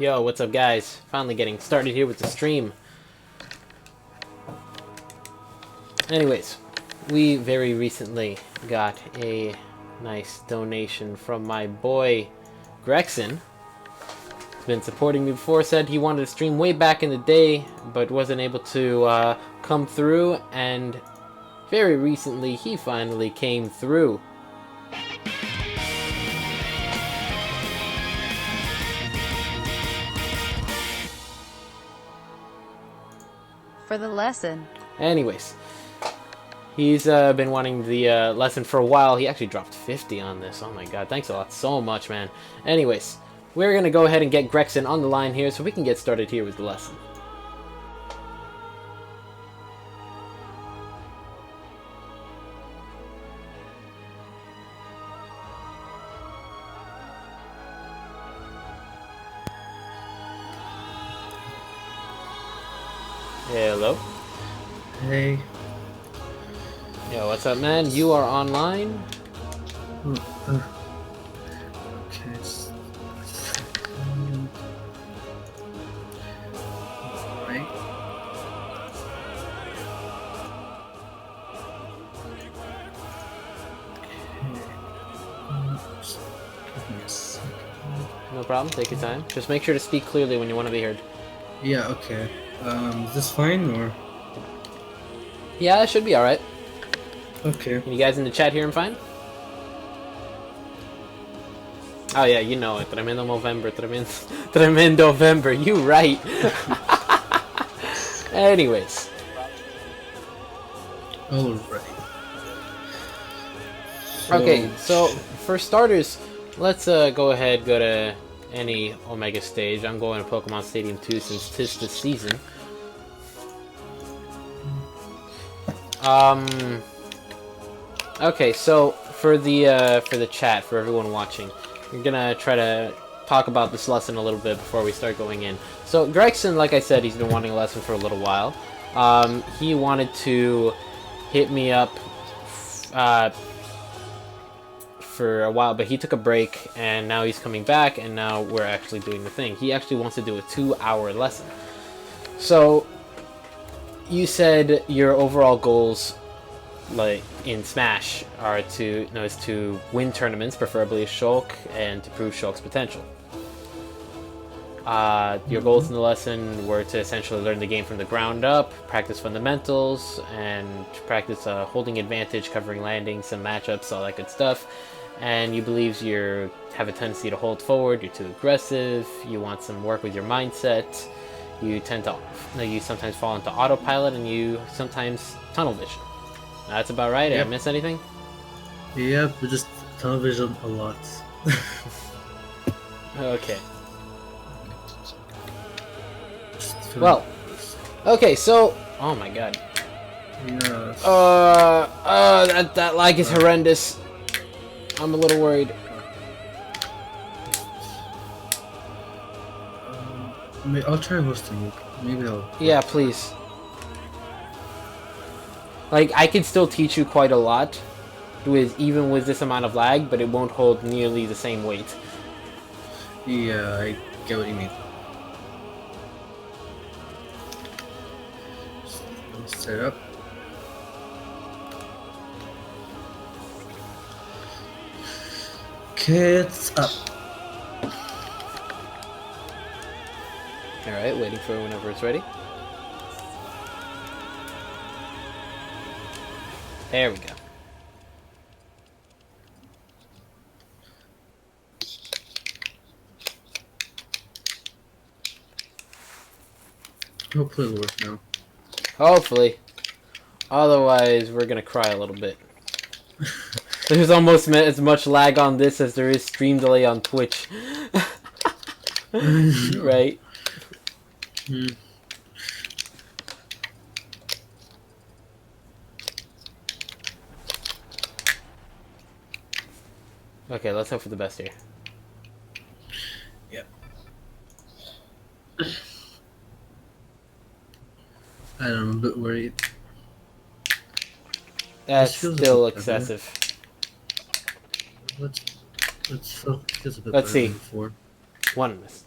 Yo, what's up guys? Finally getting started here with the stream. Anyways, we very recently got a nice donation from my boy Grexin. He's been supporting me before, said he wanted to stream way back in the day, but wasn't able to come through, and very recently he finally came through. For the lesson. Anyways, he's been wanting the lesson for a while. He actually dropped 50 on this. Oh my god, thanks a lot so much, man. Anyways, we're going to go ahead and get Grexin on the line here so we can get started here with the lesson. Hello. Hey. Yo, what's up, man? You are online? Okay. Right. Give me a second. No problem, take your time. Just make sure to speak clearly when you want to be heard. Yeah, okay. Is this fine or? Yeah, it should be alright. Okay. Can you guys in the chat hear him fine? Oh yeah, you know it. Tremendo November, Tremendo November. You right. Anyways. Alright. Okay, so for starters, let's go to any Omega stage. I'm going to Pokemon Stadium 2 since 'tis the season. Okay, so for the chat, for everyone watching, we're gonna try to talk about this lesson a little bit before we start going in. So Grexin, like I said, he's been wanting a lesson for a little while. He wanted to hit me up for a while, but he took a break, and now he's coming back, and now we're actually doing the thing. He actually wants to do a 2-hour lesson. So you said your overall goals, like in Smash, are is to win tournaments, preferably Shulk, and to prove Shulk's potential. Your goals in the lesson were to essentially learn the game from the ground up, practice fundamentals, and practice holding advantage, covering landings, some matchups, all that good stuff. And you believe you have a tendency to hold forward, you're too aggressive, you want some work with your mindset, you sometimes fall into autopilot, and you sometimes tunnel vision. That's about right. Did I miss anything? Yeah, but just tunnel vision a lot. Okay. Well, okay, so oh my god. Yes. That lag is horrendous. I'm a little worried. I'll try hosting you. Maybe I'll. Yeah, please. Like, I can still teach you quite a lot even with this amount of lag, but it won't hold nearly the same weight. Yeah, I get what you mean. Set up. Okay, it's up. Alright, waiting for it whenever it's ready. There we go. Hopefully it'll work now. Hopefully. Otherwise, we're gonna cry a little bit. There's almost as much lag on this as there is stream delay on Twitch. Right? Hmm. Okay, let's hope for the best here. Yep. I'm a bit worried. That's This feels still a bit better. excessive. Let's focus a bit Let's better see. than before. One miss.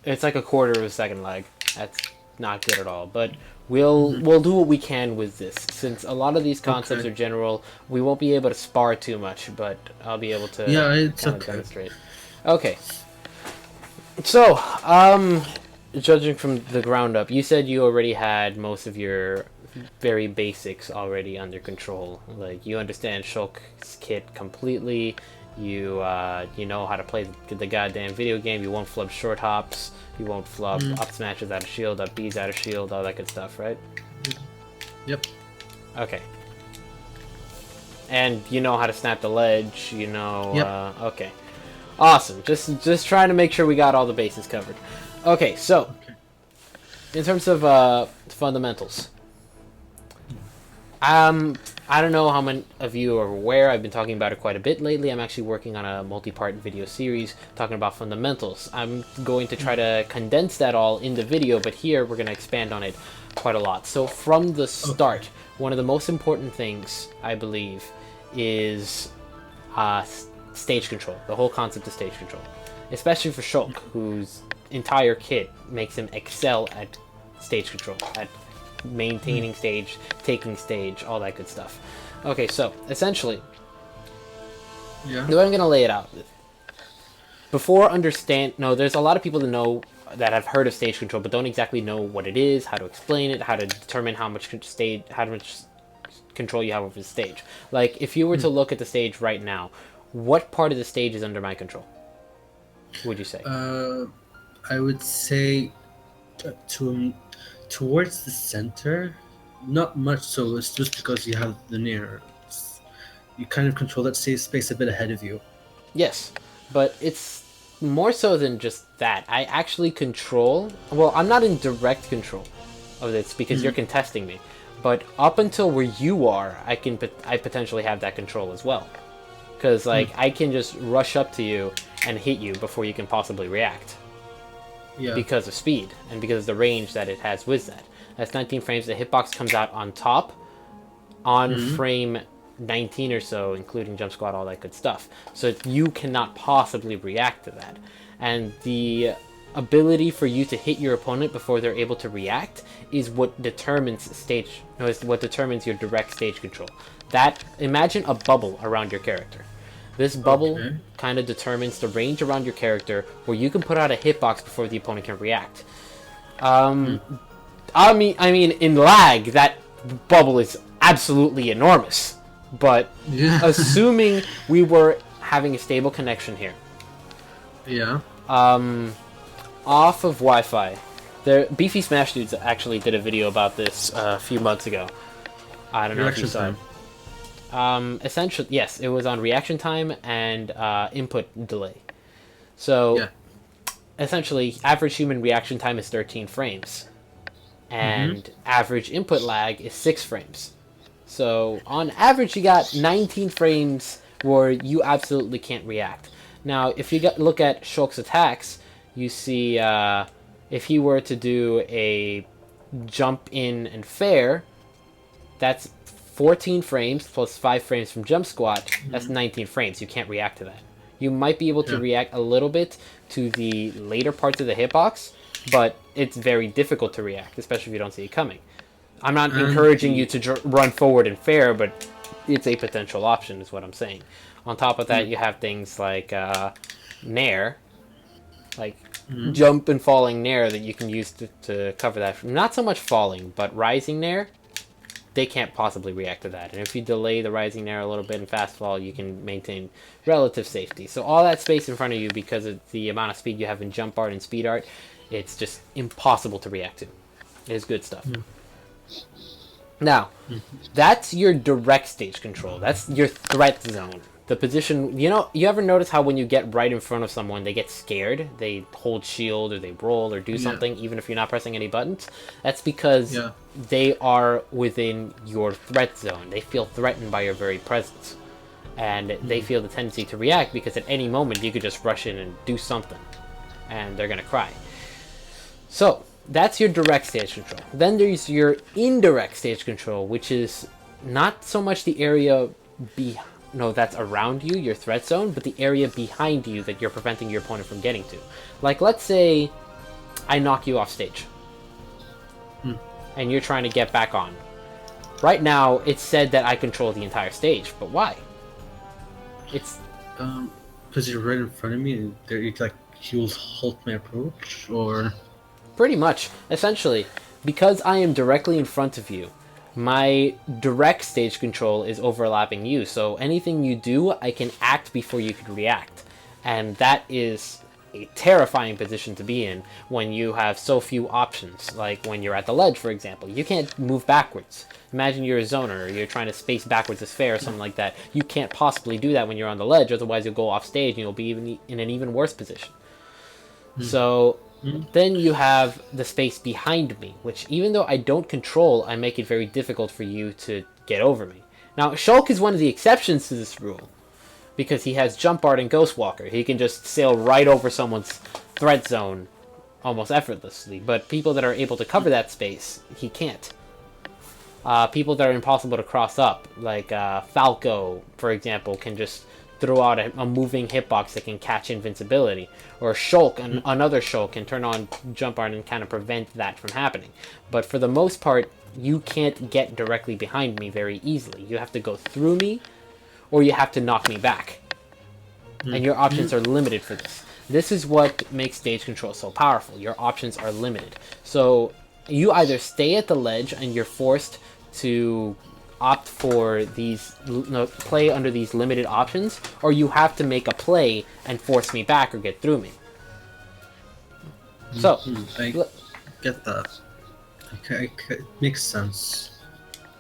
It's like a quarter of a second lag. That's not good at all. But we'll do what we can with this. Since a lot of these concepts are general, we won't be able to spar too much, but I'll be able to it's kind of okay. demonstrate. Okay. So, judging from the ground up, you said you already had most of your very basics already under control. Like, you understand Shulk's kit completely. You know how to play the goddamn video game. You won't flub short hops. You won't flub up smashes out of shield, up Bs out of shield, all that good stuff, right? Yep. Okay. And you know how to snap the ledge. You know. Yep. Okay. Awesome. Just trying to make sure we got all the bases covered. Okay. So, in terms of fundamentals. I don't know how many of you are aware. I've been talking about it quite a bit lately. I'm actually working on a multi-part video series talking about fundamentals. I'm going to try to condense that all in the video, but here we're going to expand on it quite a lot. So from the start, one of the most important things, I believe, is stage control. The whole concept of stage control. Especially for Shulk, whose entire kit makes him excel at stage control, at maintaining stage, taking stage, all that good stuff. Okay, so essentially, the way I'm going to lay it out, there's a lot of people that have heard of stage control, but don't exactly know what it is, how to explain it, how to determine how much control you have over the stage. Like, if you were to look at the stage right now, what part of the stage is under my control? Would you say? I would say towards the center, not much so. It's just because you have the near. You kind of control that space a bit ahead of you. Yes, but it's more so than just that. I actually control. Well, I'm not in direct control of this because you're contesting me. But up until where you are, I potentially have that control as well. Because I can just rush up to you and hit you before you can possibly react. Yeah. Because of speed and because of the range that it has with that. That's 19 frames. The hitbox comes out on top on frame 19 or so, including jump squat, all that good stuff. So you cannot possibly react to that. And the ability for you to hit your opponent before they're able to react is what determines your direct stage control. Imagine a bubble around your character. This bubble kind of determines the range around your character where you can put out a hitbox before the opponent can react. I mean, in lag, that bubble is absolutely enormous. But assuming we were having a stable connection here, off of Wi-Fi, Beefy Smash Dudes actually did a video about this a few months ago. I don't know if you saw it. Essentially, yes, it was on reaction time and input delay. So, essentially, average human reaction time is 13 frames. And average input lag is 6 frames. So, on average, you got 19 frames where you absolutely can't react. Now, if you look at Shulk's attacks, you see if he were to do a jump in and fair, that's 14 frames plus 5 frames from jump squat. That's 19 frames. You can't react to that. You might be able to react a little bit to the later parts of the hitbox, but it's very difficult to react, especially if you don't see it coming. I'm not encouraging you to run forward and fair, but it's a potential option is what I'm saying. On top of that, you have things like Nair, like jump and falling Nair that you can use to cover that. Not so much falling, but rising Nair, they can't possibly react to that. And if you delay the rising Nair a little bit and fast fall, you can maintain relative safety. So all that space in front of you, because of the amount of speed you have in jump art and speed art, it's just impossible to react to. It is good stuff. Now, that's your direct stage control. That's your threat zone. The position, you ever notice how when you get right in front of someone, they get scared? They hold shield or they roll or do something, even if you're not pressing any buttons? That's because they are within your threat zone. They feel threatened by your very presence. And they feel the tendency to react because at any moment you could just rush in and do something. And they're going to cry. So, that's your direct stage control. Then there's your indirect stage control, which is not so much the area that's around you, your threat zone, but the area behind you that you're preventing your opponent from getting to. Like, let's say I knock you off stage. Hmm. And you're trying to get back on. Right now, it's said that I control the entire stage, but why? It's Because you're right in front of me, and there, like, you'll halt my approach, or pretty much, essentially, because I am directly in front of you, my direct stage control is overlapping you, so anything you do, I can act before you can react. And that is a terrifying position to be in when you have so few options. Like when you're at the ledge, for example, you can't move backwards. Imagine you're a zoner, or you're trying to space backwards as fair or something like that. You can't possibly do that when you're on the ledge, otherwise you'll go off stage and you'll be even in an even worse position. So then you have the space behind me, which even though I don't control, I make it very difficult for you to get over me. Now, Shulk is one of the exceptions to this rule, because he has Jump Art and Ghost Walker. He can just sail right over someone's threat zone almost effortlessly, but people that are able to cover that space, he can't. People that are impossible to cross up, like Falco, for example, can just throw out a moving hitbox that can catch invincibility. Or Shulk, another Shulk, can turn on Jump Art and kind of prevent that from happening. But for the most part, you can't get directly behind me very easily. You have to go through me, or you have to knock me back. And your options are limited for this. This is what makes stage control so powerful. Your options are limited. So you either stay at the ledge and you're forced to opt for these, play under these limited options, or you have to make a play and force me back or get through me. So I get that. Okay, it makes sense.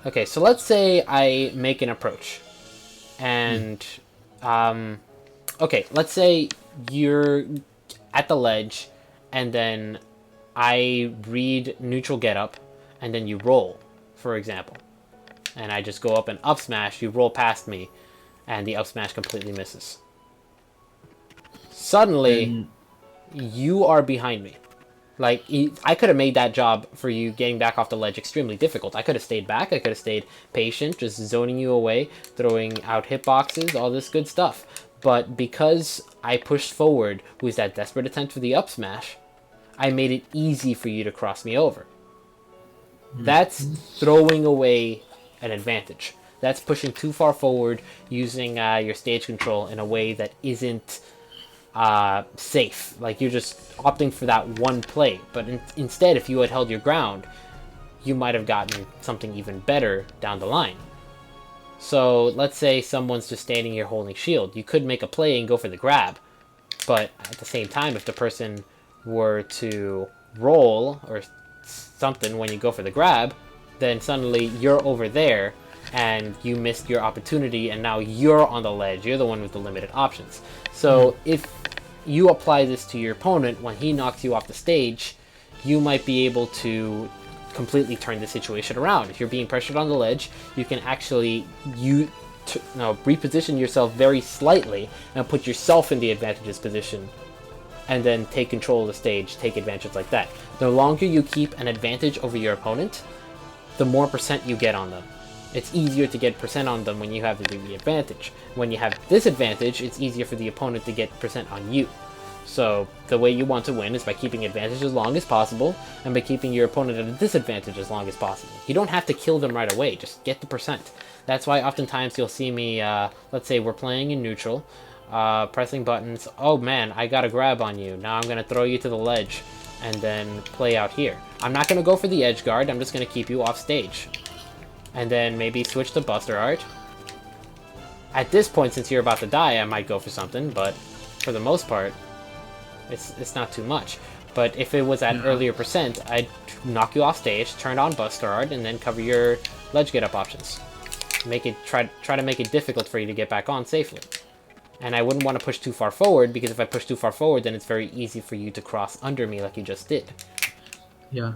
Okay, so let's say I make an approach, and okay, let's say you're at the ledge, and then I read neutral get up, and then you roll, for example. And I just go up and up smash, you roll past me, and the up smash completely misses. Suddenly, you are behind me. Like, I could have made that job for you getting back off the ledge extremely difficult. I could have stayed back, I could have stayed patient, just zoning you away, throwing out hitboxes, all this good stuff. But because I pushed forward with that desperate attempt for the up smash, I made it easy for you to cross me over. That's throwing away an advantage. That's pushing too far forward, using your stage control in a way that isn't safe. Like, you're just opting for that one play. But instead, if you had held your ground, you might have gotten something even better down the line. So let's say someone's just standing here holding shield. You could make a play and go for the grab. But at the same time, if the person were to roll or something when you go for the grab, then suddenly you're over there and you missed your opportunity, and now you're on the ledge. You're the one with the limited options. So if you apply this to your opponent when he knocks you off the stage, you might be able to completely turn the situation around. If you're being pressured on the ledge, you can actually reposition yourself very slightly and put yourself in the advantageous position, and then take control of the stage, take advantage like that. The longer you keep an advantage over your opponent, the more percent you get on them. It's easier to get percent on them when you have the advantage. When you have disadvantage, it's easier for the opponent to get percent on you. So the way you want to win is by keeping advantage as long as possible, and by keeping your opponent at a disadvantage as long as possible. You don't have to kill them right away, just get the percent. That's why oftentimes you'll see me, let's say we're playing in neutral, pressing buttons. Oh man, I got a grab on you. Now I'm going to throw you to the ledge and then play out here. I'm not going to go for the edge guard, I'm just going to keep you off stage. And then maybe switch to Buster Art. At this point, since you're about to die, I might go for something, but for the most part, it's not too much. But if it was at earlier percent, I'd knock you off stage, turn on Buster Art, and then cover your ledge get up options. Make it try to make it difficult for you to get back on safely. And I wouldn't want to push too far forward, because if I push too far forward, then it's very easy for you to cross under me like you just did. Yeah.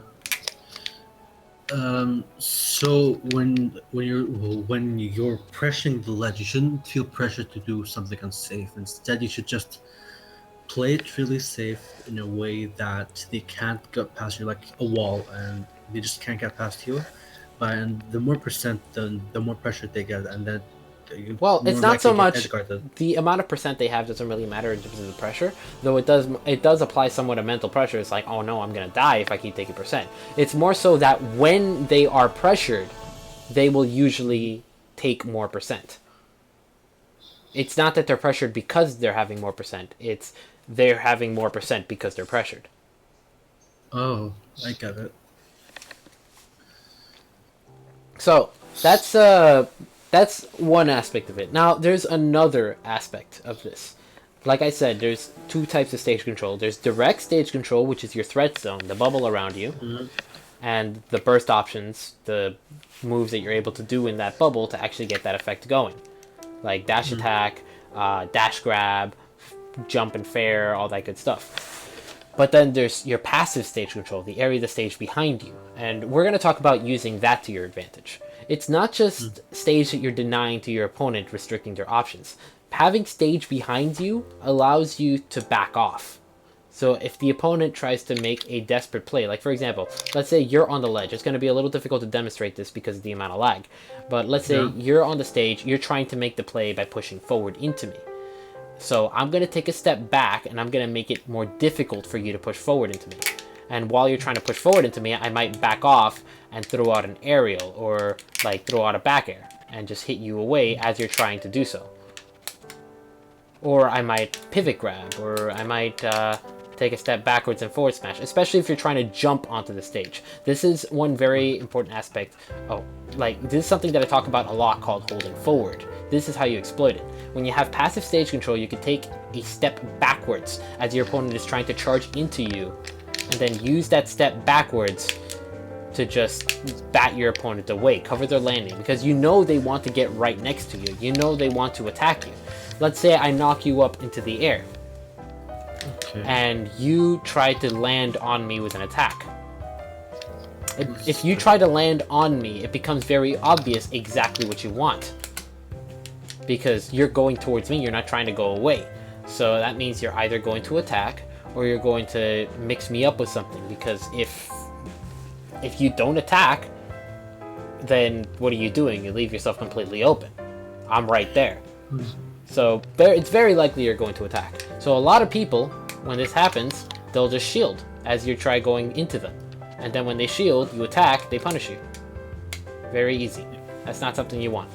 So when you're pressuring the ledge, you shouldn't feel pressure to do something unsafe. Instead, you should just play it really safe in a way that they can't get past you, like a wall, and they just can't get past you. And the more percent, the more pressure they get, and then Well, more it's not so likely get much edge guarded. the amount of percent they have doesn't really matter in terms of the pressure, though it does apply somewhat of mental pressure. It's like, oh no, I'm gonna die if I keep taking percent. It's more so that when they are pressured, they will usually take more percent. It's not that they're pressured because they're having more percent. It's they're having more percent because they're pressured. Oh, I get it. So that's one aspect of it. Now there's another aspect of this. Like I said, there's two types of stage control. There's direct stage control, which is your threat zone, the bubble around you, and the burst options, the moves that you're able to do in that bubble to actually get that effect going. Like dash attack, dash grab, jump and fair, all that good stuff. But then there's your passive stage control, the area of the stage behind you. And we're going to talk about using that to your advantage. It's not just stage that you're denying to your opponent, restricting their options. Having stage behind you allows you to back off. So if the opponent tries to make a desperate play, like for example, let's say you're on the ledge. It's going to be a little difficult to demonstrate this because of the amount of lag. But let's say you're on the stage, you're trying to make the play by pushing forward into me. So I'm going to take a step back and I'm going to make it more difficult for you to push forward into me. And while you're trying to push forward into me, I might back off and throw out an aerial or like throw out a back air and just hit you away as you're trying to do so. Or I might pivot grab, or I might take a step backwards and forward smash, especially if you're trying to jump onto the stage. This is one very important aspect. This is something that I talk about a lot called holding forward. This is how you exploit it. When you have passive stage control, you can take a step backwards as your opponent is trying to charge into you, and then use that step backwards to just bat your opponent away, cover their landing, because you know they want to get right next to you. You know they want to attack you. Let's say I knock you up into the air, and you try to land on me with an attack. If you try to land on me, it becomes very obvious exactly what you want. Because you're going towards me, you're not trying to go away. So that means you're either going to attack, or you're going to mix me up with something. Because if you don't attack, then what are you doing? You leave yourself completely open. I'm right there. So it's very likely you're going to attack. So a lot of people, when this happens, they'll just shield as you try going into them. And then when they shield, you attack, they punish you. Very easy. That's not something you want.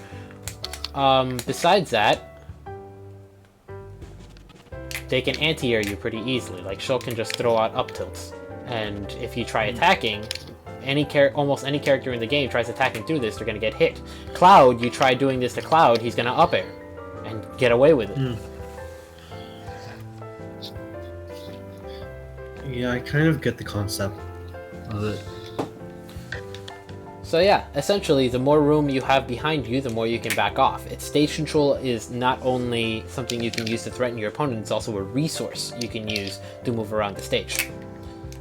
Besides that, they can anti-air you pretty easily. Like Shulk can just throw out up tilts. And if you try attacking, almost any character in the game tries attacking through this, they're going to get hit. Cloud, you try doing this to Cloud, he's going to up air and get away with it. Yeah, I kind of get the concept of it. So yeah, essentially, the more room you have behind you, the more you can back off. Its stage control is not only something you can use to threaten your opponent, it's also a resource you can use to move around the stage.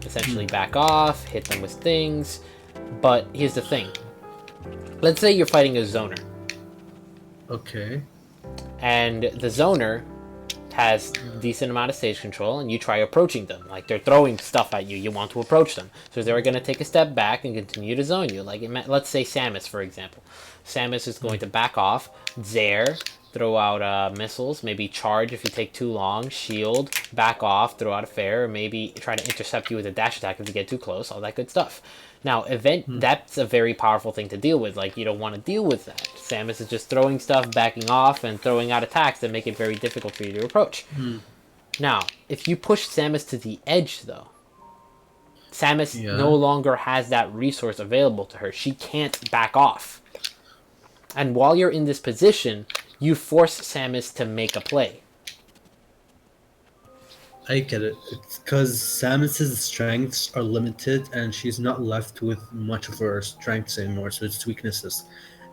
Essentially back off, hit them with things, but here's the thing. Let's say you're fighting a zoner. Okay. And the zoner has decent amount of stage control, and you try approaching them. Like, they're throwing stuff at you, you want to approach them. So they're going to take a step back and continue to zone you. Like, let's say Samus, for example. Samus is going to back off, Zair, throw out missiles, maybe charge if you take too long, shield, back off, throw out a fair, or maybe try to intercept you with a dash attack if you get too close, all that good stuff. Now, that's a very powerful thing to deal with. Like, you don't want to deal with that. Samus is just throwing stuff, backing off, and throwing out attacks that make it very difficult for you to approach. Now, if you push Samus to the edge, though, Samus no longer has that resource available to her. She can't back off. And while you're in this position, you force Samus to make a play. I get it. It's because Samus's strengths are limited, and she's not left with much of her strengths anymore, so it's weaknesses.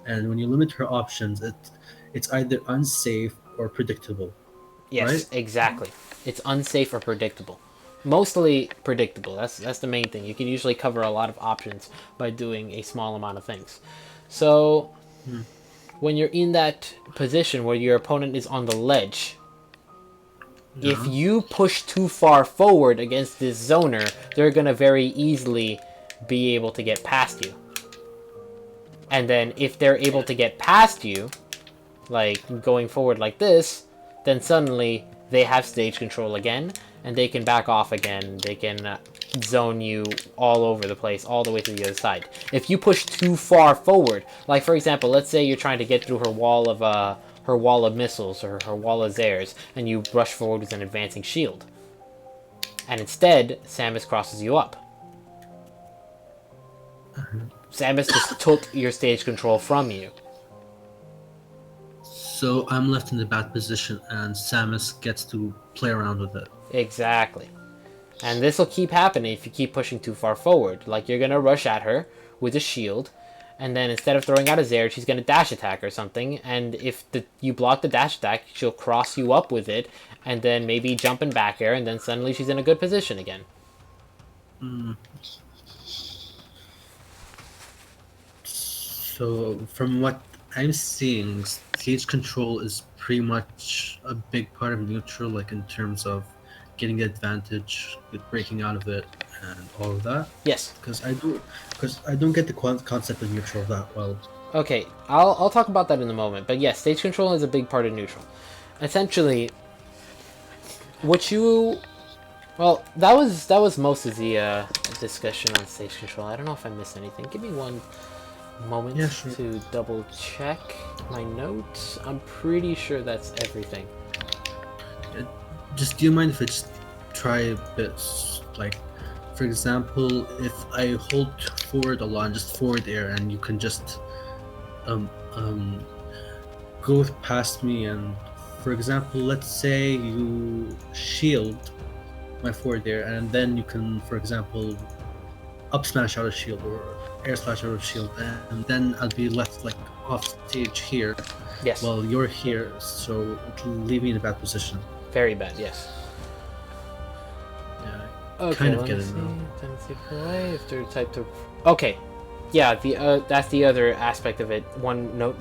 And when you limit her options, it's either unsafe or predictable. Yes, right? Exactly. It's unsafe or predictable. Mostly predictable. That's the main thing. You can usually cover a lot of options by doing a small amount of things. So when you're in that position where your opponent is on the ledge, if you push too far forward against this zoner, they're going to very easily be able to get past you. And then if they're able to get past you, like going forward like this, then suddenly they have stage control again, and they can back off again. They can zone you all over the place, all the way to the other side. If you push too far forward, like for example, let's say you're trying to get through her wall of missiles or her wall of Zairs, and you rush forward with an advancing shield, and instead Samus crosses you up. Samus just took your stage control from you. So I'm left in the bad position, and Samus gets to play around with it. Exactly. And this will keep happening if you keep pushing too far forward. Like, you're going to rush at her with a shield, and then instead of throwing out a Zair, she's going to dash attack or something, and if you block the dash attack, she'll cross you up with it, and then maybe jump and back air, and then suddenly she's in a good position again. So from what I'm seeing, stage control is pretty much a big part of neutral, like in terms of getting the advantage, with breaking out of it, and all of that. Yes. Because I don't get the concept of neutral that well. Okay, I'll talk about that in a moment, but yes, stage control is a big part of neutral. Essentially, well, that was most of the discussion on stage control. I don't know if I missed anything. Give me one moment to double check my notes. I'm pretty sure that's everything. Just do you mind if I just try a bit, like, for example, if I hold forward a lot, just forward air, and you can just go past me, and for example, let's say you shield my forward air, and then you can, for example, up smash out of shield or air slash out of shield, and then I'll be left like off stage here. Yes. While you're here, so it'll leave me in a bad position. Very bad, yes. Yeah, Okay, kind of get it now. Okay, yeah, that's the other aspect of it. One note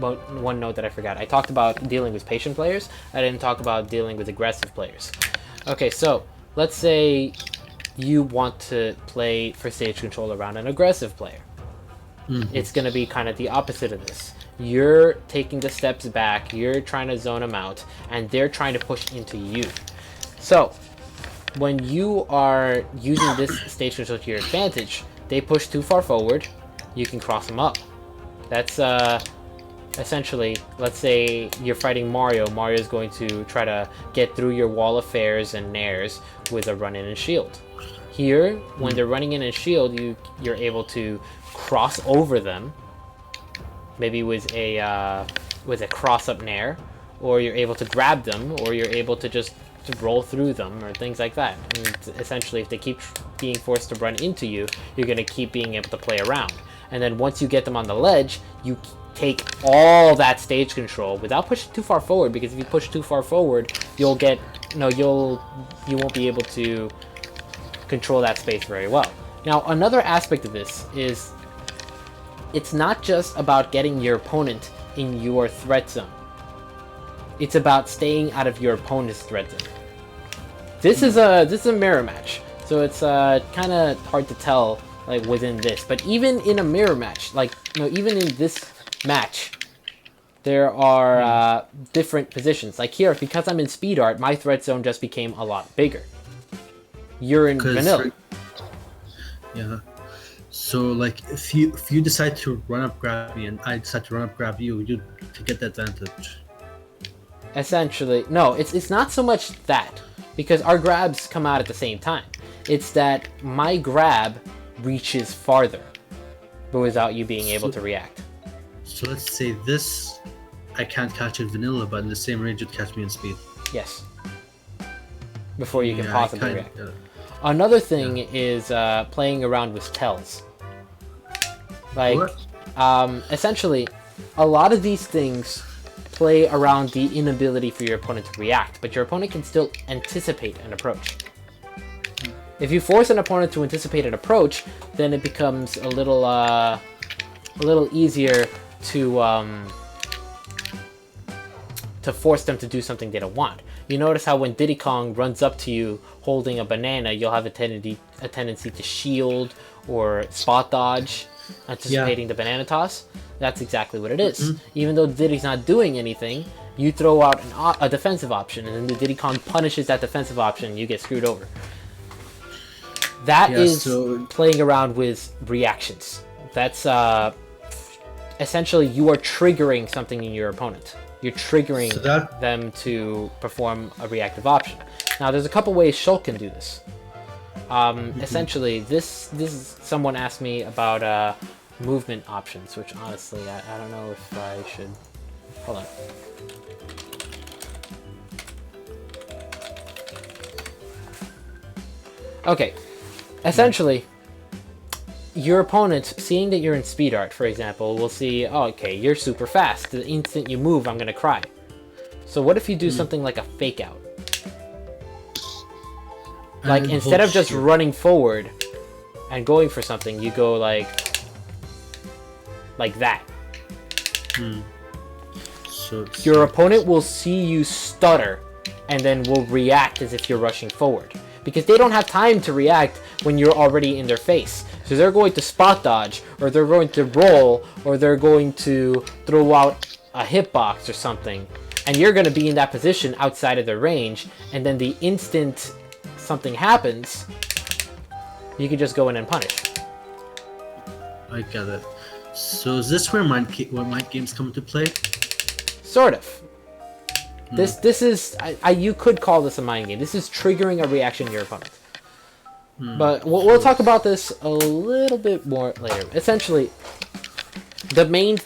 that I forgot. I talked about dealing with patient players. I didn't talk about dealing with aggressive players. Okay, so let's say you want to play for stage control around an aggressive player. It's going to be kind of the opposite of this. You're taking the steps back, you're trying to zone them out, and they're trying to push into you. So, when you are using this stage control to your advantage, they push too far forward, you can cross them up. That's essentially, let's say you're fighting Mario. Mario's going to try to get through your wall of fairs and nairs with a run-in and shield. Here, when they're running in and shield, you're able to cross over them, maybe with a cross-up nair, or you're able to grab them, or you're able to just roll through them, or things like that. And essentially, if they keep being forced to run into you, you're going to keep being able to play around. And then once you get them on the ledge, you take all that stage control without pushing too far forward, because if you push too far forward, you won't be able to control that space very well. Now, another aspect of this is it's not just about getting your opponent in your threat zone. It's about staying out of your opponent's threat zone. This is a mirror match, so it's kind of hard to tell like within this. But even in a mirror match, even in this match, there are different positions. Like here, because I'm in speed art, my threat zone just became a lot bigger. You're in vanilla. Yeah. So like if you decide to run up grab me and I decide to run up grab you to get the advantage. Essentially, no, it's not so much that, because our grabs come out at the same time. It's that my grab reaches farther, but without you being able to react. So let's say this, I can't catch it vanilla, but in the same range it catch me in speed. Yes. Before you can possibly react. Another thing is playing around with tells. Like, essentially, a lot of these things play around the inability for your opponent to react, but your opponent can still anticipate an approach. If you force an opponent to anticipate an approach, then it becomes a little easier to force them to do something they don't want. You notice how when Diddy Kong runs up to you holding a banana, you'll have a tendency to shield or spot dodge. anticipating the banana toss. That's exactly what it is. Even though Diddy's not doing anything, you throw out a defensive option, and then the Diddy Kong punishes that defensive option, and you get screwed over. That is playing around with reactions. That's essentially you are triggering something in your opponent. You're triggering them to perform a reactive option. Now, there's a couple ways Shulk can do this. Essentially, this is someone asked me about movement options, which honestly I don't know if I should. Hold on. Okay, essentially, your opponent, seeing that you're in speed art, for example, will see, oh, okay, you're super fast. The instant you move, I'm gonna cry. So what if you do something like a fake out? Like, instead of just running forward and going for something, you go like that. So your opponent will see you stutter and then will react as if you're rushing forward. Because they don't have time to react when you're already in their face. So they're going to spot dodge, or they're going to roll, or they're going to throw out a hitbox or something. And you're going to be in that position outside of their range, and then the instant something happens, you can just go in and punish. I get it. So is this where mind games come into play? Sort of. This is you could call this a mind game. This is triggering a reaction in your opponent. But we'll talk about this a little bit more later. Essentially, the main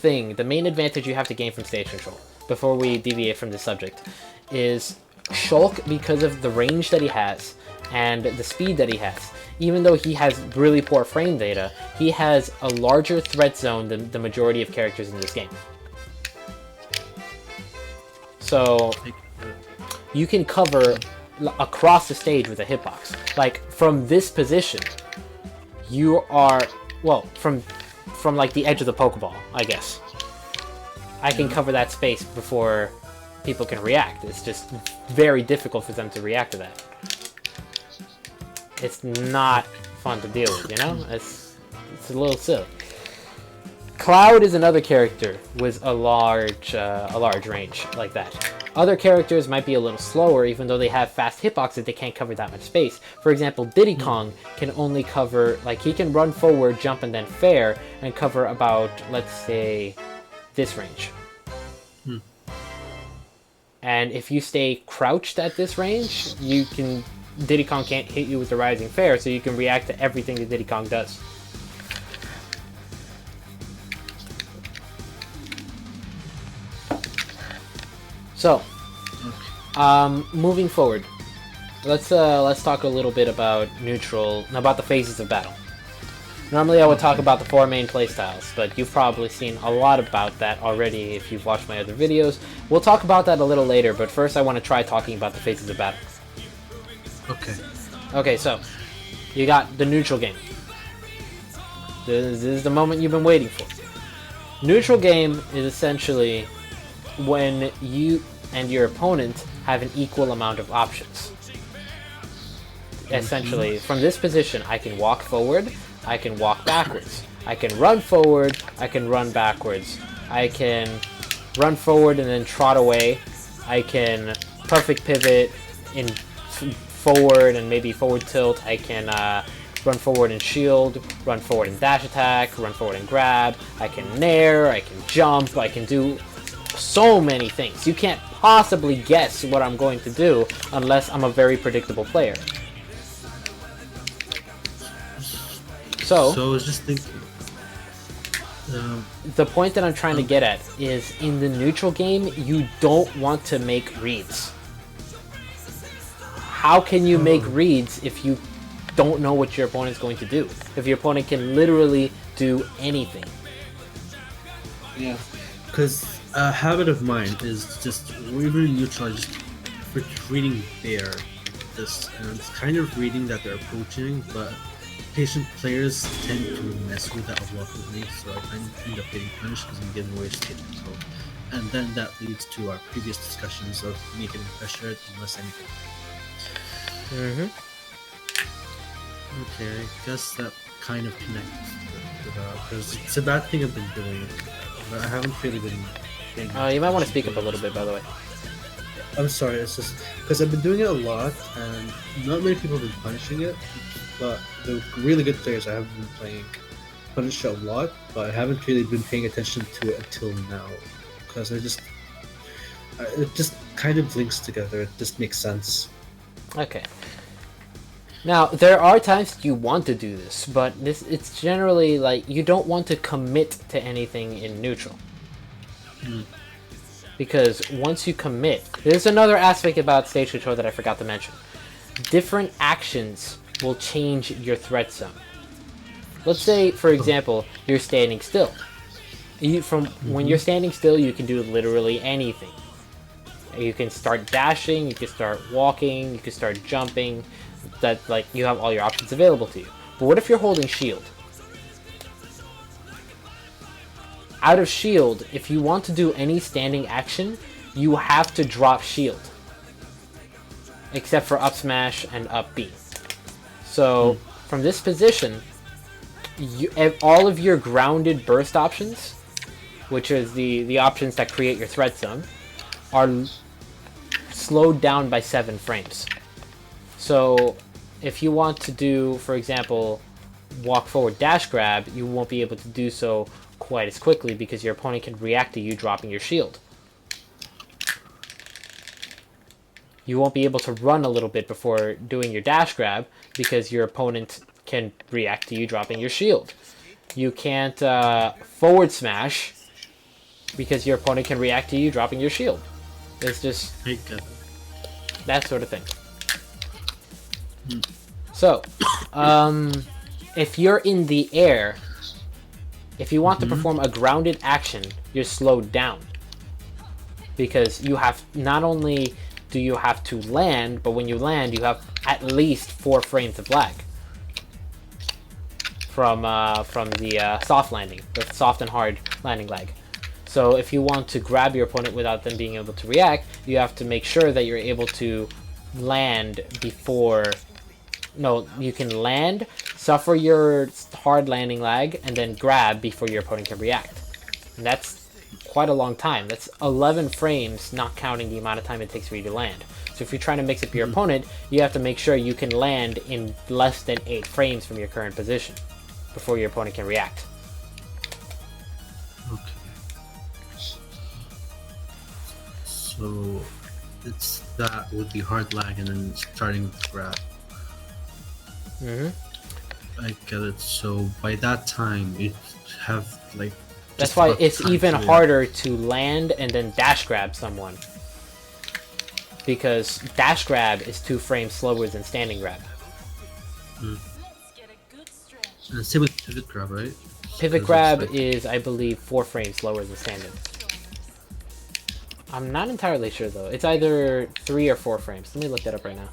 advantage you have to gain from stage control, before we deviate from this subject, is Shulk, because of the range that he has and the speed that he has. Even though he has really poor frame data, he has a larger threat zone than the majority of characters in this game. So you can cover across the stage with a hitbox. Like, from this position, you are, well, from like the edge of the Pokeball, I guess. I can cover that space before people can react. It's just very difficult for them to react to that. It's not fun to deal with, you know? It's a little silly. Cloud is another character with a large range like that. Other characters might be a little slower, even though they have fast hitboxes, they can't cover that much space. For example, Diddy Kong can only cover, like, he can run forward, jump, and then fair, and cover about, let's say, this range. And if you stay crouched at this range, Diddy Kong can't hit you with the rising fair, so you can react to everything that Diddy Kong does. So, moving forward, let's talk a little bit about the phases of battle. Normally I would talk about the four main playstyles, but you've probably seen a lot about that already if you've watched my other videos. We'll talk about that a little later, but first I want to try talking about the phases of battle. Okay, so you got the neutral game. This is the moment you've been waiting for. Neutral game is essentially when you and your opponent have an equal amount of options. Essentially, from this position, I can walk forward, I can walk backwards, I can run forward, I can run backwards, I can run forward and then trot away, I can perfect pivot in forward and maybe forward tilt, I can run forward and shield, run forward and dash attack, run forward and grab, I can nair, I can jump, I can do so many things. You can't possibly guess what I'm going to do unless I'm a very predictable player. So I was just thinking. The point that I'm trying to get at is, in the neutral game, you don't want to make reads. How can you make reads if you don't know what your opponent's going to do? If your opponent can literally do anything. Yeah. Because a habit of mine is just, whenever neutral, just reading there. And it's kind of reading that they're approaching, but patient players tend to mess with that a lot with me, so I end up getting punished because I'm giving away state control. And then that leads to our previous discussions of me getting pressured and less anything. Okay, I guess that kind of connects for that because it's a bad thing I've been doing. But I haven't really been. You might want to speak up a little bit, by the way. I'm sorry, it's just because I've been doing it a lot, and not many people have been punishing it. But the really good players I haven't been playing punish it a lot, but I haven't really been paying attention to it until now because it just kind of links together. It just makes sense. Okay. Now, there are times you want to do this, but it's generally like you don't want to commit to anything in neutral. Because once you commit, there's another aspect about stage control that I forgot to mention. Different actions will change your threat zone. Let's say, for example, you're standing still. When you're standing still, you can do literally anything. You can start dashing, you can start walking, you can start jumping. That like you have all your options available to you. But what if you're holding shield? Out of shield, if you want to do any standing action, you have to drop shield. Except for up smash and up B. So from this position, all of your grounded burst options, which is the options that create your threat zone, are slowed down by 7 frames. So if you want to do, for example, walk forward dash grab, you won't be able to do so quite as quickly because your opponent can react to you dropping your shield. You won't be able to run a little bit before doing your dash grab because your opponent can react to you dropping your shield. You can't forward smash because your opponent can react to you dropping your shield. It's just that sort of thing. So, if you're in the air, if you want to perform a grounded action, you're slowed down. Because you have, not only do you have to land, but when you land, you have at least 4 frames of lag. From the soft landing, the soft and hard landing lag. So if you want to grab your opponent without them being able to react, you have to make sure that you're able to land before... No, you can land, suffer your hard landing lag, and then grab before your opponent can react. And that's quite a long time. That's 11 frames, not counting the amount of time it takes for you to land. So if you're trying to mix up your opponent, you have to make sure you can land in less than 8 frames from your current position before your opponent can react. Okay. So it's that with the hard lag and then starting with grab. I get it. So by that time, it have like. That's why it's even harder to land and then dash grab someone. Because dash grab is 2 frames slower than standing grab. And same with pivot grab, right? Pivot grab is, I believe, 4 frames slower than standing. I'm not entirely sure though. It's either 3 or 4 frames. Let me look that up right now.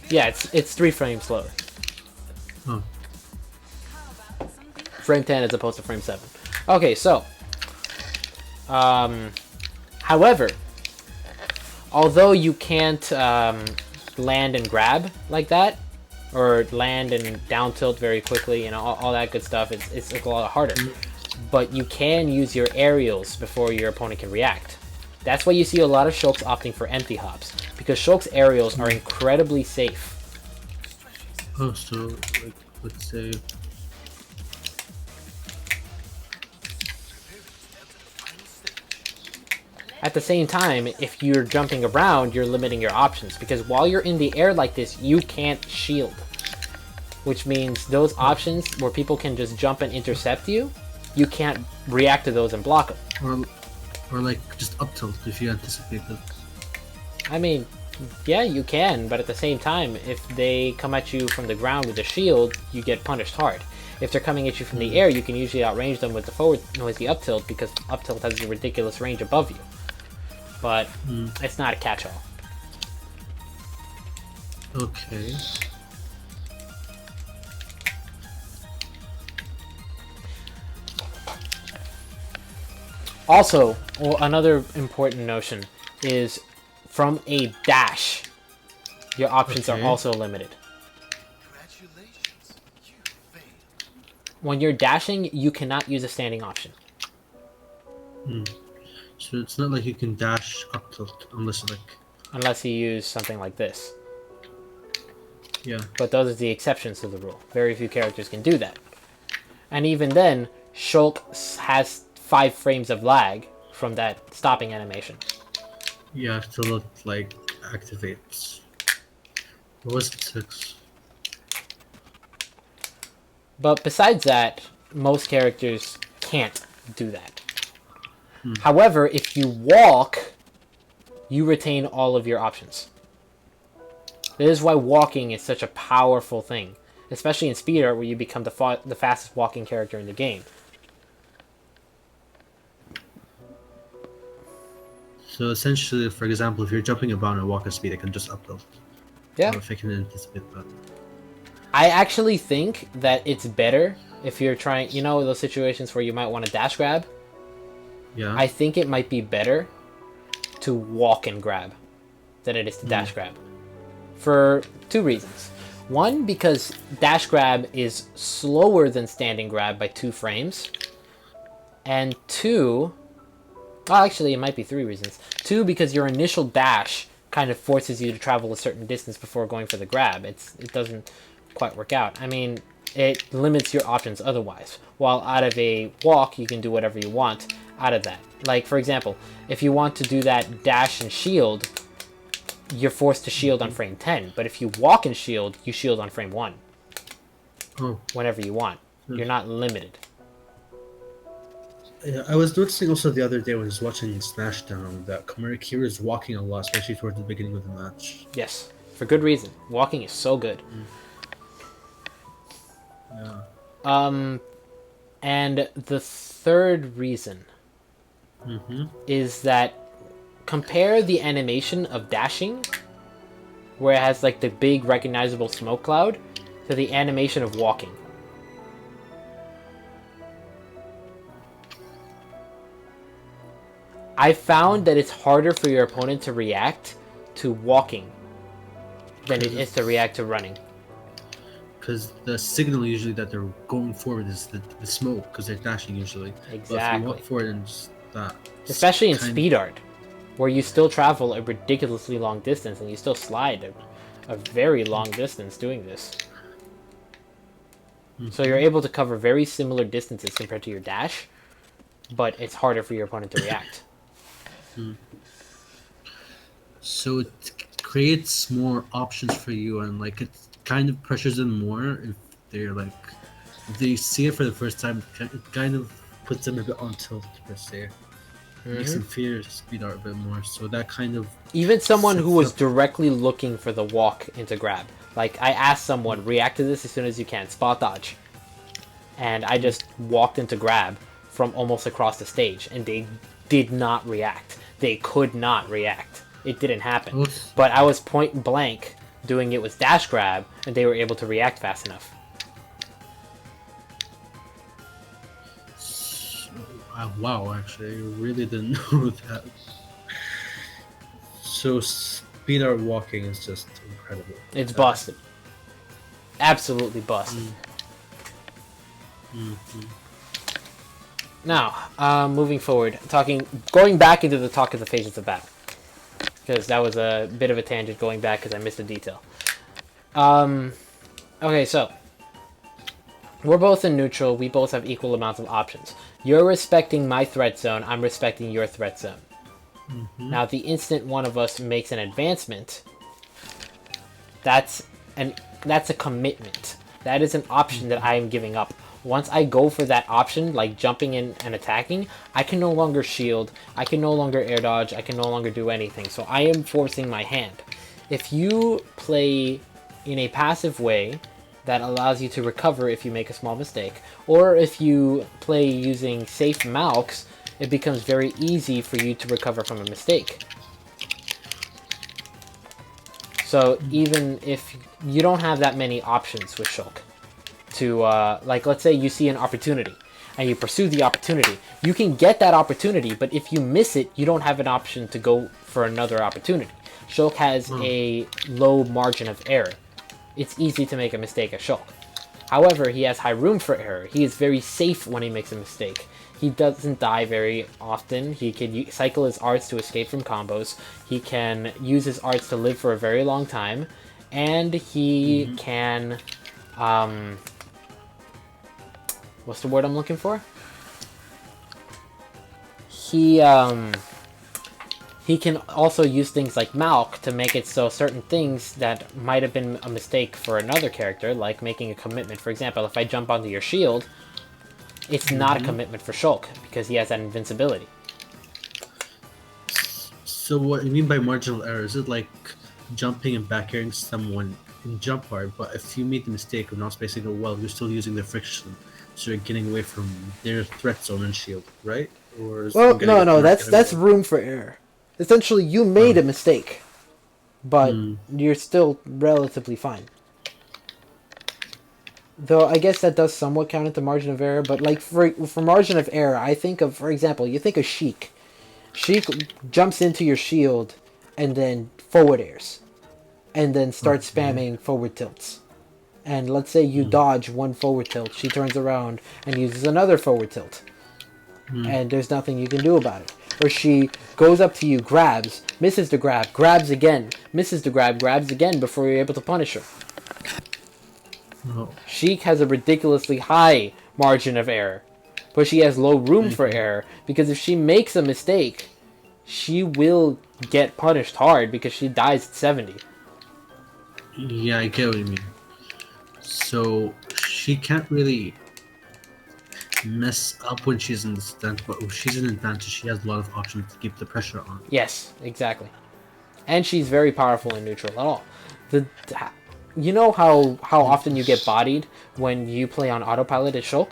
Yeah, it's 3 frames slower. Oh. Frame 10 as opposed to frame 7. Okay, so however, although you can't land and grab like that, or land and down tilt very quickly, and all that good stuff, it's a lot harder. But you can use your aerials before your opponent can react. That's why you see a lot of Shulks opting for empty hops, because Shulk's aerials are incredibly safe. Oh, so like, let's say. At the same time, if you're jumping around, you're limiting your options, because while you're in the air like this, you can't shield. Which means those options where people can just jump and intercept you, you can't react to those and block them. Or like just up tilt if you anticipate it. I mean, yeah, you can, but at the same time, if they come at you from the ground with a shield, you get punished hard. If they're coming at you from the air, you can usually outrange them with the forward noisy up tilt, because up tilt has a ridiculous range above you. But it's not a catch-all. Okay. Also, another important notion is from a dash, your options are also limited. When you're dashing, you cannot use a standing option. So it's not like you can dash up tilt Unless you use something like this. Yeah. But those are the exceptions to the rule. Very few characters can do that. And even then, Shulk has 5 frames of lag from that stopping animation. Yeah, till it activates. What was it, 6? But besides that, most characters can't do that. However, if you walk, you retain all of your options. That is why walking is such a powerful thing, especially in speed art, where you become the fastest walking character in the game. So essentially, for example, if you're jumping around at walker speed, I can just up tilt. Yeah. Or if I can anticipate that. I actually think that it's better if you're trying, those situations where you might want to dash grab. Yeah. I think it might be better to walk and grab than it is to dash grab. For 2 reasons. One, because dash grab is slower than standing grab by 2 frames. And 2, well, actually it might be 3 reasons. 2, because your initial dash kind of forces you to travel a certain distance before going for the grab. It doesn't quite work out. I mean, it limits your options otherwise. While out of a walk, you can do whatever you want out of that. Like, for example, if you want to do that dash and shield, you're forced to shield on frame 10. But if you walk and shield, you shield on frame 1. Whenever you want. You're not limited. Yeah, I was noticing also the other day when I was watching Smashdown that Kira is walking a lot, especially towards the beginning of the match. Yes, for good reason. Walking is so good. Yeah. And the third reason is that compare the animation of dashing, where it has like the big recognizable smoke cloud, to the animation of walking. I found that it's harder for your opponent to react to walking than it is to react to running. Because the signal usually that they're going forward is the smoke, because they're dashing usually. Exactly. But if you walk forward and just that. Especially in speed art, where you still travel a ridiculously long distance and you still slide a very long distance doing this. So you're able to cover very similar distances compared to your dash, but it's harder for your opponent to react. So it creates more options for you, and it kind of pressures them more if they're if they see it for the first time. It kind of puts them a bit on tilt per se. Makes them fear speed art a bit more. So that kind of even someone who was directly looking for the walk into grab. Like, I asked someone, react to this as soon as you can, spot dodge. And I just walked into grab from almost across the stage, and they did not react. They could not react. It didn't happen. But I was point blank doing it with dash grab, and they were able to react fast enough. Wow, actually, I really didn't know that. So speed art walking is just incredible. It's busted. Absolutely busted. Now, moving forward, going back into the talk of the phases of battle, because that was a bit of a tangent going back because I missed a detail. Okay, so we're both in neutral. We both have equal amounts of options. You're respecting my threat zone. I'm respecting your threat zone. Now, the instant one of us makes an advancement, that's a commitment. That is an option that I am giving up. Once I go for that option, like jumping in and attacking, I can no longer shield, I can no longer air dodge, I can no longer do anything. So I am forcing my hand. If you play in a passive way that allows you to recover if you make a small mistake, or if you play using safe malks, it becomes very easy for you to recover from a mistake. So even if you don't have that many options with Shulk, to let's say you see an opportunity. and you pursue the opportunity. You can get that opportunity, but if you miss it, you don't have an option to go for another opportunity. Shulk has a low margin of error. It's easy to make a mistake at Shulk. However, he has high room for error. He is very safe when he makes a mistake. He doesn't die very often. He can cycle his arts to escape from combos. He can use his arts to live for a very long time. And he can... what's the word I'm looking for? He can also use things like Malk to make it so certain things that might have been a mistake for another character, like making a commitment. For example, if I jump onto your shield, it's not a commitment for Shulk, because he has that invincibility. So what you mean by marginal error? Is it like jumping and back airing someone in jump hard, but if you made the mistake of not spacing it well, you're still using their friction, so you're getting away from their threat zone and shield, right? Or is Well, no, that's room for error. Essentially, you made a mistake, but you're still relatively fine. Though I guess that does somewhat count into margin of error, but like for margin of error, I think of, for example, you think of Sheik. Sheik jumps into your shield and then forward airs, and then starts spamming forward tilts. And let's say you dodge one forward tilt, she turns around and uses another forward tilt. And there's nothing you can do about it. Or she goes up to you, grabs, misses the grab, grabs again, misses the grab, grabs again before you're able to punish her. Oh. Sheik has a ridiculously high margin of error, but she has low room for error, because if she makes a mistake, she will get punished hard because she dies at 70. Yeah, I get what you mean. So she can't really mess up when she's in the stand, but when she's in advantage, she has a lot of options to keep the pressure on. Yes, exactly. And she's very powerful in neutral at all. You know how often you get bodied when you play on autopilot as Shulk?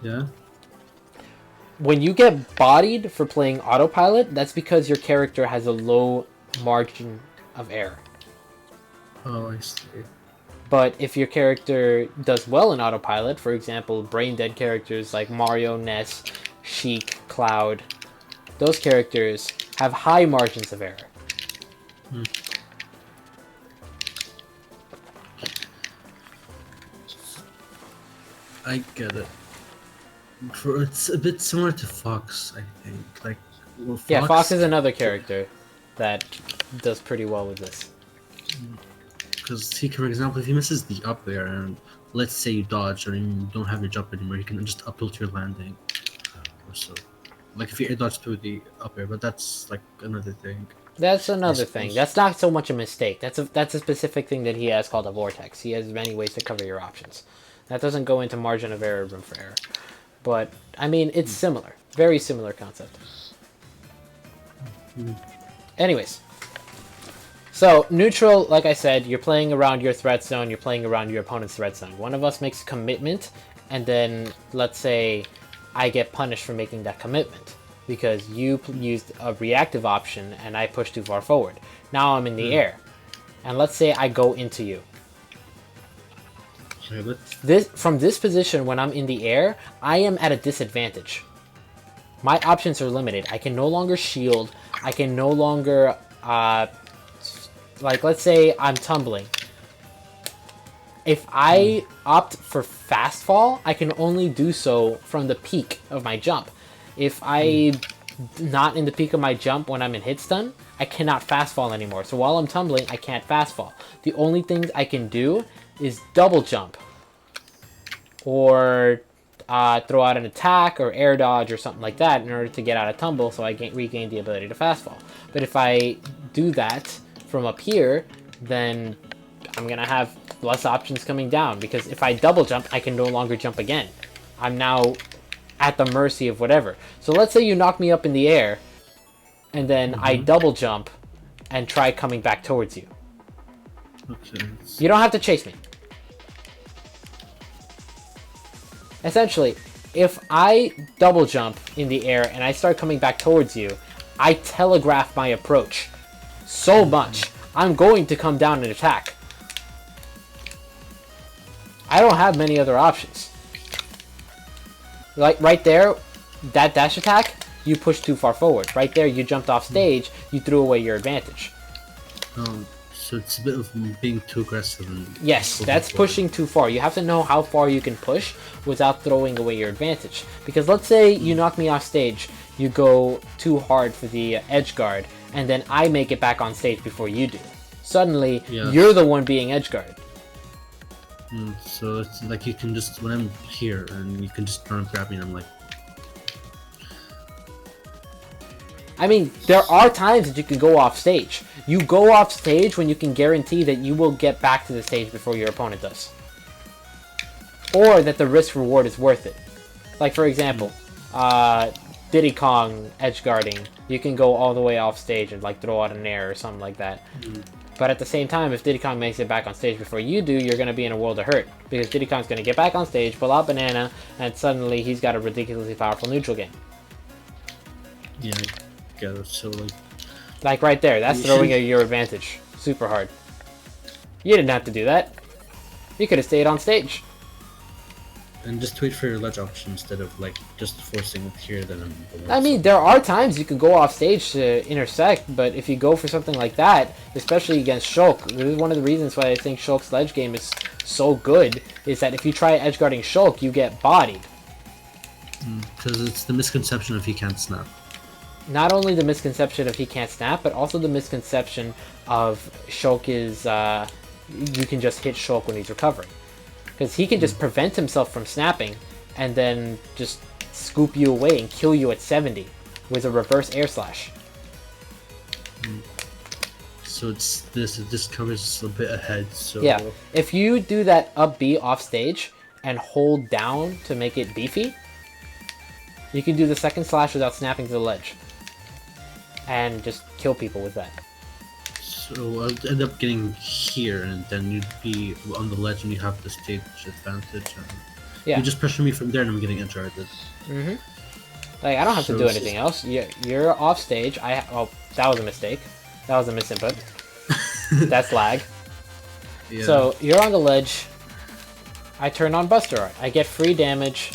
Yeah? When you get bodied for playing autopilot, that's because your character has a low margin of error. Oh, I see. But if your character does well in autopilot, for example, brain dead characters like Mario, Ness, Sheik, Cloud, those characters have high margins of error. I get it. It's a bit similar to Fox, I think. Like, well, Fox is another character that does pretty well with this. Because he can, for example, if he misses the up air and let's say you dodge or you don't have your jump anymore, you can just up tilt your landing or so. Like if you air dodge through the up air, but that's like another thing. That's another thing. That's not so much a mistake. That's a specific thing that he has called a vortex. He has many ways to cover your options. That doesn't go into margin of error, room for error. But, I mean, it's similar. Very similar concept. Anyways. So, neutral, like I said, you're playing around your threat zone, you're playing around your opponent's threat zone. One of us makes a commitment, and then, let's say, I get punished for making that commitment, because you used a reactive option, and I pushed too far forward. Now I'm in the air, and let's say I go into you. From this position, when I'm in the air, I am at a disadvantage. My options are limited. I can no longer shield, I can no longer... like, let's say I'm tumbling. If I opt for fast fall, I can only do so from the peak of my jump. If I'm not in the peak of my jump when I'm in hit stun, I cannot fast fall anymore. So while I'm tumbling, I can't fast fall. The only things I can do is double jump. Or throw out an attack or air dodge or something like that in order to get out of tumble so I regain the ability to fast fall. But if I do that from up here, then I'm gonna have less options coming down, because if I double jump, I can no longer jump again. I'm now at the mercy of whatever. So let's say you knock me up in the air, and then I double jump and try coming back towards you. Okay. You don't have to chase me. Essentially, if I double jump in the air and I start coming back towards you, I telegraph my approach so much, I'm going to come down and attack. I don't have many other options. Like right there, that dash attack, you pushed too far forward. Right there, you jumped off stage, you threw away your advantage. So it's a bit of being too aggressive. And Yes, that's pushing too far. You have to know how far you can push without throwing away your advantage. Because let's say you knock me off stage, you go too hard for the edge guard, and then I make it back on stage before you do. Suddenly, you're the one being edge guarded. So it's like you can just, when I'm here, and you can just run and grab me, and I'm like... I mean, there are times that you can go off stage. You go off stage when you can guarantee that you will get back to the stage before your opponent does. Or that the risk reward is worth it. Like, for example, Diddy Kong edge guarding, you can go all the way off stage and like throw out an air or something like that. But at the same time, if Diddy Kong makes it back on stage before you do, you're going to be in a world of hurt. Because Diddy Kong's going to get back on stage, pull out banana, and suddenly he's got a ridiculously powerful neutral game. Yeah, I get it. So like right there, that's throwing your advantage. Super hard. You didn't have to do that. You could have stayed on stage. And just wait for your ledge option instead of like just forcing it here, then I mean, there are times you can go off stage to intersect, but if you go for something like that, especially against Shulk, this is one of the reasons why I think Shulk's ledge game is so good, is that if you try edge guarding Shulk, you get bodied. Because it's the misconception of he can't snap. Not only the misconception of he can't snap, but also the misconception of Shulk is you can just hit Shulk when he's recovering. Because he can just prevent himself from snapping and then just scoop you away and kill you at 70 with a reverse air slash. So it's this covers a bit ahead. So yeah, if you do that up B off stage and hold down to make it beefy, you can do the second slash without snapping to the ledge and just kill people with that. So I'll end up getting here, and then you'd be on the ledge, and you have the stage advantage. And Yeah. You just pressure me from there, and I'm getting interrupted. Like, I don't have to So do it's anything else. You're off stage. Oh, that was a mistake. That was a misinput. That's lag. Yeah. So you're on the ledge. I turn on Buster Art. I get free damage.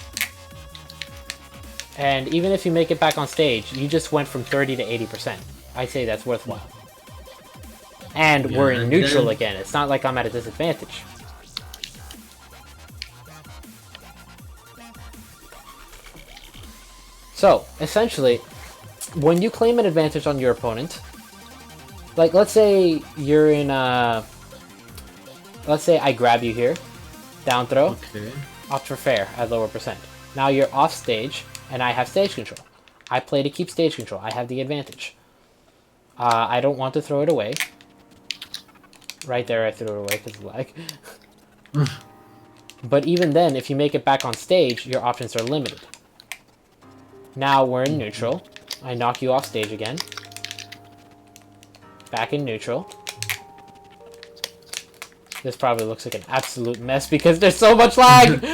And even if you make it back on stage, you just went from 30 to 80%. I'd say that's worthwhile. And Yeah, we're in and neutral then- again. It's not like I'm at a disadvantage. So, essentially, when you claim an advantage on your opponent, like, let's say you're in a... Let's say I grab you here, down throw, Okay. opt for fair at lower percent. Now you're off stage, and I have stage control. I play to keep stage control. I have the advantage. I don't want to throw it away. Right there, I threw it away because of lag. But even then, if you make it back on stage, your options are limited. Now we're in neutral. I knock you off stage again. Back in neutral. This probably looks like an absolute mess because there's so much lag!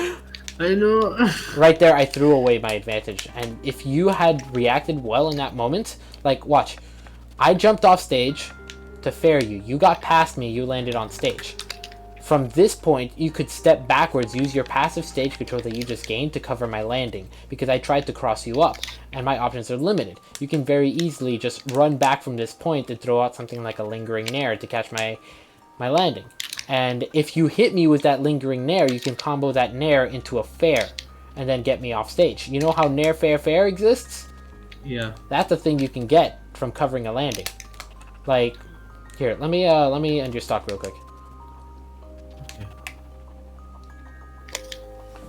I know. Right there, I threw away my advantage. And if you had reacted well in that moment, like, watch. I jumped off stage to fair you. You got past me, you landed on stage. From this point, you could step backwards, use your passive stage control that you just gained to cover my landing, because I tried to cross you up, and my options are limited. You can very easily just run back from this point and throw out something like a lingering nair to catch my landing. And if you hit me with that lingering nair, you can combo that nair into a fair, and then get me off stage. You know how nair, fair, fair exists? Yeah. That's the thing you can get from covering a landing. Like, here, let me end your stock real quick. Okay.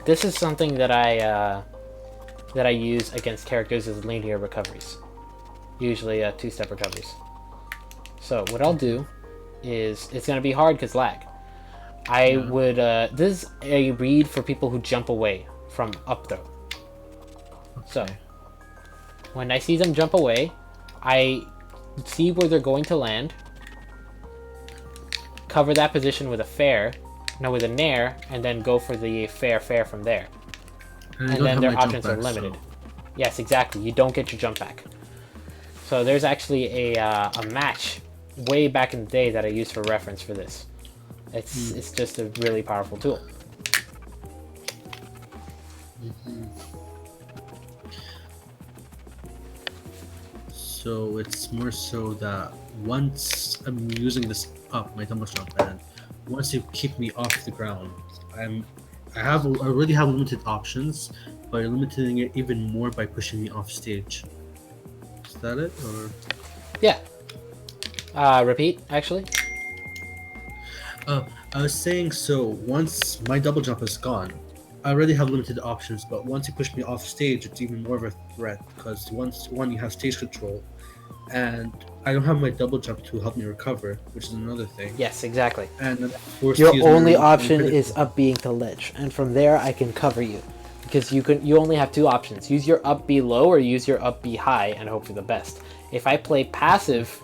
This is something that I use against characters as linear recoveries, usually two-step recoveries. So what I'll do is, it's gonna be hard because lag. I would this is a read for people who jump away from up throw. So when I see them jump away, I see where they're going to land, cover that position with a fair, no, with a nair, and then go for the fair from there. And, And then their options are limited. Yes, exactly. You don't get your jump back. So there's actually a match way back in the day that I used for reference for this. It's just a really powerful tool. So it's more so that once I'm using this up, my double jump, and once you keep me off the ground, I already have limited options, but you're limiting it even more by pushing me off stage. Is that it, or? Yeah. Repeat, actually. I was saying, so once my double jump is gone, I already have limited options, but once you push me off stage, it's even more of a threat because one you have stage control, and I don't have my double jump to help me recover, which is another thing. Yes, exactly. And I'm forced to Your use only my option critical. is up being to ledge, and from there I can cover you. Because you only have two options. Use your up B low or use your up B high and hope for the best. If I play passive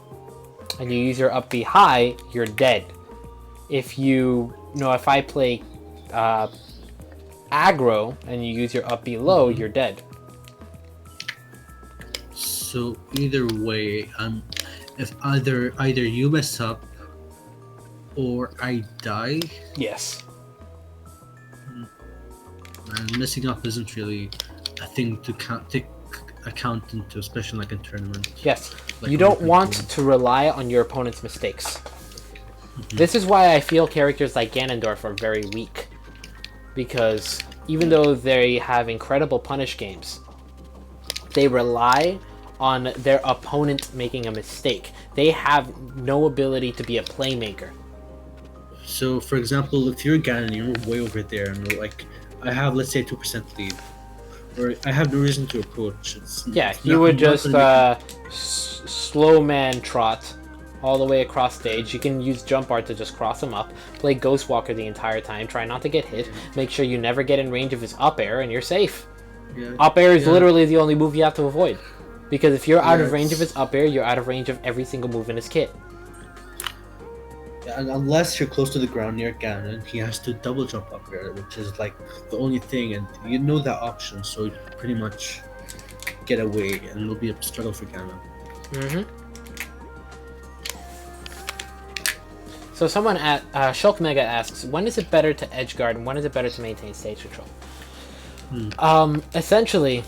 and you use your up B high, you're dead. If if I play aggro and you use your up B low, you're dead. So either way, if either you mess up or I die, Yes. and messing up isn't really a thing to take account into, especially like in tournament. Yes. Like You don't Olympic want game. to rely on your opponent's mistakes. This is why I feel characters like Ganondorf are very weak. Because even though they have incredible punish games, they rely on their opponent making a mistake. They have no ability to be a playmaker. So, for example, if you're Ganon, you're way over there, and like I have, let's say, 2% lead, or I have no reason to approach. Yeah, it's you not- would I'm not just gonna slow man trot all the way across stage. You can use jump art to just cross him up. Play Ghost Walker the entire time. Try not to get hit. Make sure you never get in range of his up air, and you're safe. yeah, Up air is yeah. literally the only move you have to avoid. Because if you're out Yeah, of range of it's- his up air, you're out of range of every single move in his kit. And unless you're close to the ground near Ganon, he has to double jump up there, which is like the only thing, and you know that option, so you pretty much get away, and it'll be a struggle for Ganon. Mm-hmm. So someone at Shulk Mega asks, when is it better to edge guard and when is it better to maintain stage control? Essentially,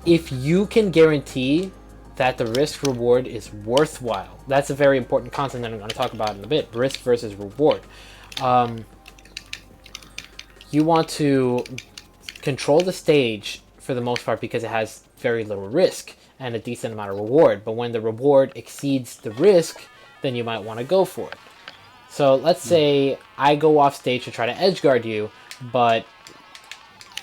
if you can guarantee that the risk reward is worthwhile, that's a very important concept that I'm going to talk about in a bit. Risk versus reward. You want to control the stage for the most part because it has very little risk and a decent amount of reward. But when the reward exceeds the risk, then you might want to go for it. So let's say I go off stage to try to edge guard you, but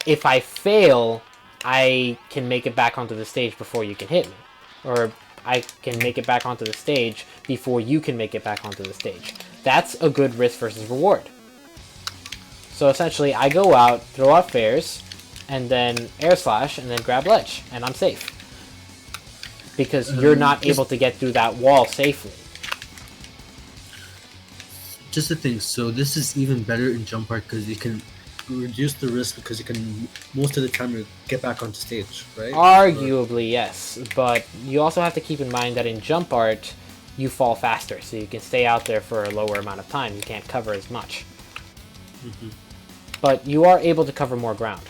if I fail, I can make it back onto the stage before you can hit me. Or I can make it back onto the stage before you can make it back onto the stage. That's a good risk versus reward. So essentially, I go out, throw out fairs, and then air slash, and then grab ledge, and I'm safe. Because you're not able to get through that wall safely. Just the thing, so this is even better in jump art because you can reduce the risk because you can most of the time you get back onto stage, right? Arguably, yes, but you also have to keep in mind that in jump art, you fall faster, so you can stay out there for a lower amount of time. You can't cover as much. But you are able to cover more ground.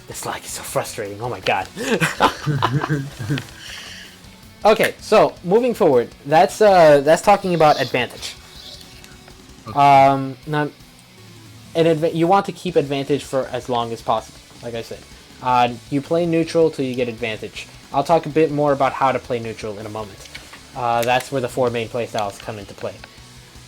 This lag is so frustrating, oh my god. Okay, so moving forward, that's talking about advantage. Now, you want to keep advantage for as long as possible. Like I said, you play neutral till you get advantage. I'll talk a bit more about how to play neutral in a moment. That's where the four main playstyles come into play.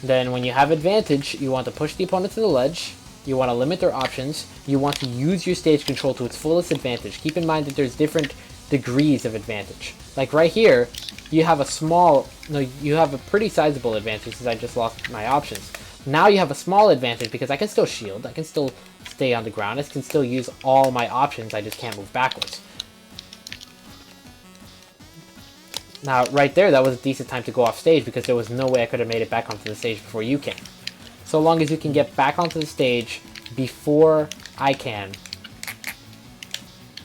Then, when you have advantage, you want to push the opponent to the ledge. You want to limit their options. You want to use your stage control to its fullest advantage. Keep in mind that there's different degrees of advantage. Like right here, you have a pretty sizable advantage since I just lost my options. Now you have a small advantage because I can still shield, I can still stay on the ground, I can still use all my options, I just can't move backwards. Now right there, that was a decent time to go off stage because there was no way I could have made it back onto the stage before you can. So long as you can get back onto the stage before I can.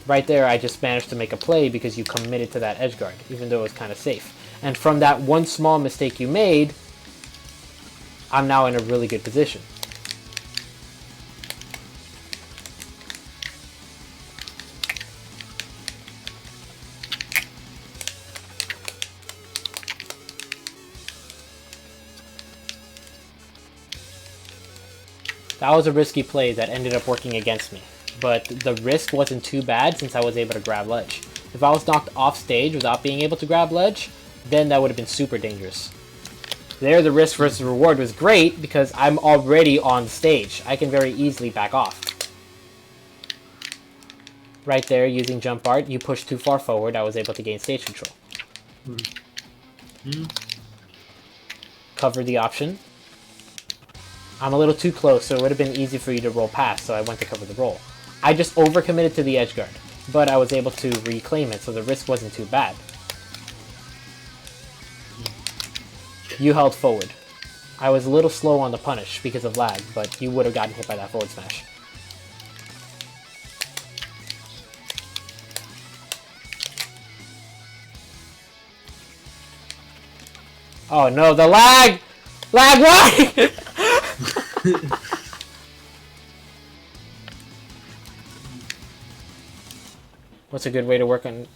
Right there, I just managed to make a play because you committed to that edge guard, even though it was kind of safe. And from that one small mistake you made, I'm now in a really good position. That was a risky play that ended up working against me. But the risk wasn't too bad since I was able to grab ledge. If I was knocked off stage without being able to grab ledge, then that would have been super dangerous. There, the risk versus reward was great because I'm already on stage. I can very easily back off. Right there, using jump art, you push too far forward, I was able to gain stage control. Cover the option. I'm a little too close, so it would have been easy for you to roll past, so I went to cover the roll. I just overcommitted to the edge guard, but I was able to reclaim it, so the risk wasn't too bad. You held forward. I was a little slow on the punish because of lag, but you would have gotten hit by that forward smash. Oh no, the lag! Lag, why? What's a good way to work on,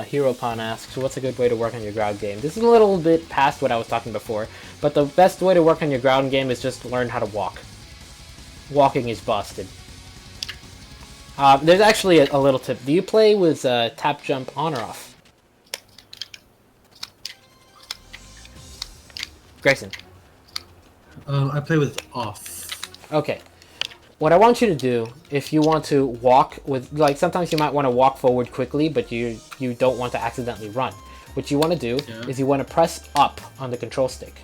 Hero Pawn asks, what's a good way to work on your ground game? This is a little bit past what I was talking before, but the best way to work on your ground game is just learn how to walk. Walking is busted. There's actually a little tip. Do you play with tap jump on or off? Grexin. I play with off. Okay. What I want you to do, if you want to walk with, like, sometimes you might want to walk forward quickly, but you don't want to accidentally run. What you want to do is you want to press up on the control stick,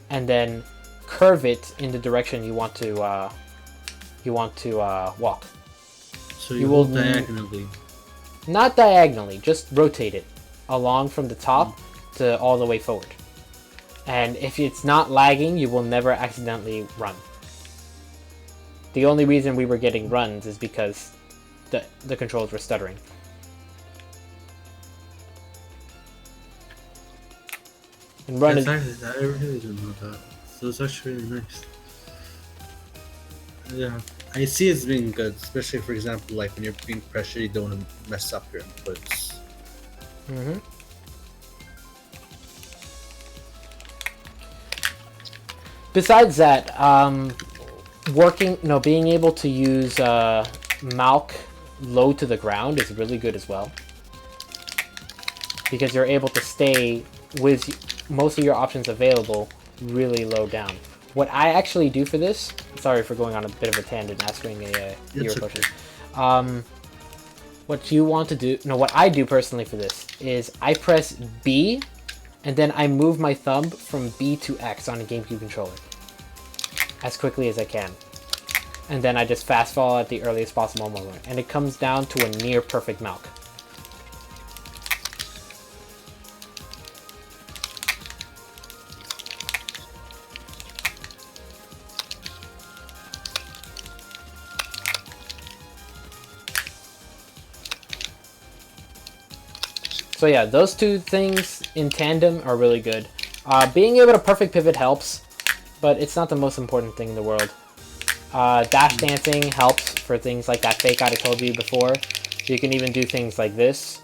and then curve it in the direction you want to walk. So you will diagonally. Not diagonally, just rotate it along from the top to all the way forward. And if it's not lagging, you will never accidentally run. The only reason we were getting runs is because the controls were stuttering. And run is... I really don't know that. So it's actually really nice. Yeah, I see it's being good, especially for example, like when you're being pressured, you don't want to mess up your inputs. Mm-hmm. Besides that, being able to use Malk low to the ground is really good as well. Because you're able to stay with most of your options available really low down. What I actually do for this, sorry for going on a bit of a tangent, answering a hero question. What you want to do, what I do personally for this is I press B, and then I move my thumb from B to X on a GameCube controller as quickly as I can. And then I just fast fall at the earliest possible moment. And it comes down to a near perfect Malk. So yeah, those two things in tandem are really good. Being able to perfect pivot helps, but it's not the most important thing in the world. Dash dancing helps for things like that fake out I told you before. You can even do things like this.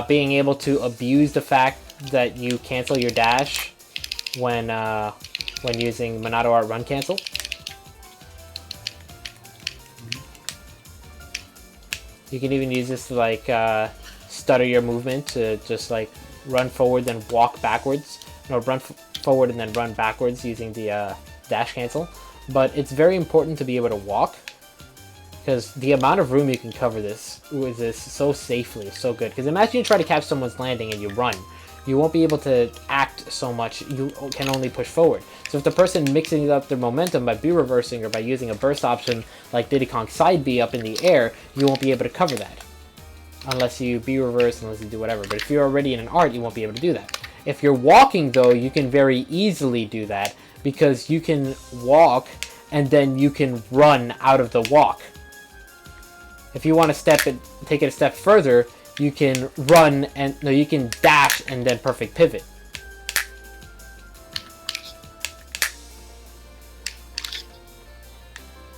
Being able to abuse the fact that you cancel your dash when using Monado Art Run Cancel. You can even use this to like stutter your movement to just like run forward then walk backwards. No, run forward and then run backwards using the dash cancel. But it's very important to be able to walk, because the amount of room you can cover this with this so safely is so good. Because imagine you try to catch someone's landing and you run. You won't be able to act so much, you can only push forward. So if the person mixing up their momentum by B-reversing or by using a burst option like Diddy Kong side B up in the air, you won't be able to cover that. Unless you B-reverse, unless you do whatever. But if you're already in an art, you won't be able to do that. If you're walking though, you can very easily do that, because you can walk and then you can run out of the walk. If you want to take it a step further, you can run and you can dash and then perfect pivot.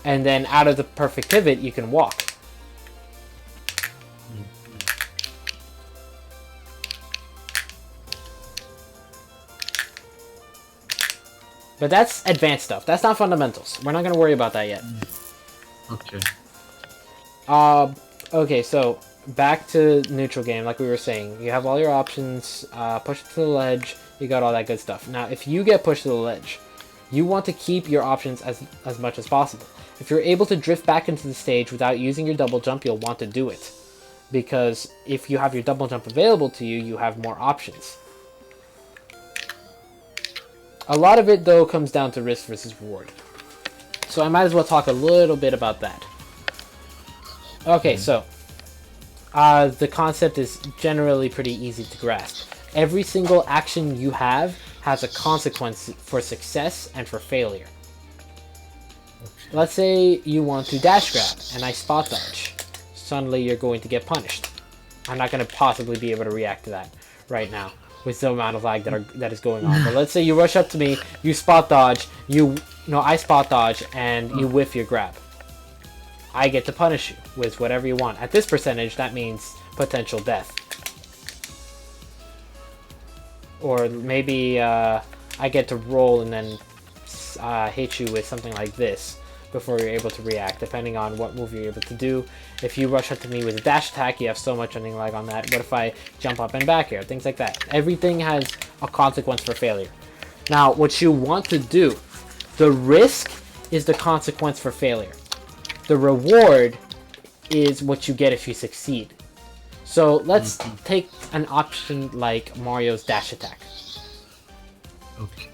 And then out of the perfect pivot, you can walk. But that's advanced stuff. That's not fundamentals. We're not going to worry about that yet. Okay. Okay, so back to neutral game, like we were saying. You have all your options, push it to the ledge, you got all that good stuff. Now, if you get pushed to the ledge, you want to keep your options as much as possible. If you're able to drift back into the stage without using your double jump, you'll want to do it. Because if you have your double jump available to you, you have more options. A lot of it, though, comes down to risk versus reward. So I might as well talk a little bit about that. Okay, so the concept is generally pretty easy to grasp. Every single action you have has a consequence for success and for failure. Let's say you want to dash grab and I spot dodge. Suddenly you're going to get punished. I'm not going to possibly be able to react to that right now with the amount of lag that is going on. But let's say you rush up to me, you spot dodge, I spot dodge, and you whiff your grab. I get to punish you with whatever you want. At this percentage, that means potential death. Or maybe I get to roll and then hit you with something like this before you're able to react, depending on what move you're able to do. If you rush up to me with a dash attack, you have so much running lag on that. What if I jump up and back air? Things like that. Everything has a consequence for failure. Now, what you want to do, the risk is the consequence for failure. The reward is what you get if you succeed. So let's take an option like Mario's dash attack. Okay.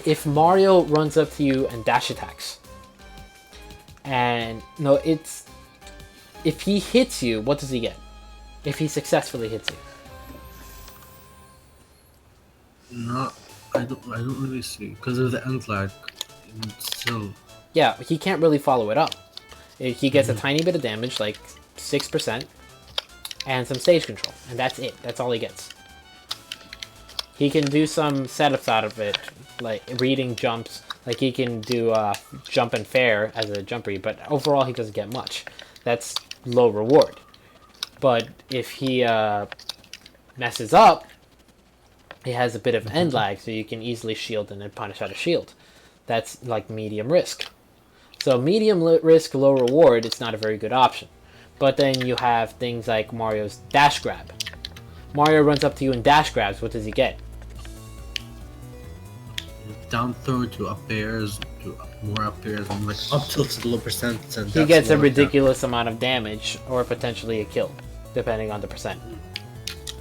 If Mario runs up to you and dash attacks, and if he hits you, what does he get? If he successfully hits you. No, I don't really see because of the end lag. Still. Yeah, he can't really follow it up. He gets a tiny bit of damage, like 6%, and some stage control, and that's it. That's all he gets. He can do some setups out of it, like reading jumps. Like he can do jump and fair as a jump read, but overall he doesn't get much. That's low reward. But if he messes up, he has a bit of end lag, so you can easily shield and then punish out a shield. That's like medium risk. So medium risk, low reward, it's not a very good option. But then you have things like Mario's dash grab. Mario runs up to you and dash grabs, what does he get? Down throw to up airs, to more up airs, and like up tilts to low percent. And He gets a ridiculous amount of damage, or potentially a kill, depending on the percent.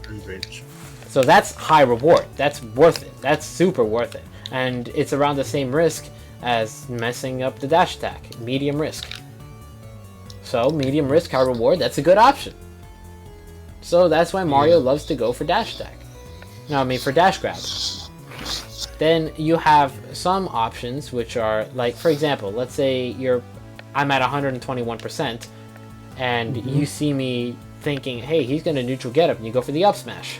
And range. So that's high reward. That's worth it. That's super worth it. And it's around the same risk as messing up the dash attack. Medium risk. So medium risk, high reward, that's a good option. So that's why Mario loves to go for dash attack. No, I mean for dash grab. Then you have some options which are like, for example, let's say I'm at 121% and you see me thinking, hey, he's gonna neutral get up, and you go for the up smash.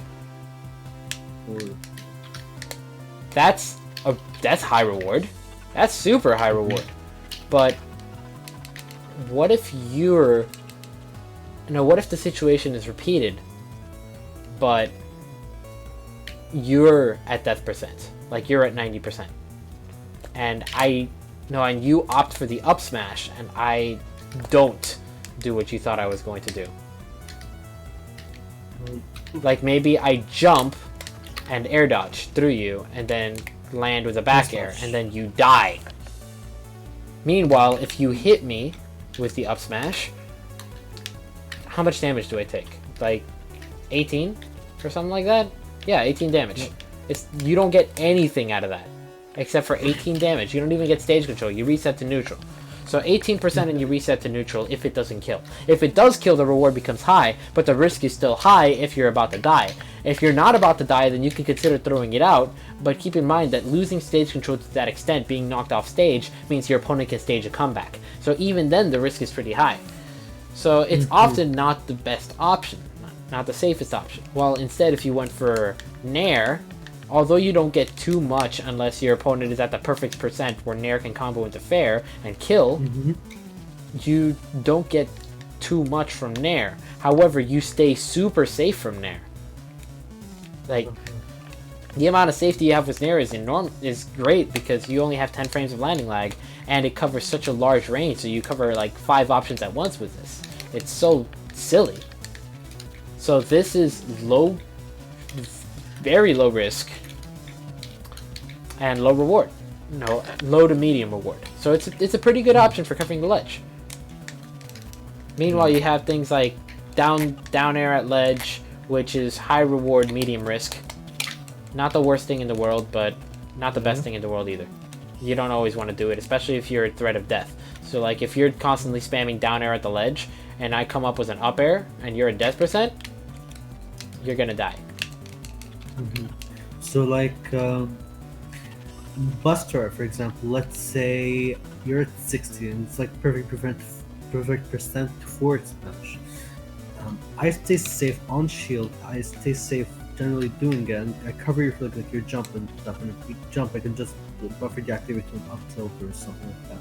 That's high reward. That's super high reward. But what if what if the situation is repeated, but you're at death percent, like you're at 90%, and and you opt for the up smash, and I don't do what you thought I was going to do. Like maybe I jump and air dodge through you, and then land with a back air, and then you die. Meanwhile, if you hit me with the up smash, how much damage do I take? Like 18 or something like that? Yeah, 18 damage. You don't get anything out of that except for 18 damage. You don't even get stage control. You reset to neutral. So 18% and you reset to neutral if it doesn't kill. If it does kill, the reward becomes high, but the risk is still high if you're about to die. If you're not about to die, then you can consider throwing it out, but keep in mind that losing stage control to that extent, being knocked off stage, means your opponent can stage a comeback. So even then, the risk is pretty high. So it's often not the best option, not the safest option. Well, instead, if you went for Nair, although you don't get too much unless your opponent is at the perfect percent where Nair can combo into fair and kill, you don't get too much from Nair. However, you stay super safe from Nair. Like, the amount of safety you have with Nair is great because you only have 10 frames of landing lag, and it covers such a large range, so you cover like 5 options at once with this. It's so silly. So this is low, very low risk, and low reward. No, low to medium reward. So it's a pretty good option for covering the ledge. Meanwhile, you have things like down air at ledge, which is high reward, medium risk. Not the worst thing in the world, but not the best thing in the world either. You don't always want to do it, especially if you're at threat of death. So like if you're constantly spamming down air at the ledge, and I come up with an up air, and you're at death %, you're gonna die. So like Buster, for example, let's say you're at 60 and it's like perfect percent for smash. I stay safe on shield. I stay safe generally doing it, and I cover your flick like you're jumping stuff, and if you jump I can just buffer deactivate to an up tilt or something like that.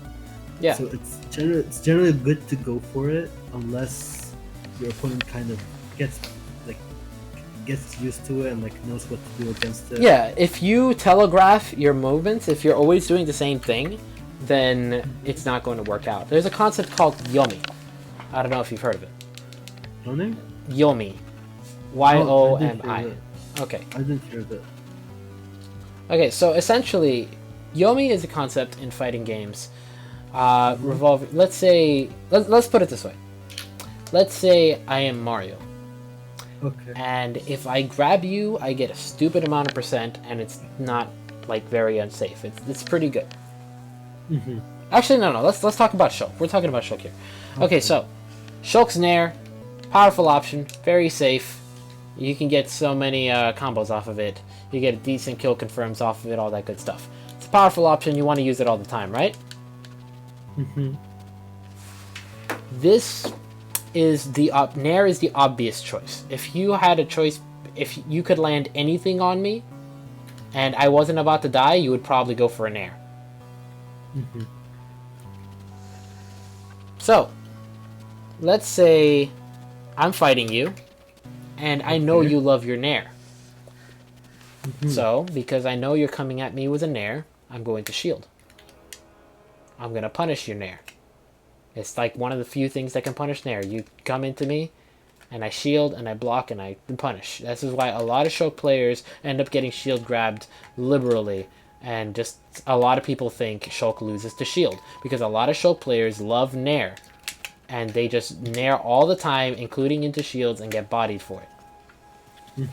Yeah. So it's generally good to go for it unless your opponent kind of gets used to it and like knows what to do against it. Yeah, if you telegraph your movements, if you're always doing the same thing, then it's not going to work out. There's a concept called Yomi. I don't know if you've heard of it. No name? Yomi. Y-O-M-I. Okay. I didn't hear that. Okay, so essentially, Yomi is a concept in fighting games revolving. Let's put it this way. Let's say I am Mario. Okay. And if I grab you, I get a stupid amount of %, and it's not like very unsafe. It's pretty good. Actually, no. Let's talk about Shulk. We're talking about Shulk here. Okay, so Shulk's Nair, powerful option, very safe. You can get so many combos off of it. You get a decent kill confirms off of it, all that good stuff. It's a powerful option. You want to use it all the time, right? This is Nair is the obvious choice. If you had a choice, if you could land anything on me, and I wasn't about to die, you would probably go for a Nair. So, let's say I'm fighting you, and I know you love your Nair. So, because I know you're coming at me with a Nair, I'm going to shield. I'm going to punish your Nair. It's like one of the few things that can punish Nair. You come into me, and I shield, and I block, and I punish. This is why a lot of Shulk players end up getting shield grabbed liberally, and just a lot of people think Shulk loses to shield, because a lot of Shulk players love Nair, and they just Nair all the time, including into shields, and get bodied for it.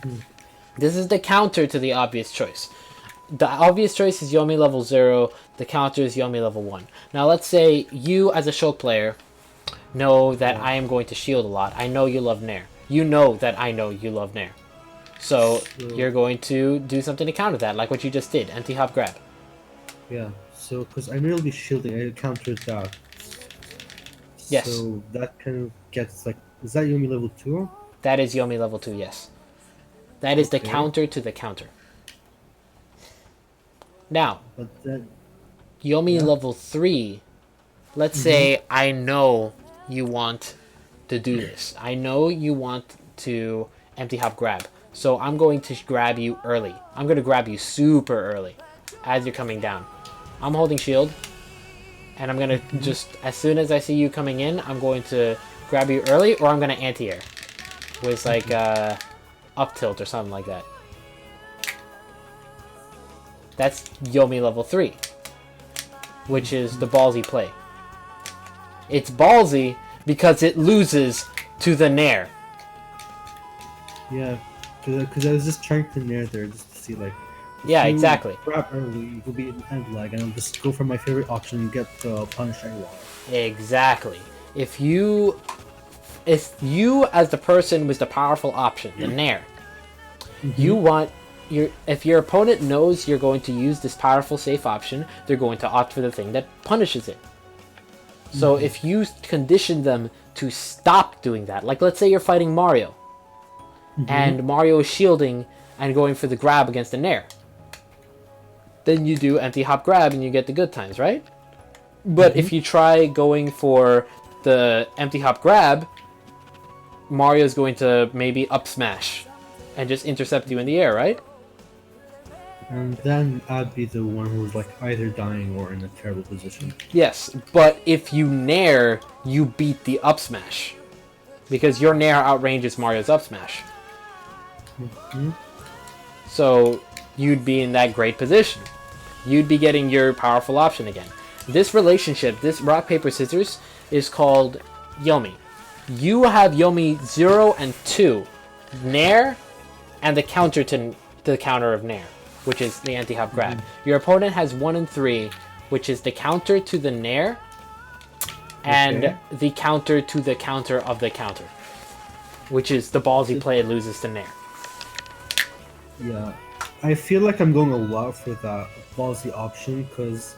This is the counter to the obvious choice. The obvious choice is Yomi level 0, the counter is Yomi level 1. Now let's say you as a Shulk player know that I am going to shield a lot. I know you love Nair. You know that I know you love Nair. So you're going to do something to counter that, like what you just did, anti-hop grab. Yeah, so because I'm really shielding, I countered that. Yes. So that kind of gets like, is that Yomi level 2? That is Yomi level 2, yes. That is the counter to the counter. Now, But then, Yomi level 3, let's say I know you want to do this. I know you want to empty hop grab. So I'm going to grab you early. I'm going to grab you super early as you're coming down. I'm holding shield, and I'm going to just, as soon as I see you coming in, I'm going to grab you early, or I'm going to anti-air with like up tilt or something like that. That's Yomi level 3, which is the ballsy play. It's ballsy because it loses to the Nair. yeah, because I was just trying to Nair there just to see like. Yeah, you exactly. Grab early, you will be in end lag, and I'll just go for my favorite option and get the punish I want. Exactly. If you as the person with the powerful option, the Nair, you want if your opponent knows you're going to use this powerful safe option, they're going to opt for the thing that punishes it. So if you condition them to stop doing that, like let's say you're fighting Mario, and Mario is shielding and going for the grab against the Nair, then you do empty hop grab and you get the good times, right? But if you try going for the empty hop grab, Mario's going to maybe up smash and just intercept you in the air, right? And then I'd be the one who's like either dying or in a terrible position. Yes, but if you nair, you beat the up smash. Because your nair outranges Mario's up smash. Mm-hmm. So you'd be in that great position. You'd be getting your powerful option again. This relationship, this rock, paper, scissors, is called Yomi. You have Yomi 0 and 2, nair, and the counter to the counter of nair, which is the anti-hop grab. Mm-hmm. Your opponent has 1 and 3, which is the counter to the nair, and the counter to the counter of the counter, which is the ballsy play and loses to nair. Yeah, I feel like I'm going a lot for that ballsy option because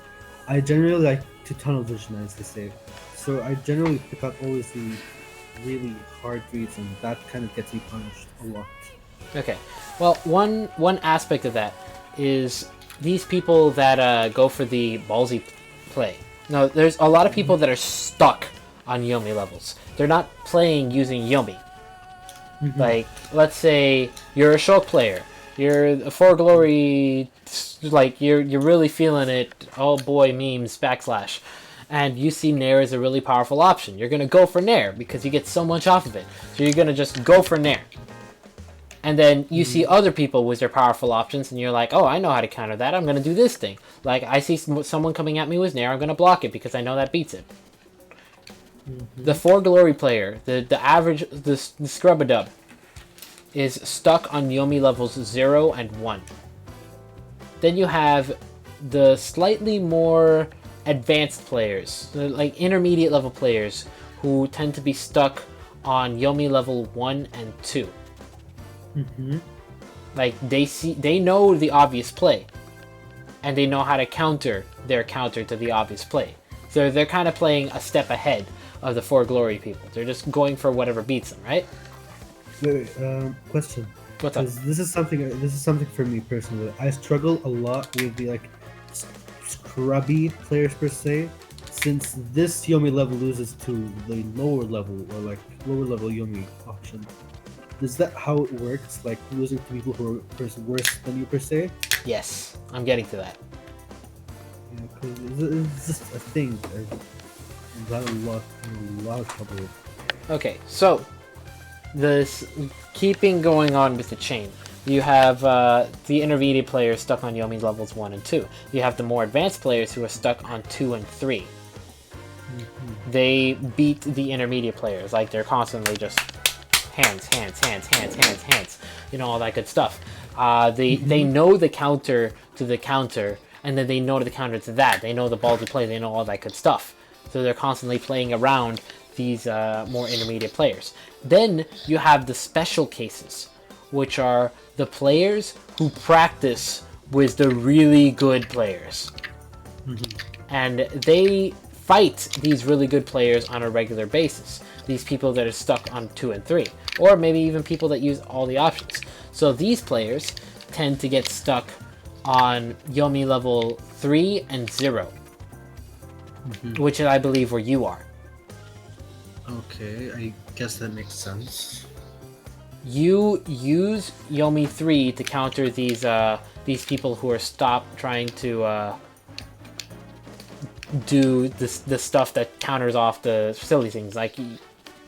I generally like to tunnel vision, as they say. So I generally pick up always the really hard reads, and that kind of gets me punished a lot. Okay, well, one aspect of that is these people that go for the ballsy play. No, there's a lot of people that are stuck on Yomi levels. They're not playing using Yomi. Mm-hmm. Like, let's say you're a Shulk player. You're a For Glory, like, you're really feeling it, oh boy, memes, /. And you see Nair as a really powerful option. You're going to go for Nair because you get so much off of it. So you're going to just go for Nair. And then you see other people with their powerful options, and you're like, oh, I know how to counter that. I'm going to do this thing. Like, I see someone coming at me with Nair, I'm going to block it because I know that beats it. Mm-hmm. The For Glory player, the average, the Scrub-a-Dub, is stuck on Yomi levels 0 and 1. Then you have the slightly more advanced players, like intermediate level players, who tend to be stuck on Yomi level 1 and 2. Mm-hmm. Like, they know the obvious play, and they know how to counter their counter to the obvious play. So they're kind of playing a step ahead of the For Glory people. They're just going for whatever beats them, right? Wait, question. What's up? This is something for me personally. I struggle a lot with the like scrubby players per se, since this Yomi level loses to the lower level or like lower level Yomi option. Is that how it works? Like losing to people who are worse than you per se? Yes, I'm getting to that. Yeah, because it's just a thing. I've got a lot of trouble with. Okay, so this keeping going on with the chain. You have the intermediate players stuck on Yomi levels 1 and 2. You have the more advanced players who are stuck on 2 and 3. Mm-hmm. They beat the intermediate players. Like, they're constantly just hands. You know, all that good stuff. They know the counter to the counter, and then they know the counter to that. They know the ballsy play. They know all that good stuff. So they're constantly playing around these more intermediate players. Then you have the special cases, which are the players who practice with the really good players. Mm-hmm. And they fight these really good players on a regular basis. These people that are stuck on 2 and 3. Or maybe even people that use all the options. So these players tend to get stuck on Yomi level 3 and 0. Mm-hmm. Which I believe where you are. Okay, I guess that makes sense. You use Yomi 3 to counter these people who are stopped trying to do the stuff that counters off the silly things. Like,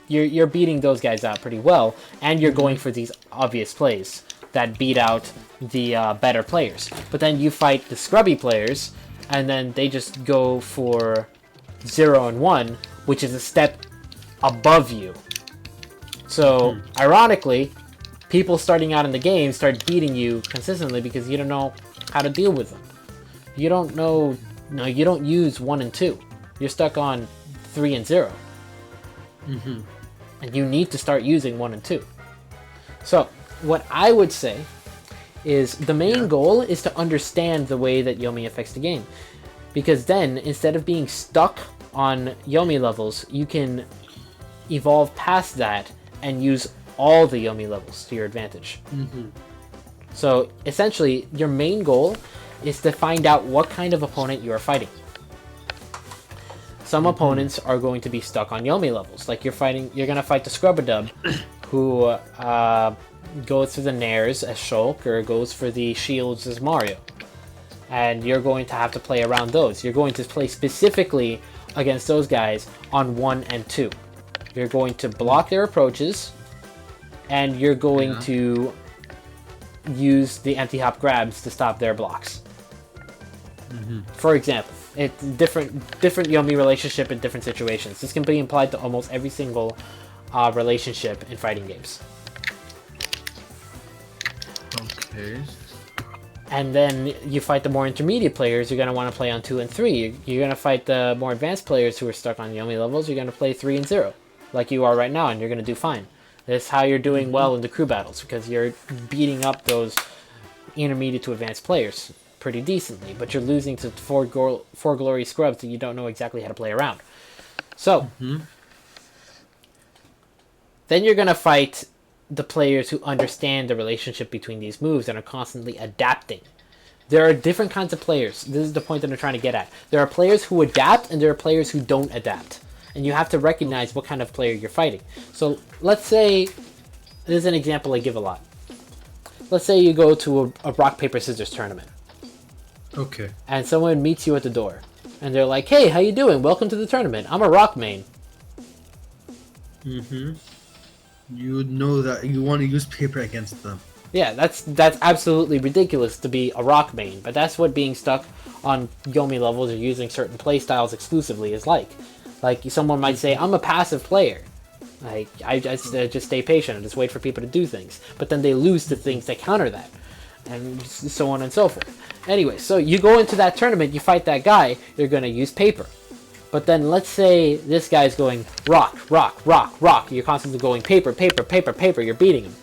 you're beating those guys out pretty well, and you're going for these obvious plays that beat out the better players. But then you fight the scrubby players, and then they just go for 0 and 1, which is a step above you. So, ironically, people starting out in the game start beating you consistently because you don't know how to deal with them. You don't know, no, you don't use 1 and 2. You're stuck on 3 and 0. Mm-hmm. And you need to start using 1 and 2. So, what I would say is the main goal is to understand the way that Yomi affects the game. Because then, instead of being stuck on Yomi levels, you can evolve past that and use all the Yomi levels to your advantage. Mm-hmm. So essentially, your main goal is to find out what kind of opponent you are fighting. Some opponents are going to be stuck on Yomi levels. Like you're going to fight the Scrub-a-Dub, who goes for the Nairs as Shulk or goes for the Shields as Mario. and you're going to have to play around those. You're going to play specifically against those guys on 1 and 2. You're going to block their approaches, and you're going to use the empty hop grabs to stop their blocks. For example, it's different Yomi relationship in different situations. This can be applied to almost every single relationship in fighting games. Okay. And then you fight the more intermediate players. You're going to want to play on 2 and 3. You're going to fight the more advanced players who are stuck on Yomi levels. You're going to play 3 and 0, like you are right now, and you're going to do fine. That's how you're doing well in the crew battles, because you're beating up those intermediate to advanced players pretty decently, but you're losing to four glory scrubs that you don't know exactly how to play around. So, then you're going to fight the players who understand the relationship between these moves and are constantly adapting. There are different kinds of players. This is the point that I'm trying to get at. There are players who adapt, and there are players who don't adapt. And you have to recognize what kind of player you're fighting. So let's say, this is an example I give a lot. Let's say you go to a rock, paper, scissors tournament. Okay. And someone meets you at the door. And they're like, hey, how you doing? Welcome to the tournament. I'm a rock main. You know that you want to use paper against them. Yeah, that's absolutely ridiculous to be a rock main. But that's what being stuck on Yomi levels or using certain playstyles exclusively is like. Like, someone might say, I'm a passive player. Like, I just stay patient and just wait for people to do things. But then they lose to things that counter that. And so on and so forth. Anyway, so you go into that tournament, you fight that guy, you're going to use paper. But then let's say this guy's going rock, rock, rock, rock. You're constantly going paper, paper, paper, paper. You're beating him.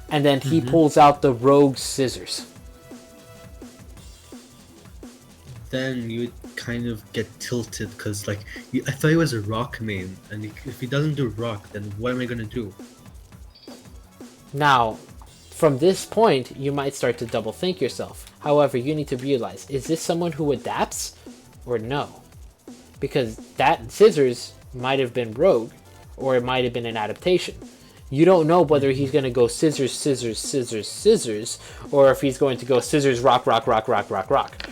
And then he pulls out the rogue scissors. Then you kind of get tilted because, like, I thought he was a rock main, and if he doesn't do rock, then what am I gonna do? Now, from this point, you might start to double think yourself. However, you need to realize, is this someone who adapts or no? Because that scissors might have been rogue, or it might have been an adaptation. You don't know whether he's going to go scissors, scissors, scissors, scissors, or if he's going to go scissors, rock, rock, rock, rock, rock, rock.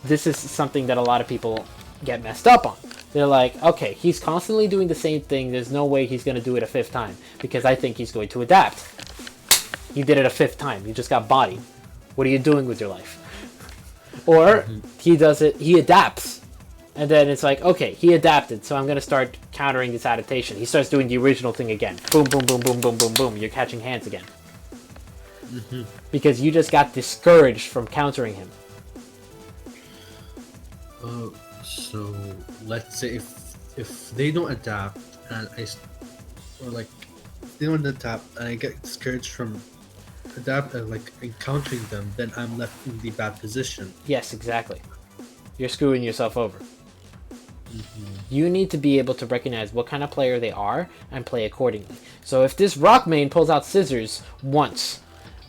This is something that a lot of people get messed up on. They're like, okay, he's constantly doing the same thing. There's no way he's going to do it a 5th time, because I think he's going to adapt. You did it a 5th time. You just got bodied. What are you doing with your life? Or he does it, he adapts. And then it's like, okay, he adapted, so I'm going to start countering this adaptation. He starts doing the original thing again. Boom, boom, boom, boom, boom, boom, boom. You're catching hands again. Because you just got discouraged from countering him. So let's say if they don't adapt, and if they don't adapt, and I get discouraged from encountering them, then I'm left in the bad position. Yes, exactly. You're screwing yourself over. You need to be able to recognize what kind of player they are and play accordingly. So if this rock main pulls out scissors once,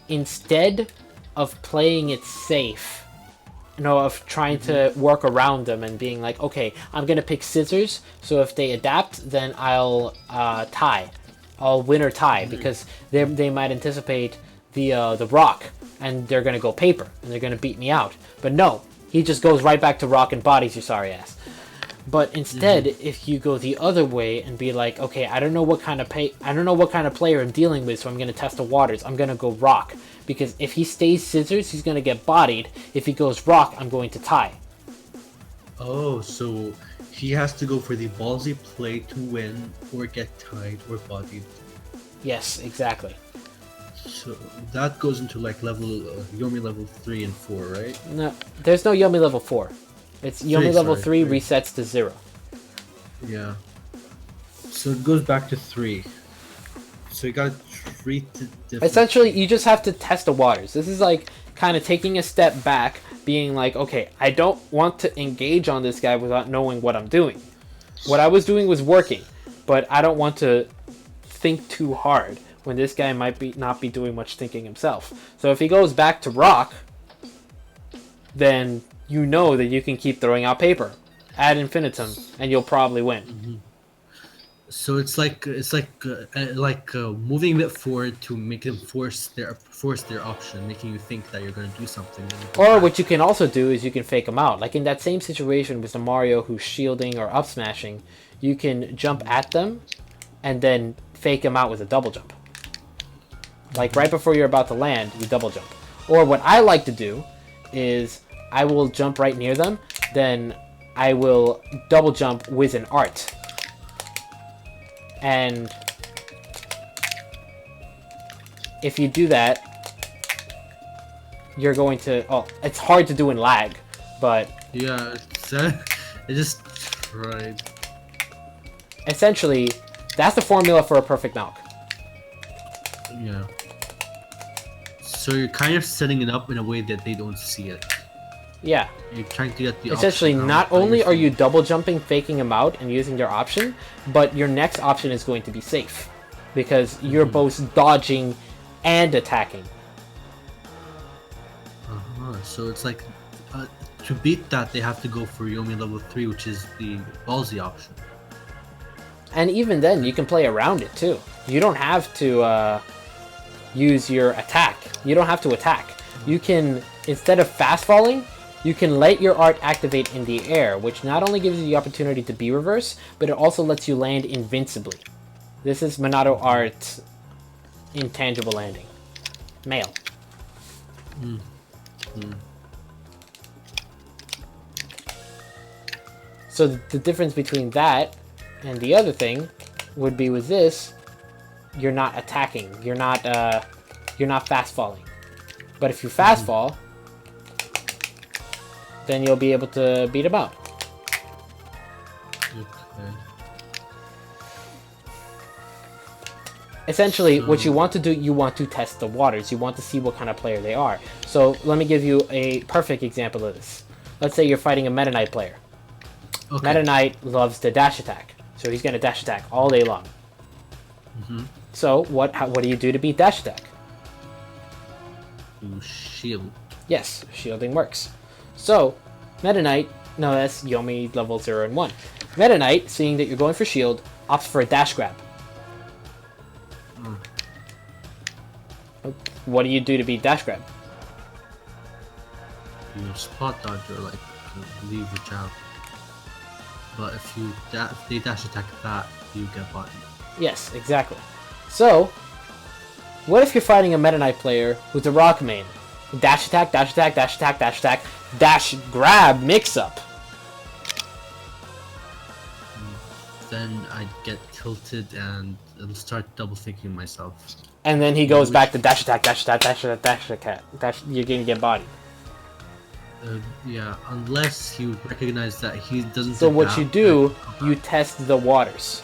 instead of playing it safe, of trying to work around them and being like, okay, I'm going to pick scissors, so if they adapt, then I'll tie. I'll win or tie, because they might anticipate the rock, and they're going to go paper, and they're going to beat me out. But no, he just goes right back to rock and bodies your sorry ass. But instead, if you go the other way and be like, okay, I don't know what kind of player I'm dealing with, so I'm going to test the waters. I'm going to go rock, because if he stays scissors, he's going to get bodied. If he goes rock, I'm going to tie. Oh, so he has to go for the ballsy play to win, or get tied or bodied. Yes, exactly. So that goes into like Yomi level 3 and 4, right? No, there's no Yomi level 4. It's Yomi level 3 3 resets to 0. Yeah. So it goes back to 3. So you gotta treat it differently. Essentially, you just have to test the waters. This is like kind of taking a step back, being like, okay, I don't want to engage on this guy without knowing what I'm doing. What I was doing was working, but I don't want to think too hard when this guy might not be doing much thinking himself. So if he goes back to rock, then you know that you can keep throwing out paper ad infinitum, and you'll probably win. So it's like moving a bit forward to make them force their option, making you think that you're going to do something. Then you go Or back. what you can also do is you can fake them out. Like in that same situation with the Mario who's shielding or up smashing, you can jump at them and then fake them out with a double jump. Like right before you're about to land, you double jump. Or what I like to do is I will jump right near them, then I will double jump with an art. And if you do that, you're going to... Oh, it's hard to do in lag, but Yeah, I just tried. essentially, that's the formula for a perfect knock. Yeah. So you're kind of setting it up in a way that they don't see it. Yeah. You're trying to get the Essentially, option out, not but only you're are you saying- double jumping, faking them out, and using their option, but your next option is going to be safe. Because you're both dodging and attacking. So it's like to beat that, they have to go for Yomi level 3, which is the ballsy option. And even then, you can play around it too. You don't have to use your attack. You don't have to attack. You can, instead of fast falling, you can let your art activate in the air, which not only gives you the opportunity to be reverse, but it also lets you land invincibly. This is Monado Art intangible landing. Male. So the difference between that and the other thing would be with this, you're not attacking. You're not fast falling. But if you fast fall, then you'll be able to beat him up. Okay. Essentially, what you want to do, you want to test the waters. You want to see what kind of player they are. So let me give you a perfect example of this. Let's say you're fighting a Meta Knight player. Okay. Meta Knight loves to dash attack, so he's going to dash attack all day long. So what do you do to beat dash attack? You shield. Yes, shielding works. So, Meta Knight, no, that's Yomi level 0 and 1. Meta Knight, seeing that you're going for shield, opts for a dash grab. What do you do to beat dash grab? You spot dodge or like leave your jab. But if they dash attack that, you get body. Yes, exactly. So, what if you're fighting a Meta Knight player who's a rock main? Dash attack, dash attack, dash attack, dash attack, dash grab mix up. Then I get tilted and I'll start double thinking myself. And then he goes back to dash attack, dash attack, dash attack, dash attack. You're gonna get bodied. Yeah, unless you recognize that he doesn't. So what you adapt, do, then- you test the waters.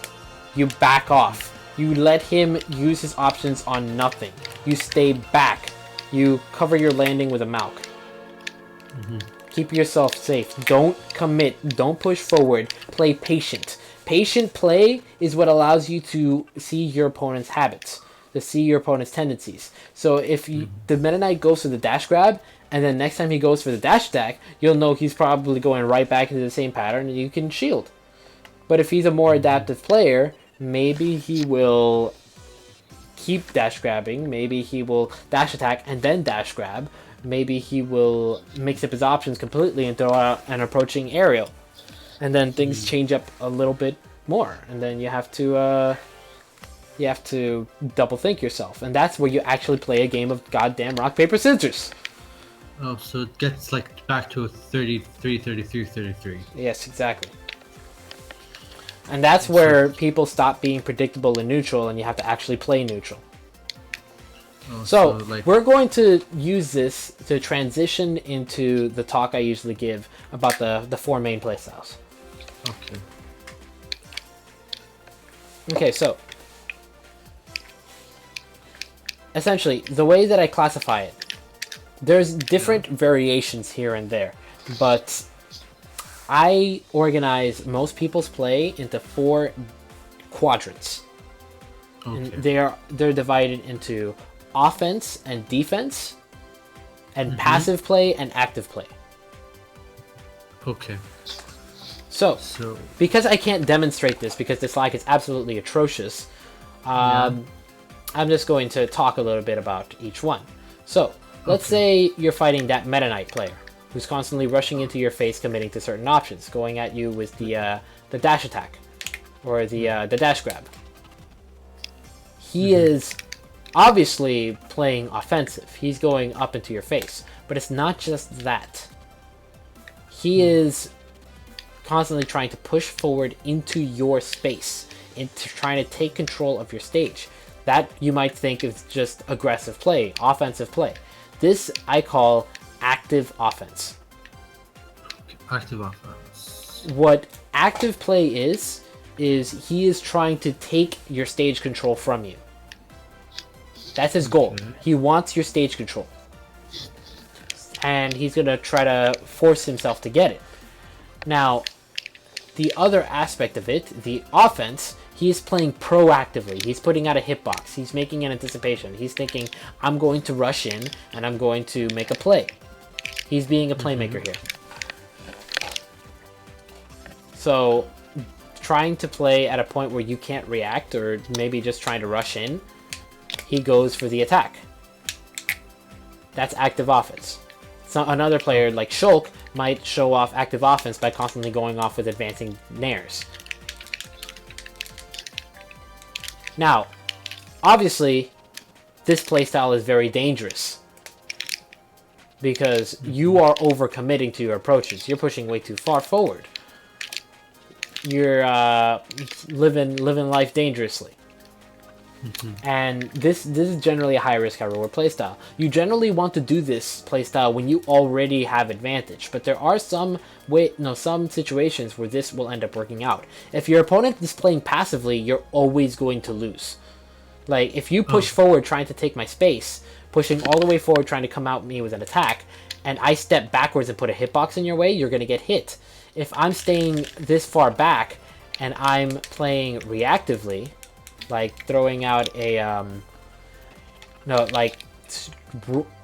You back off. You let him use his options on nothing. You stay back. You cover your landing with a Malk. Keep yourself safe. Don't commit. Don't push forward. Play patient. Patient play is what allows you to see your opponent's habits, to see your opponent's tendencies. So if the Meta Knight goes for the dash grab, and then next time he goes for the dash attack, you'll know he's probably going right back into the same pattern, and you can shield. But if he's a more adaptive player, maybe he will keep dash grabbing, maybe he will dash attack and then dash grab, maybe he will mix up his options completely and throw out an approaching aerial. And then things change up a little bit more, and then you have to double think yourself. And that's where you actually play a game of goddamn rock, paper, scissors. Oh, so it gets like back to a 33, 33, 33. Yes, exactly. And that's where people stop being predictable and neutral, and you have to actually play neutral. Oh, So, like, we're going to use this to transition into the talk I usually give about the four main playstyles. okay. Okay, so essentially, the way that I classify it, there's different variations here and there, but I organize most people's play into 4 quadrants. And Okay. they're divided into offense and defense, and passive play and active play. Okay. So, So because I can't demonstrate this because this lag is absolutely atrocious, I'm just going to talk a little bit about each one. So, let's say you're fighting that Meta Knight player who's constantly rushing into your face, committing to certain options, going at you with the dash attack or the dash grab. He is obviously playing offensive. He's going up into your face. But it's not just that. He is constantly trying to push forward into your space, into trying to take control of your stage. That you might think is just aggressive play, offensive play. This I call active offense. active offense. What active play is he is trying to take your stage control from you. That's his goal. Okay. He wants your stage control. And he's going to try to force himself to get it. Now, the other aspect of it, the offense, he is playing proactively. He's putting out a hitbox. He's making an anticipation. He's thinking, I'm going to rush in and I'm going to make a play. He's being a playmaker here. So, trying to play at a point where you can't react, or maybe just trying to rush in, he goes for the attack. That's active offense. So another player like Shulk might show off active offense by constantly going off with advancing nairs. Now, obviously, this playstyle is very dangerous because you are overcommitting to your approaches. You're pushing way too far forward. You're living life dangerously. And this is generally a high risk, high reward playstyle. You generally want to do this playstyle when you already have advantage, but there are some situations where this will end up working out. If your opponent is playing passively, you're always going to lose. Like if you push forward trying to take my space, pushing all the way forward trying to come out me with an attack, and I step backwards and put a hitbox in your way, you're going to get hit. If I'm staying this far back and I'm playing reactively, like throwing out a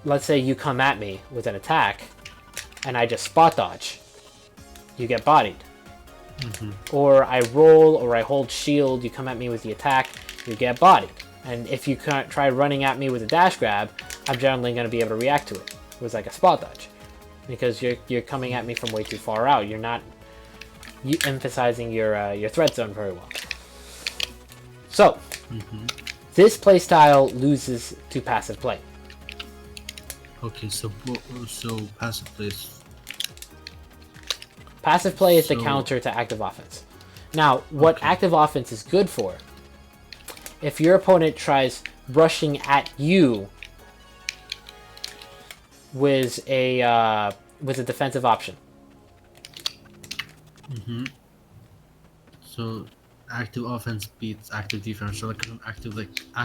let's say you come at me with an attack and I just spot dodge, you get bodied. Or I roll or I hold shield, you come at me with the attack, you get bodied. And if you try running at me with a dash grab, I'm generally going to be able to react to it. It was like a spot dodge because you're coming at me from way too far out. You're not emphasizing your threat zone very well. So, this playstyle loses to passive play. Okay, so passive play is... Passive play is the counter to active offense. Now, what active offense is good for, if your opponent tries rushing at you with a defensive option. So active offense beats active defense, so like active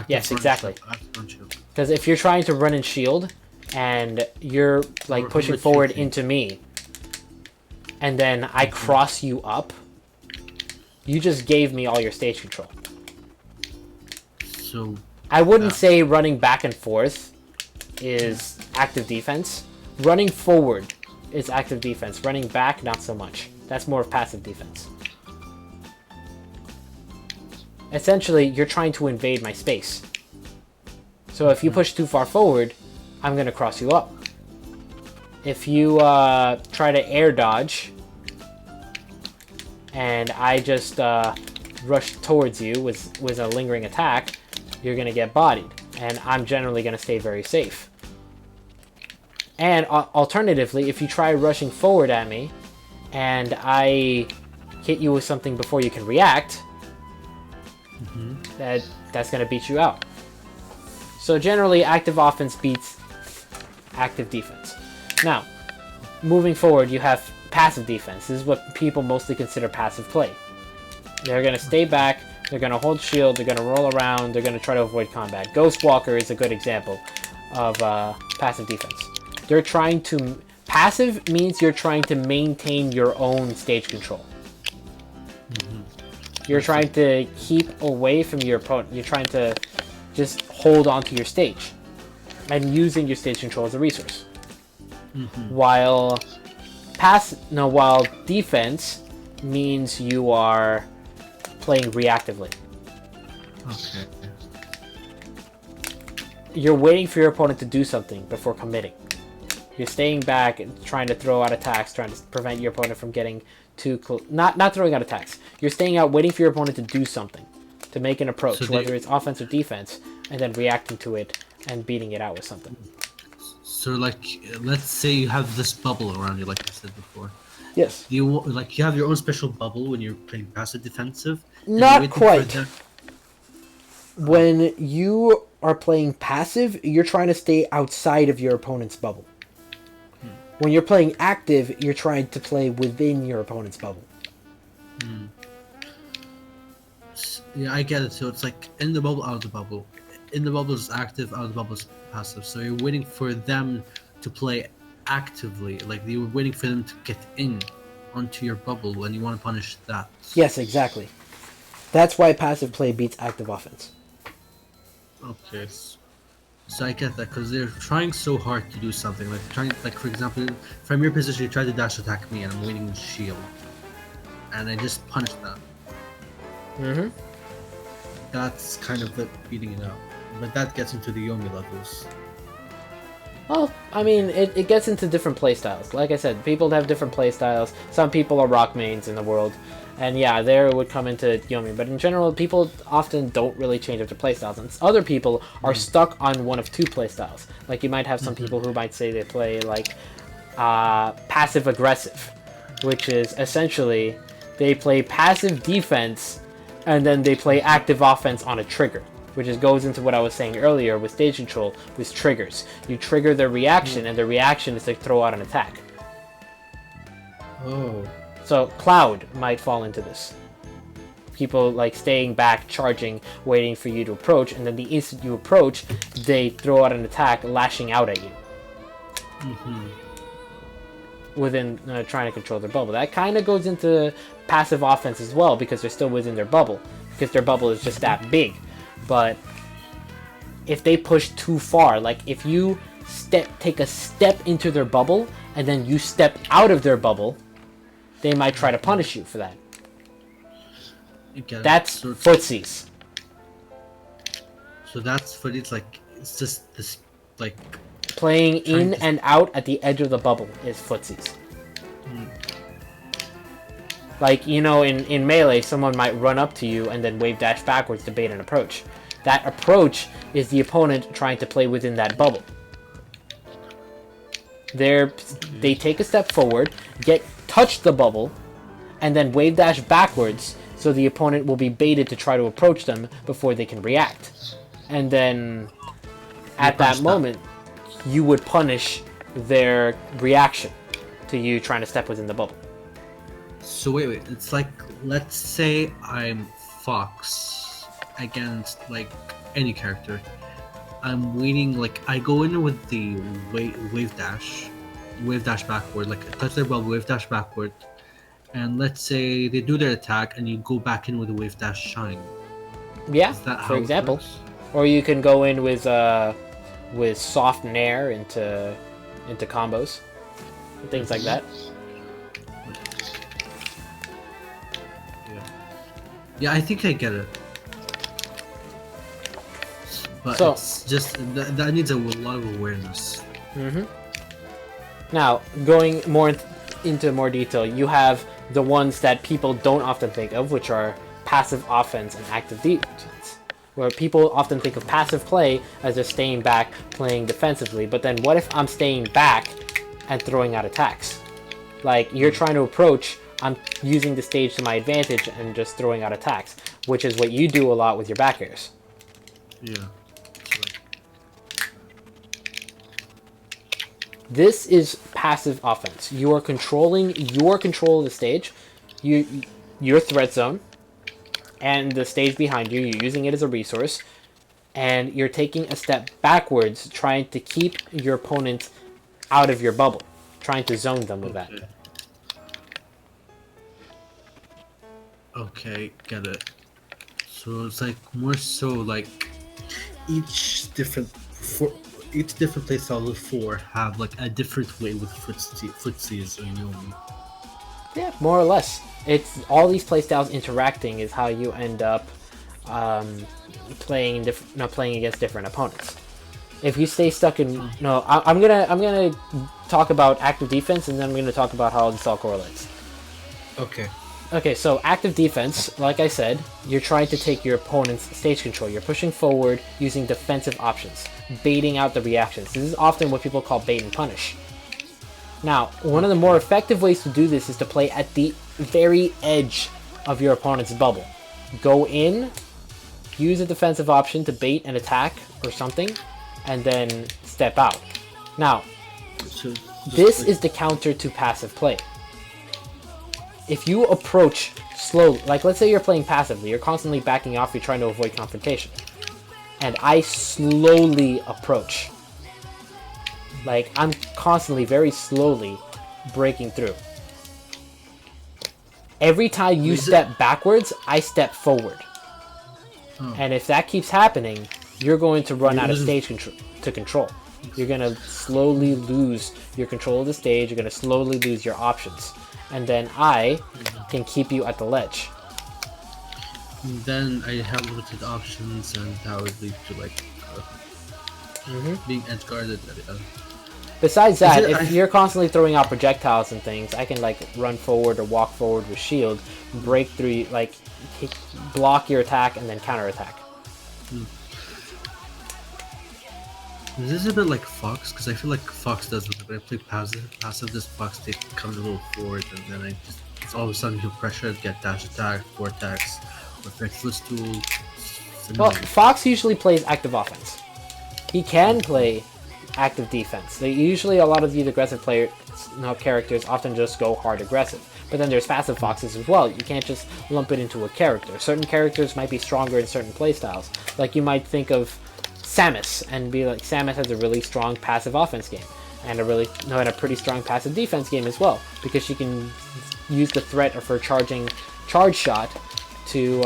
Yes, exactly. Active shield. Because if you're trying to run and shield, and you're like pushing forward into me, and then I cross you up, you just gave me all your stage control. So I wouldn't say running back and forth is active defense. Running forward is active defense. Running back, not so much. That's more of passive defense. Essentially, you're trying to invade my space. So if you push too far forward, I'm going to cross you up. If you try to air dodge, and I just rush towards you with a lingering attack, you're going to get bodied. And I'm generally going to stay very safe. And alternatively, if you try rushing forward at me, and I hit you with something before you can react, that's going to beat you out. So generally, active offense beats active defense. Now, moving forward, you have passive defense. This is what people mostly consider passive play. They're going to stay back, they're going to hold shield, they're going to roll around, they're going to try to avoid combat. Ghostwalker is a good example of passive defense. They're trying to... Passive means you're trying to maintain your own stage control. You're trying to keep away from your opponent. You're trying to just hold on to your stage and using your stage control as a resource. While defense means you are playing reactively. Okay. You're waiting for your opponent to do something before committing. You're staying back and trying to throw out attacks, trying to prevent your opponent from getting too close. Not throwing out attacks. You're staying out, waiting for your opponent to do something, to make an approach, So whether it's offense or defense, and then reacting to it and beating it out with something. So like, let's say you have this bubble around you, like I said before. Yes. You have your own special bubble when you're playing passive defensive. and you're Not waiting for quite. them- When you are playing passive, you're trying to stay outside of your opponent's bubble. When you're playing active, you're trying to play within your opponent's bubble. Yeah, I get it. So it's like in the bubble, out of the bubble. In the bubble is active, out of the bubble is passive. So you're waiting for them to play actively. Like you're waiting for them to get in onto your bubble, and you want to punish that. Yes, exactly. That's why passive play beats active offense. Okay. So I get that because they're trying so hard to do something. Like trying, like for example, from your position, you try to dash attack me, and I'm waiting to shield, and I just punish that. Mm-hmm. That's kind of the beating it out. But that gets into the Yomi levels. Well, I mean, it gets into different playstyles. Like I said, people have different playstyles. Some people are rock mains in the world. And yeah, there it would come into Yomi. But in general, people often don't really change up their playstyles. And other people are stuck on one of two playstyles. Like you might have some people who might say they play like passive-aggressive. Which is essentially, they play passive defense and then they play active offense on a trigger. Which goes into what I was saying earlier with stage control, with triggers. You trigger their reaction, and the reaction is to throw out an attack. Oh. So Cloud might fall into this. People like staying back, charging, waiting for you to approach, and then the instant you approach, they throw out an attack, lashing out at you. Within trying to control their bubble. That kind of goes into passive offense as well, because they're still within their bubble. Because their bubble is just that big. But if they push too far, like if you take a step into their bubble and then you step out of their bubble, they might try to punish you for that. That's footsies. So that's for it's like it's just this like Playing in and out at the edge of the bubble is footsies. Like, you know, in Melee, someone might run up to you and then wave dash backwards to bait an approach. That approach is the opponent trying to play within that bubble. They take a step forward, touch the bubble, and then wave dash backwards, so the opponent will be baited to try to approach them before they can react. And then, at that moment, you would punish their reaction to you trying to step within the bubble. So wait, it's like, let's say I'm Fox against like any character. I'm waiting, like I go in with the wave dash backward, like touch their bubble, wave dash backward, and let's say they do their attack and you go back in with a wave dash shine. Yeah, Is that how for it example. works? Or you can go in with soft nair into combos, and things like that. Yeah, I think I get it. But So- it's just that needs a lot of awareness. Now, going more into more detail, you have the ones that people don't often think of, which are passive offense and active defense. Where people often think of passive play as just staying back, playing defensively. But then what if I'm staying back and throwing out attacks? Like, you're trying to approach, I'm using the stage to my advantage and just throwing out attacks, which is what you do a lot with your back airs. Yeah. This is passive offense. You are controlling your control of the stage, your threat zone, and the stage behind you. You're using it as a resource, and you're taking a step backwards, trying to keep your opponent out of your bubble, trying to zone them with that. Okay, get it. So it's like more so like each different playstyle of four have like a different way with footsies and Yomi. Yeah, more or less. It's all these playstyles interacting is how you end up playing against different opponents. If you stay stuck in I'm gonna talk about active defense, and then I'm gonna talk about how this all correlates. Okay. Okay, so active defense, like I said, you're trying to take your opponent's stage control. You're pushing forward using defensive options, baiting out the reactions. This is often what people call bait and punish. Now, one of the more effective ways to do this is to play at the very edge of your opponent's bubble. Go in, use a defensive option to bait an attack or something, and then step out. Now, So this is the counter to passive play. If you approach slowly, like let's say you're playing passively, you're constantly backing off, you're trying to avoid confrontation. And I slowly approach. Like, I'm constantly, very slowly breaking through. Every time you step backwards, I step forward. Oh. And if that keeps happening, you're going to run You're out of losing- stage control. You're going to slowly lose your control of the stage. You're going to slowly lose your options. And then I can keep you at the ledge. Then I have limited options, and that would lead to like being edge guarded. Besides that, Is it- if you're constantly throwing out projectiles and things, I can like run forward or walk forward with shield, break through, like block your attack and then counterattack. Is this a bit like Fox? Because I feel like Fox does when I play passive this Fox take comes a little forward, and then I just all of a sudden he'll pressure, get dash attack, 4 attacks, or quick footstool. Well, Fox usually plays active offense. He can play active defense. They usually, a lot of these aggressive characters often just go hard aggressive. But then there's passive foxes as well. You can't just lump it into a character. Certain characters might be stronger in certain playstyles. Like you might think of Samus and be like, Samus has a really strong passive offense game and a pretty strong passive defense game as well, because she can use the threat of her charge shot to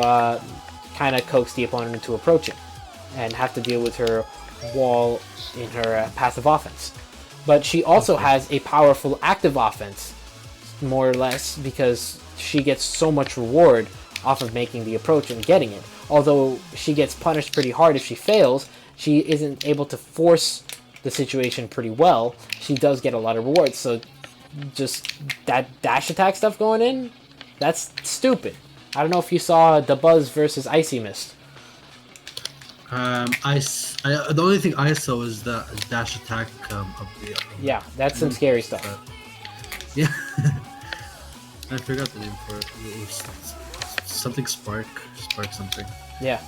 kind of coax the opponent into approaching and have to deal with her wall in her passive offense. But she also has a powerful active offense, more or less, because she gets so much reward off of making the approach and getting it. Although she gets punished pretty hard if she fails, she isn't able to force the situation pretty well. She does get a lot of rewards, so just that dash attack stuff going in, that's stupid. I don't know if you saw the Buzz versus Icy Mist. The only thing I saw was the dash attack of the. Yeah, that's some scary stuff. Yeah, I forgot the name for it. It was something spark something. Yeah,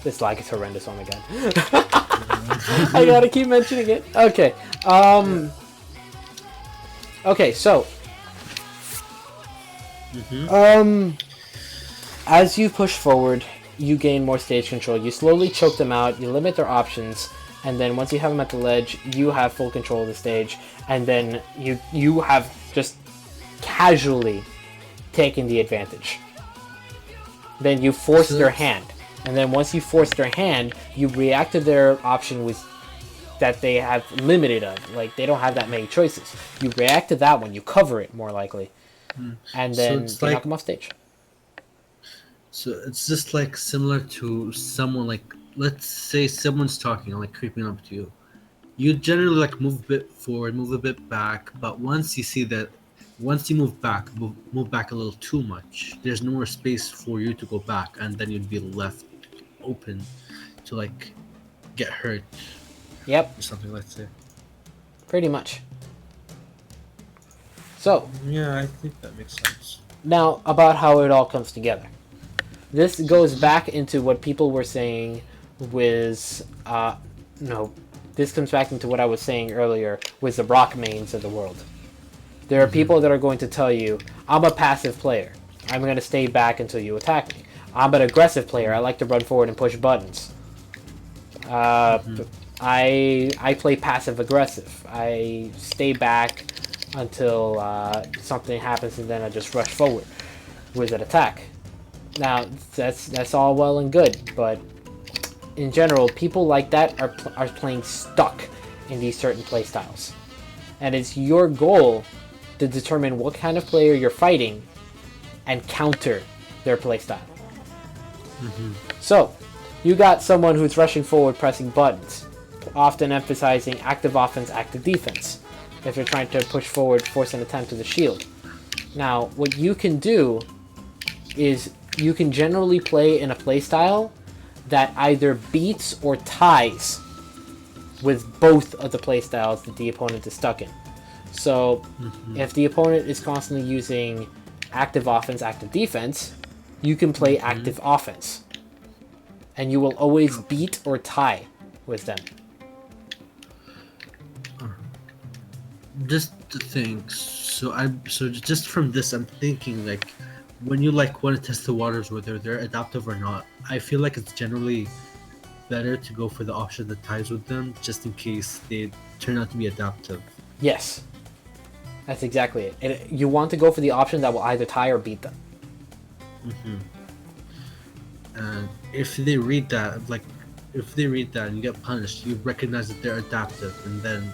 this lag is horrendous. Oh my god, I gotta keep mentioning it. Okay, okay, so as you push forward, you gain more stage control. You slowly choke them out, you limit their options, and then once you have them at the ledge, you have full control of the stage, and then you have just casually taken the advantage. Then you force their hand, and then once you force their hand, you react to their option with that they have limited of. Like, they don't have that many choices. You react to that one, you cover it more likely, and then it's you like- knock them off stage. So it's just like similar to someone, like, let's say someone's talking, like creeping up to you. You generally like move a bit forward, move a bit back, but once you see that, once you move back a little too much, there's no more space for you to go back, and then you'd be left open to like get hurt Yep, or something. Let's say. pretty much. So, Yeah, I think that makes sense. now about how it all comes together. This goes back into what people were saying was, this comes back into what I was saying earlier with the rock mains of the world. There are people that are going to tell you, I'm a passive player. I'm going to stay back until you attack me. I'm an aggressive player. I like to run forward and push buttons. I play passive aggressive. I stay back until something happens, and then I just rush forward with an attack. Now that's all well and good, but in general, people like that are playing stuck in these certain playstyles, and it's your goal to determine what kind of player you're fighting and counter their playstyle. So, you got someone who's rushing forward pressing buttons, often emphasizing active offense, active defense. If you're trying to push forward, force an attempt to the shield. Now, what you can do is you can generally play in a playstyle that either beats or ties with both of the playstyles that the opponent is stuck in. So, if the opponent is constantly using active offense, active defense, you can play active offense. And you will always beat or tie with them. Just to think, so just from this, I'm thinking like, when you like want to test the waters whether they're adaptive or not, I feel like it's generally better to go for the option that ties with them, just in case they turn out to be adaptive. Yes. That's exactly it. And you want to go for the option that will either tie or beat them. And if they read that and you get punished, you recognize that they're adaptive, and then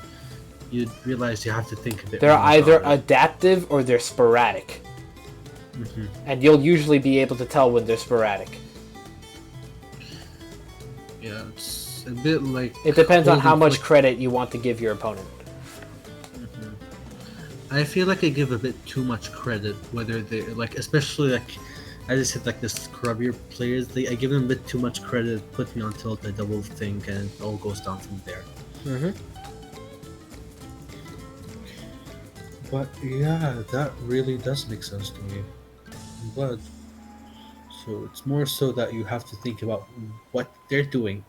you realize you have to think a bit. They're more either about it. adaptive or they're sporadic. And you'll usually be able to tell when they're sporadic. Yeah, it's a bit like... It depends on how holding much credit you want to give your opponent. I feel like I give a bit too much credit, whether they like, especially like, as I said, like the scrubbier players. I give them a bit too much credit, put me on tilt, I double think, and it all goes down from there. But yeah, that really does make sense to me. But so it's more so that you have to think about what they're doing,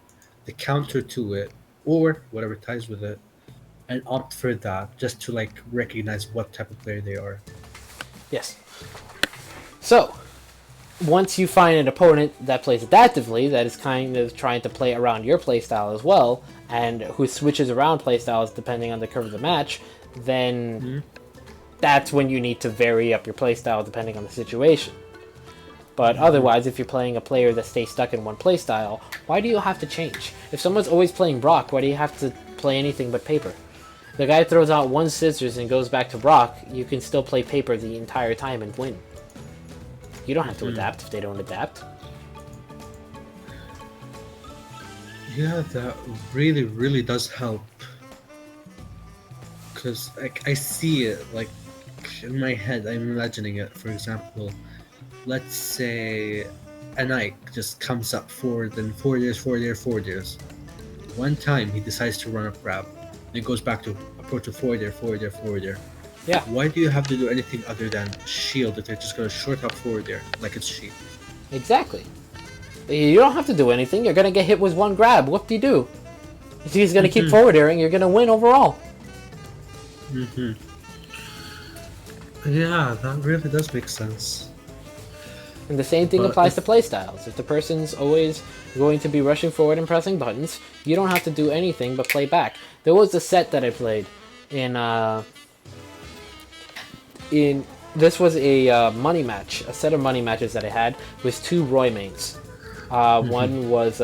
the counter to it, or whatever ties with it, and opt for that just to like recognize what type of player they are. Yes. So, once you find an opponent that plays adaptively, that is kind of trying to play around your playstyle as well, and who switches around playstyles depending on the curve of the match, then that's when you need to vary up your playstyle depending on the situation. But otherwise, if you're playing a player that stays stuck in one playstyle, why do you have to change? If someone's always playing Brock, why do you have to play anything but paper? The guy throws out one scissors and goes back to Brock, you can still play paper the entire time and win. You don't have to adapt if they don't adapt. Yeah, that really, really does help. Because I see it, like, in my head, I'm imagining it. For example, let's say a knight just comes up forward and forward airs. One time he decides to run up grab, then goes back to approach a forward air. Yeah. Why do you have to do anything other than shield if they're just going to short up forward there like it's sheep? Exactly. You don't have to do anything. You're going to get hit with one grab. What do you do? If he's going to keep forward airing, you're going to win overall. Yeah, that really does make sense. And the same thing But applies to playstyles. If the person's always going to be rushing forward and pressing buttons, you don't have to do anything but play back. There was a set that I played this was a money match, a set of money matches that I had with two Roy mains. One was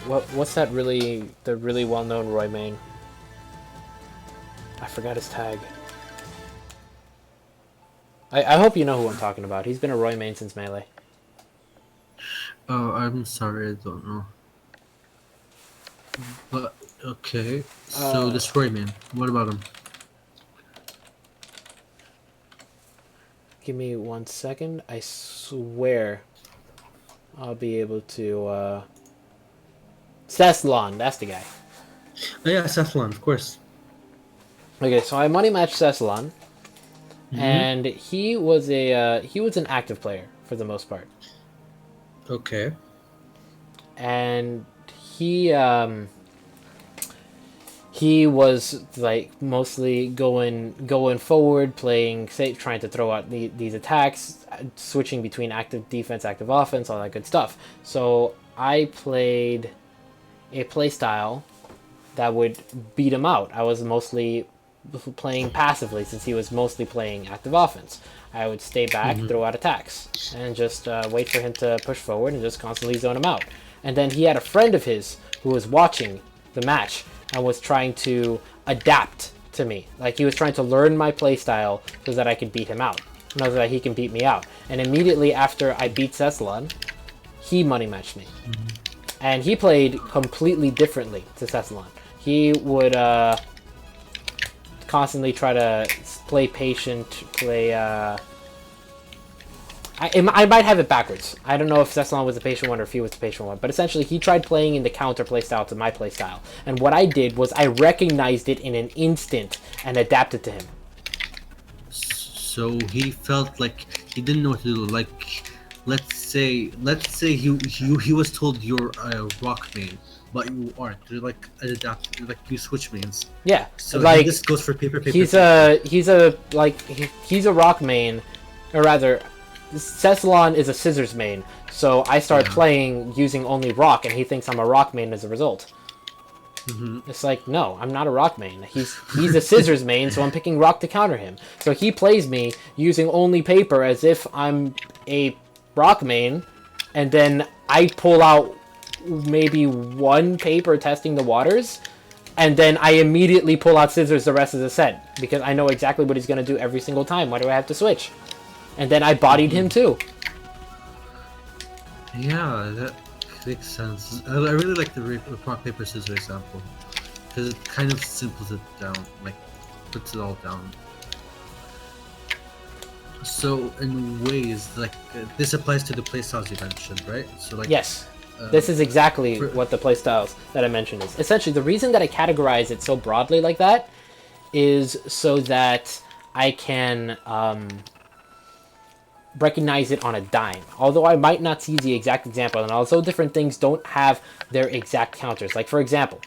what's that the really well-known Roy main? I forgot his tag. I hope you know who I'm talking about. He's been a Roy main since Melee. Oh, I'm sorry, I don't know. But, okay. So, this Roy man, what about him? Give me 1 second. I swear I'll be able to... Cessalon, that's the guy. Oh yeah, Cephalon, of course. Okay, so I money matched Cessalon. And he was an active player for the most part. Okay. And he was like mostly going forward, playing safe, trying to throw out these attacks, switching between active defense, active offense, all that good stuff. So I played a playstyle that would beat him out. I was mostly playing passively since he was mostly playing active offense. I would stay back, throw out attacks, and just wait for him to push forward and just constantly zone him out. And then he had a friend of his who was watching the match and was trying to adapt to me. Like, he was trying to learn my playstyle so that I could beat him out. So that he can beat me out. And immediately after I beat Cecilon, he money matched me. And he played completely differently to Cecilon. He would constantly try to play patient, play... I might have it backwards. I don't know if Cecilon was the patient one or if he was the patient one. But essentially, he tried playing in the counter playstyle to my playstyle. And what I did was I recognized it in an instant and adapted to him. So he felt like he didn't know what to do. Like, let's say he was told you're a rock main, but you aren't. You're like an adapter. Like you switch mains. Yeah. So like this goes for paper. He's a rock main, or rather, Cecilon is a scissors main. So I start playing using only rock, and he thinks I'm a rock main as a result. It's like, no, I'm not a rock main. He's a scissors main, so I'm picking rock to counter him. So he plays me using only paper as if I'm a rock main, and then I pull out maybe one paper testing the waters, and then I immediately pull out scissors the rest of the set, because I know exactly what he's going to do every single time. Why do I have to switch? And then I bodied him too. Yeah, that makes sense. I really like the rock paper scissors example because it kind of simples it down, like puts it all down. So in ways, like this applies to the playstyles you mentioned, right? So like yes, this is exactly what the playstyles that I mentioned is. Essentially, the reason that I categorize it so broadly like that is so that I can recognize it on a dime. Although I might not see the exact example, and also different things don't have their exact counters. Like, for example,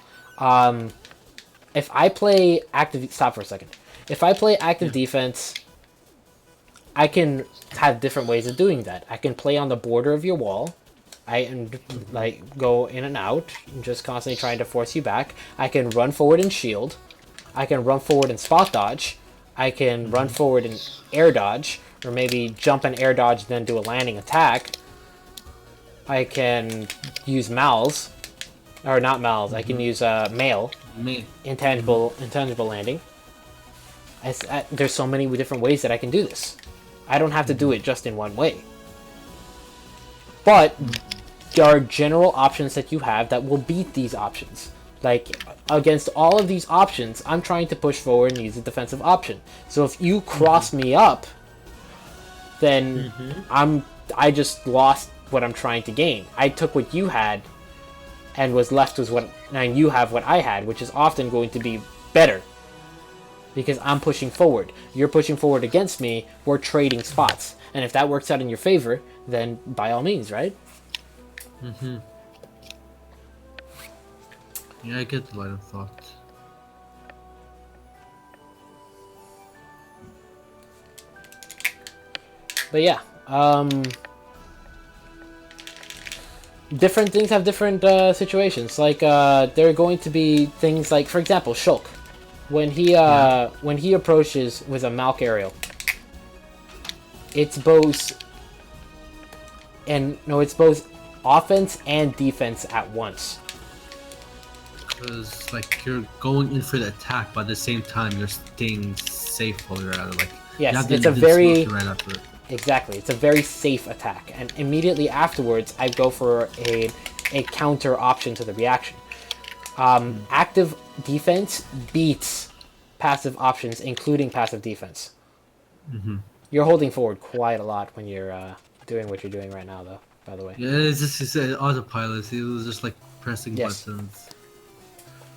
if I play active... Stop for a second. If I play active defense, I can have different ways of doing that. I can play on the border of your wall. Like go in and out, just constantly trying to force you back. I can run forward and shield. I can run forward and spot dodge. I can run forward and air dodge, or maybe jump and air dodge, then do a landing attack. I can use mals, or not mals. I can use mail, intangible landing. There's so many different ways that I can do this. I don't have to do it just in one way. But there are general options that you have that will beat these options. Like, against all of these options, I'm trying to push forward and use a defensive option. So if you cross me up, then I just lost what I'm trying to gain. I took what you had and was left with what, and you have what I had, which is often going to be better. Because I'm pushing forward. You're pushing forward against me, we're trading spots. And if that works out in your favor, then by all means, right? Yeah, I get the line of thought. But yeah, different things have different situations. Like, there are going to be things like, for example, Shulk. When he approaches with a Malk aerial, it's both offense and defense at once. Because like you're going in for the attack, but at the same time you're staying safe while you're at it. Like yes, it's a very exactly. It's a very safe attack, and immediately afterwards, I go for a counter option to the reaction. Active defense beats passive options, including passive defense. You're holding forward quite a lot when you're doing what you're doing right now, though. By the way. Yeah, it's just autopilot. He was just like pressing buttons.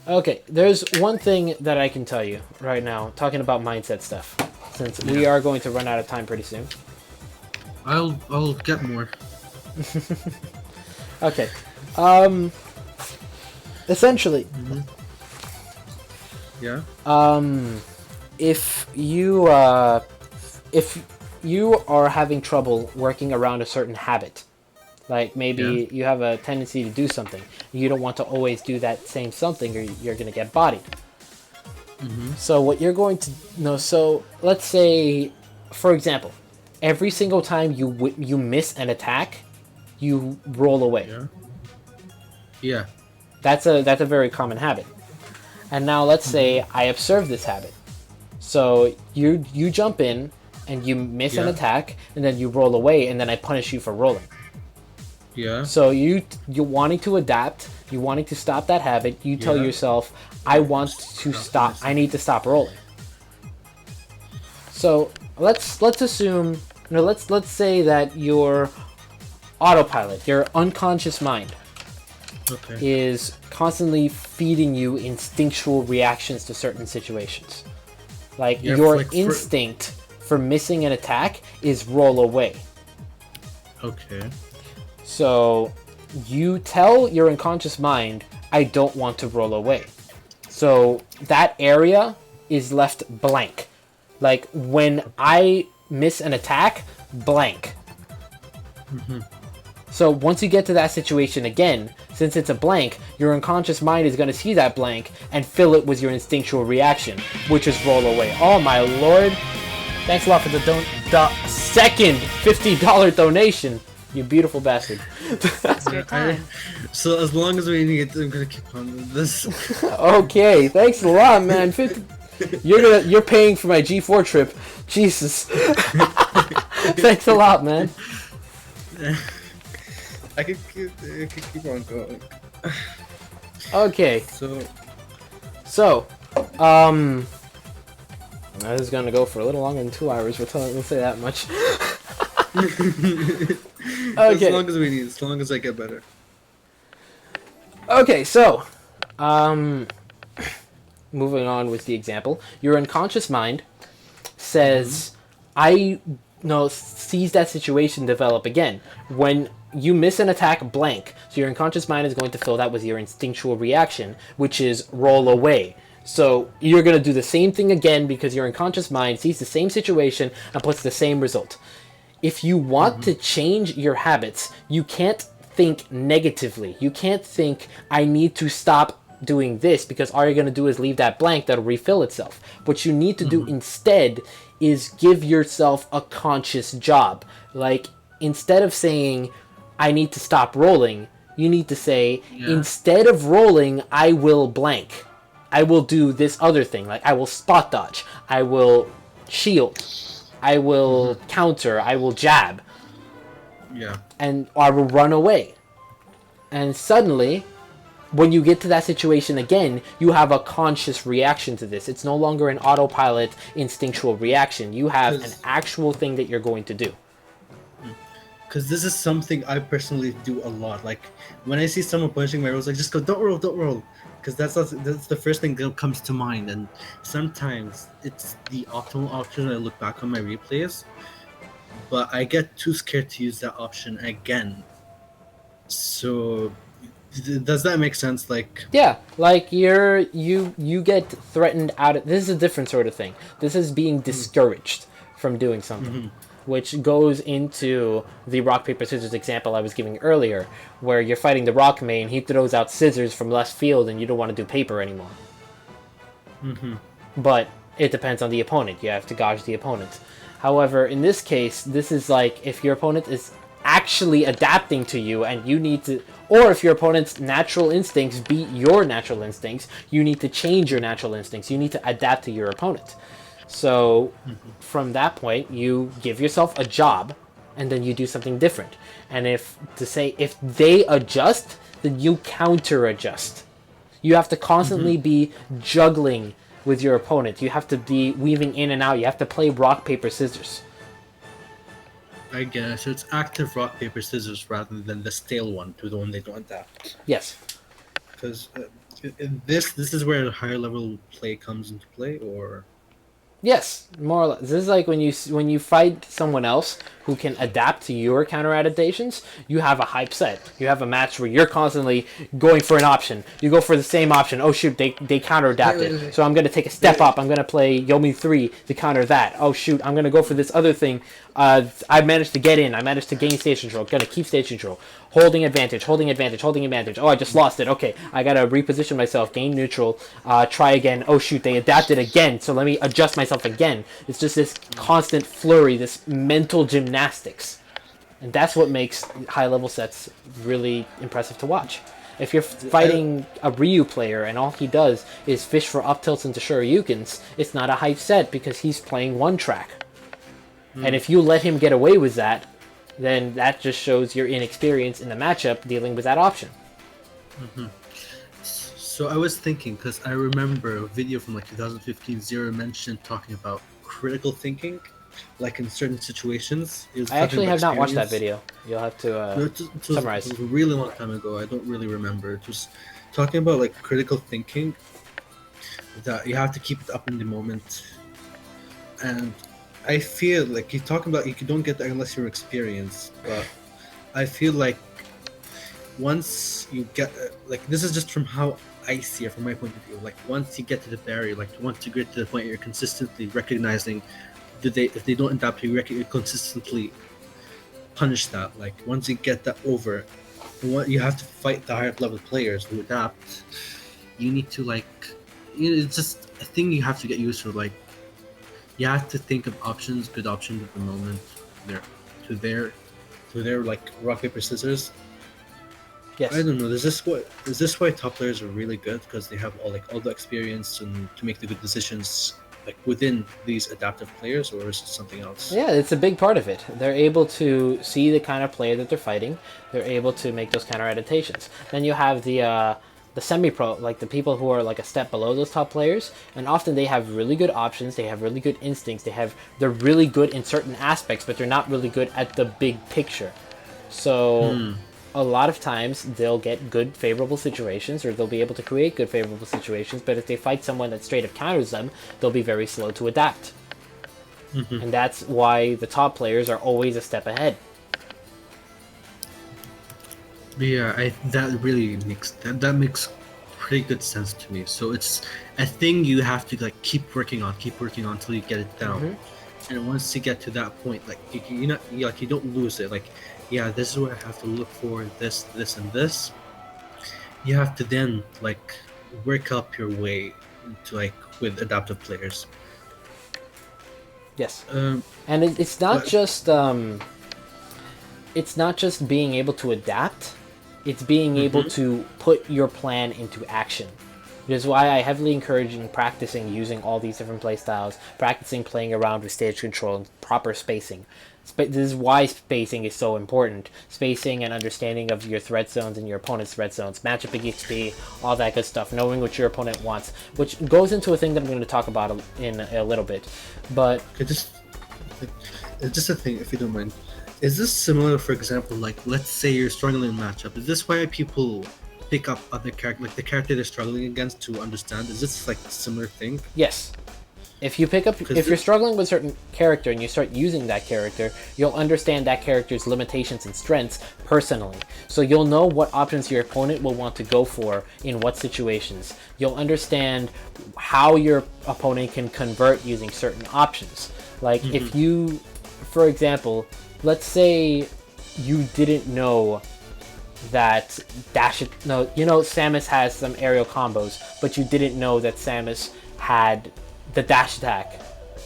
Okay, there's one thing that I can tell you right now, talking about mindset stuff, since we are going to run out of time pretty soon. I'll get more. Okay. Essentially. Yeah. If you are having trouble working around a certain habit, like maybe you have a tendency to do something, you don't want to always do that same something, or you're going to get bodied. So what you're going to know, so let's say, for example, every single time you miss an attack, you roll away. Yeah. That's a very common habit. And now let's say I observe this habit. So you jump in and you miss an Yeah. attack, and then you roll away, and then I punish you for rolling. Yeah. So you wanting to adapt, you wanting to stop that habit, you tell Yeah. yourself, I want to stop. I need to stop rolling. So let's assume, let's say that your autopilot, your unconscious mind, Okay. is constantly feeding you instinctual reactions to certain situations. Like Yeah, your like instinct for missing an attack is roll away. Okay. So you tell your unconscious mind, I don't want to roll away. So that area is left blank. Like when I miss an attack, blank. So once you get to that situation again, since it's a blank, your unconscious mind is going to see that blank and fill it with your instinctual reaction, which is roll away. Oh my lord. Thanks a lot for the second $50 donation. You beautiful bastard. It's your time. So as long as we need, I'm gonna keep on with this. Okay, thanks a lot, man. You're paying for my G4 trip. Jesus. Thanks a lot, man. I could keep on going. Okay, So this is gonna go for a little longer than 2 hours. We'll say that much. as Okay. long as we need, as long as I get better. Okay, so, moving on with the example, your unconscious mind says, sees that situation develop again. When you miss an attack, blank. So your unconscious mind is going to fill that with your instinctual reaction, which is roll away. So you're going to do the same thing again because your unconscious mind sees the same situation and puts the same result. If you want to change your habits, you can't think negatively. You can't think, I need to stop doing this, because all you're going to do is leave that blank that'll refill itself. What you need to do instead is give yourself a conscious job. Like, instead of saying, I need to stop rolling, you need to say, instead of rolling, I will blank. I will do this other thing. Like, I will spot dodge. I will shield. I will counter. I will jab. Yeah. And I will run away. And suddenly, when you get to that situation again, you have a conscious reaction to this. It's no longer an autopilot instinctual reaction. You have an actual thing that you're going to do. Because this is something I personally do a lot. Like when I see someone punching my rolls, I just go, don't roll. Because that's the first thing that comes to mind. And sometimes it's the optimal option when I look back on my replays. But I get too scared to use that option again. So does that make sense? Like, yeah, like you get threatened out of this is a different sort of thing. This is being discouraged from doing something, which goes into the rock paper scissors example I was giving earlier, where you're fighting the rock main, he throws out scissors from left field and you don't want to do paper anymore. But it depends on the opponent. You have to gauge the opponent. However, in this case, this is like if your opponent is actually adapting to you and you need to, or if your opponent's natural instincts beat your natural instincts, you need to change your natural instincts. You need to adapt to your opponent. So from that point, you give yourself a job and then you do something different. And if they adjust, then you counter adjust. You have to constantly be juggling with your opponent. You have to be weaving in and out. You have to play rock, paper, scissors. I guess it's active rock, paper, scissors rather than the stale one, to the one they don't adapt. Yes. Because this is where the higher level play comes into play, or Yes, more or less. This is like when you fight someone else who can adapt to your counter adaptations, you have a hype set. You have a match where you're constantly going for an option. You go for the same option. Oh shoot, they counter adapted. So I'm gonna take a step up. I'm gonna play Yomi 3 to counter that. Oh shoot, I'm gonna go for this other thing. I managed to get in. I managed to gain stage control. Gonna keep stage control. Holding advantage. Oh, I just lost it. Okay, I gotta reposition myself. Gain neutral. Try again. Oh shoot, they adapted again. So let me adjust myself again. It's just this constant flurry, this mental gymnastics. And that's what makes high level sets really impressive to watch. If you're fighting a Ryu player and all he does is fish for up tilts into Shoryukens, it's not a hype set because he's playing one track. And if you let him get away with that, then that just shows your inexperience in the matchup dealing with that option. So I was thinking, because I remember a video from like 2015, Zero mentioned talking about critical thinking, like in certain situations. I actually have not watched that video. You'll have to summarize. It was a really long time ago. I don't really remember. It was talking about like critical thinking, that you have to keep it up in the moment. And I feel like you're talking about you don't get that unless you're experienced. But I feel like once you get like, this is just from how I see it from my point of view. Like once you get to the barrier, like once you get to the point where you're consistently recognizing if they don't adapt, you consistently punish that. Like once you get that over, you have to fight the higher level players who adapt. You need to it's just a thing you have to get used to. Like you have to think of options, good options at the moment. To their like rock paper scissors. Yes. I don't know. Is this why top players are really good? Because they have all the experience and to make the good decisions like within these adaptive players, or is it something else? Yeah, it's a big part of it. They're able to see the kind of player that they're fighting. They're able to make those counter adaptations. Then you have the semi-pro, like the people who are like a step below those top players, and often they have really good options. They have really good instincts. They're really good in certain aspects, but they're not really good at the big picture. So. A lot of times they'll get good favorable situations, or they'll be able to create good favorable situations, but if they fight someone that straight up counters them, they'll be very slow to adapt. And that's why the top players are always a step ahead. Yeah, that really makes pretty good sense to me. So it's a thing you have to like keep working on until you get it down. And once you get to that point, like you don't lose it. Like, yeah, this is what I have to look for, this, and this. You have to then like work up your way to like with adaptive players. Yes. And it's not just being able to adapt. It's being able to put your plan into action. Which is why I heavily encourage practicing using all these different playstyles, practicing playing around with stage control and proper spacing. This is why spacing is so important. Spacing and understanding of your threat zones and your opponent's threat zones, matchup XP, all that good stuff, knowing what your opponent wants, which goes into a thing that I'm going to talk about in a little bit. But it's just a thing, if you don't mind. Is this similar, for example, like let's say you're struggling in matchup? Is this why people pick up other character, like the character they're struggling against, to understand? Is this like a similar thing? Yes. If you're struggling with a certain character and you start using that character, you'll understand that character's limitations and strengths personally. So you'll know what options your opponent will want to go for in what situations. You'll understand how your opponent can convert using certain options. Like if you, for example, let's say you didn't know that Samus has some aerial combos, but you didn't know that Samus had the dash attack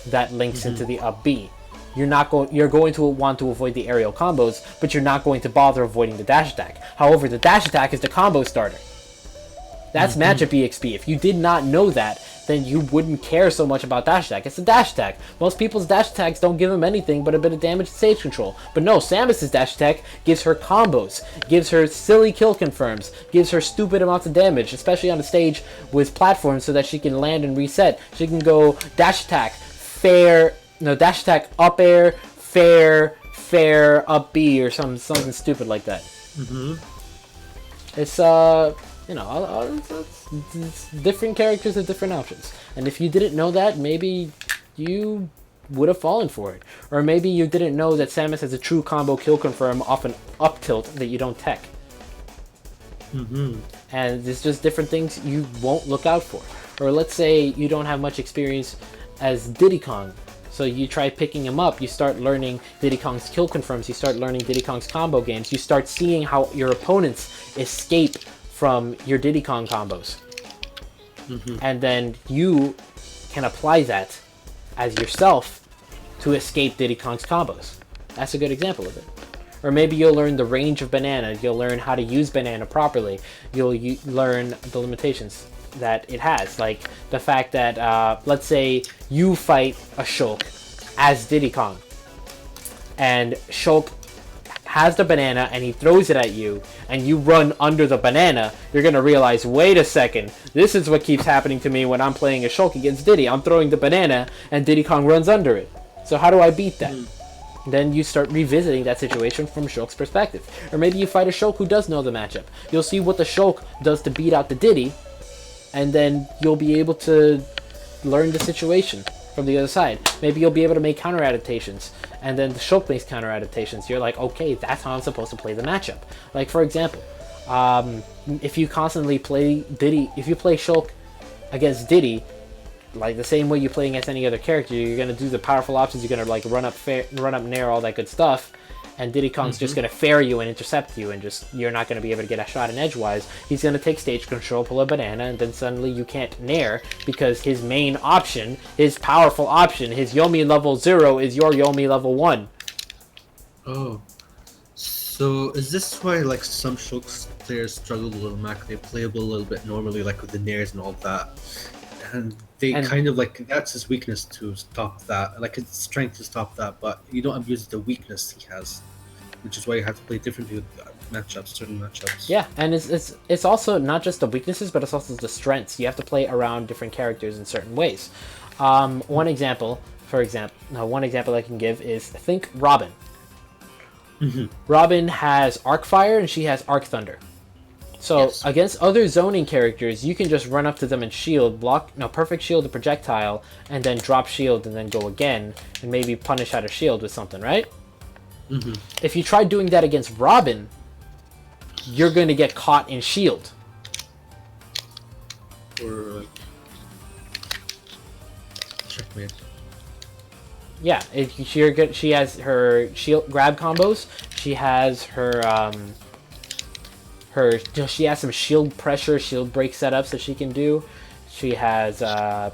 that links into the up B. You're going to want to avoid the aerial combos, but you're not going to bother avoiding the dash attack. However, the dash attack is the combo starter. That's matchup EXP. If you did not know that, then you wouldn't care so much about dash attack. It's a dash attack. Most people's dash attacks don't give them anything but a bit of damage and stage control. But no, Samus's dash attack gives her combos, gives her silly kill confirms, gives her stupid amounts of damage, especially on the stage with platforms, so that she can land and reset. She can go dash attack, dash attack up air, fair up B, or something stupid like that. It's it's different characters have different options, and if you didn't know that, maybe you would have fallen for it, or maybe you didn't know that Samus has a true combo kill confirm off an up tilt that you don't tech. And there's just different things you won't look out for. Or let's say you don't have much experience as Diddy Kong, so you try picking him up, you start learning Diddy Kong's kill confirms, you start learning Diddy Kong's combo games, you start seeing how your opponents escape from your Diddy Kong combos. And then you can apply that as yourself to escape Diddy Kong's combos. That's a good example of it. Or maybe you'll learn the range of banana. You'll learn how to use banana properly. You'll learn the limitations that it has. Like the fact that, let's say you fight a Shulk as Diddy Kong. And Shulk has the banana and he throws it at you and you run under the banana, you're going to realize, wait a second, this is what keeps happening to me when I'm playing a Shulk against Diddy. I'm throwing the banana and Diddy Kong runs under it. So how do I beat that? Then you start revisiting that situation from Shulk's perspective. Or maybe you fight a Shulk who does know the matchup. You'll see what the Shulk does to beat out the Diddy, and then you'll be able to learn the situation from the other side. Maybe you'll be able to make counter adaptations, and then the Shulk makes counter adaptations. You're like, okay, that's how I'm supposed to play the matchup. Like, for example, if you constantly play Diddy, if you play Shulk against Diddy, like the same way you play against any other character, you're gonna do the powerful options. You're gonna like run up nair, all that good stuff, and Diddy Kong's just gonna fair you and intercept you, and just you're not gonna be able to get a shot in edgewise. He's gonna take stage control, pull a banana, and then suddenly you can't nair because his main option, his powerful option, his Yomi level 0 is your Yomi level 1. Oh, so is this why like some Shulk players struggle a little Mac? They playable a little bit normally, like with the nairs and all that, and they kind of like that's his weakness to stop that, like his strength to stop that, but you don't abuse the weakness he has, which is why you have to play differently with matchups, certain matchups. Yeah, and it's also not just the weaknesses, but it's also the strengths. You have to play around different characters in certain ways. One example I can give is think Robin. Robin has Arc Fire and she has Arc Thunder. So against other zoning characters, you can just run up to them and shield, perfect shield a projectile, and then drop shield and then go again, and maybe punish out a shield with something, right? If you try doing that against Robin, you're going to get caught in shield. Or checkmate. Yeah, she has her shield grab combos. She has she has some shield pressure, shield break setups that she can do. She has the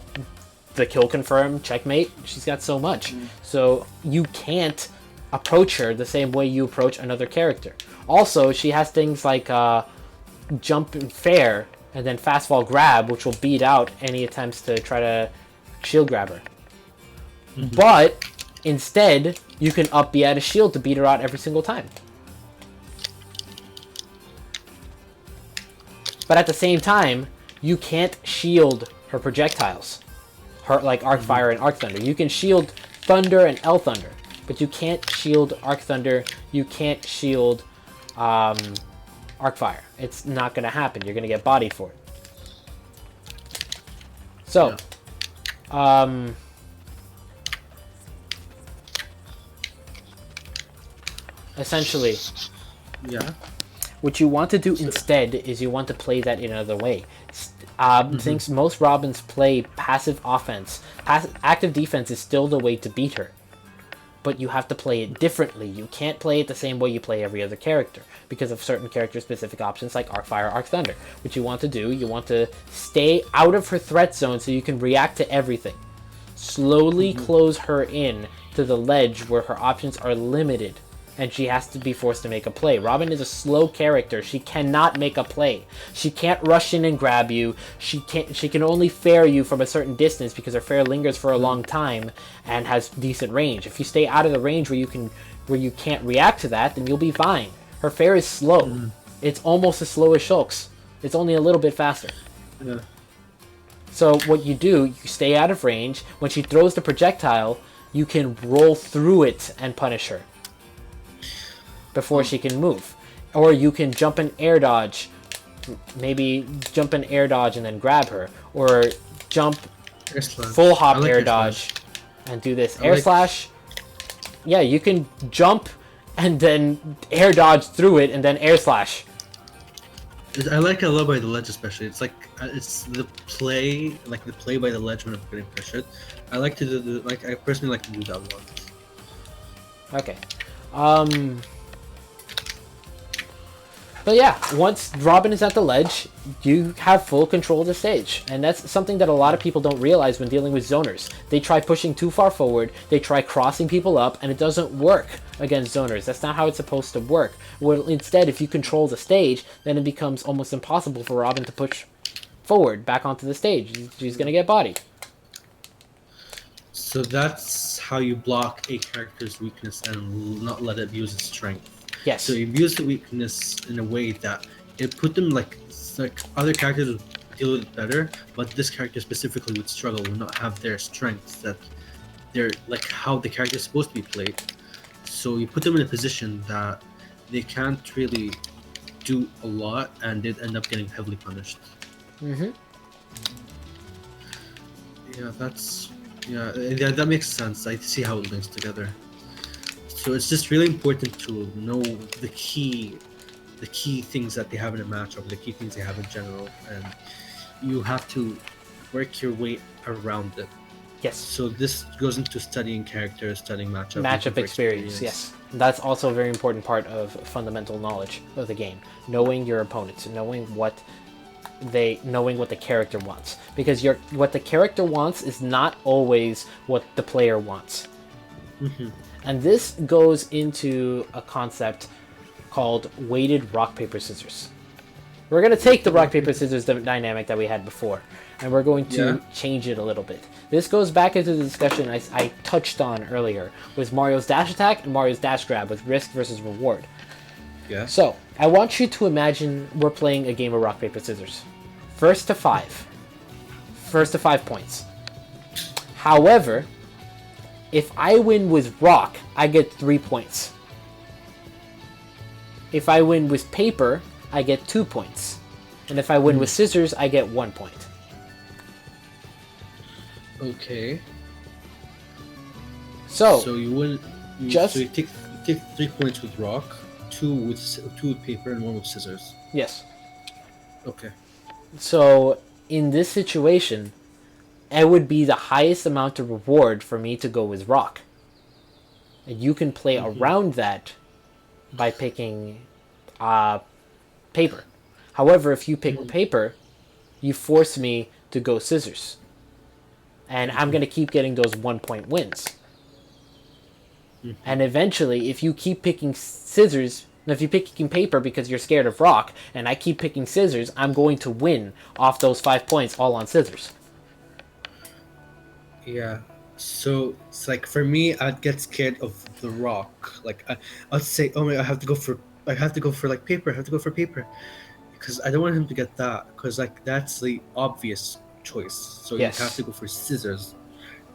kill confirm, checkmate. She's got so much. So you can't approach her the same way you approach another character. Also, she has things like jump and fair, and then fastball grab, which will beat out any attempts to try to shield grab her. But instead, you can up B at a shield to beat her out every single time. But at the same time, you can't shield her projectiles. Her like Arc Fire and Arc Thunder. You can shield Thunder and L Thunder, but you can't shield Arc Thunder. You can't shield Arc Fire. It's not going to happen. You're going to get bodied for it. So, essentially, what you want to do instead is you want to play that in another way. Since most Robins play passive offense, active defense is still the way to beat her. But you have to play it differently. You can't play it the same way you play every other character because of certain character-specific options like Arc Fire, Arc Thunder. What you want to do, you want to stay out of her threat zone so you can react to everything. Slowly close her in to the ledge where her options are limited, and she has to be forced to make a play. Robin is a slow character. She cannot make a play. She can't rush in and grab you. She can only fair you from a certain distance because her fair lingers for a long time and has decent range. If you stay out of the range where you can't react to that, then you'll be fine. Her fair is slow. It's almost as slow as Shulk's. It's only a little bit faster. So what you do, you stay out of range. When she throws the projectile, you can roll through it and punish her before she can move. Or you can jump and air dodge. Maybe jump and air dodge and then grab her. Or jump full hop air dodge and do this. Air slash. Yeah, you can jump and then air dodge through it and then air slash. I like it a lot by the ledge, especially. It's like it's the play by the ledge when I'm getting pressured. I like to do I personally like to do that a lot. But yeah, once Robin is at the ledge, you have full control of the stage. And that's something that a lot of people don't realize when dealing with zoners. They try pushing too far forward, they try crossing people up, and it doesn't work against zoners. That's not how it's supposed to work. Well, instead, if you control the stage, then it becomes almost impossible for Robin to push forward back onto the stage. She's going to get bodied. So that's how you block a character's weakness and not let it use its strength. Yes. So you use the weakness in a way that it put them like other characters would deal with it better, but this character specifically would struggle, would not have their strengths that they're like how the character is supposed to be played. So you put them in a position that they can't really do a lot, and they'd end up getting heavily punished. Mm-hmm. Yeah, that makes sense. I see how it links together. So it's just really important to know the key things that they have in a matchup, the key things they have in general, and you have to work your way around it. Yes. So this goes into studying characters, studying Matchup experience, yes. That's also a very important part of fundamental knowledge of the game. Knowing your opponents, knowing what the character wants. Because what the character wants is not always what the player wants. Mm-hmm. And this goes into a concept called weighted rock, paper, scissors. We're going to take the rock, paper, scissors dynamic that we had before, and we're going to change it a little bit. This goes back into the discussion I touched on earlier with Mario's dash attack and Mario's dash grab with risk versus reward. Yeah. So, I want you to imagine we're playing a game of rock, paper, scissors. First to 5 points. However, if I win with rock, I get 3 points. If I win with paper, I get 2 points. And if I win with scissors, I get 1 point. Okay. So you win. So you take 3 points with rock, two with paper, and 1 with scissors. Yes. Okay. So in this situation, it would be the highest amount of reward for me to go with rock. And you can play around that by picking paper. However, if you pick paper, you force me to go scissors. And I'm going to keep getting those 1 point wins. And eventually, if you keep picking scissors, if you picking paper because you're scared of rock, and I keep picking scissors, I'm going to win off those 5 points all on scissors. Yeah. So it's like for me, I'd get scared of the rock. Like I'd say, oh my, I have to go for like paper. I have to go for paper, because I don't want him to get that. Because like that's the obvious choice. So Yes. you have to go for scissors.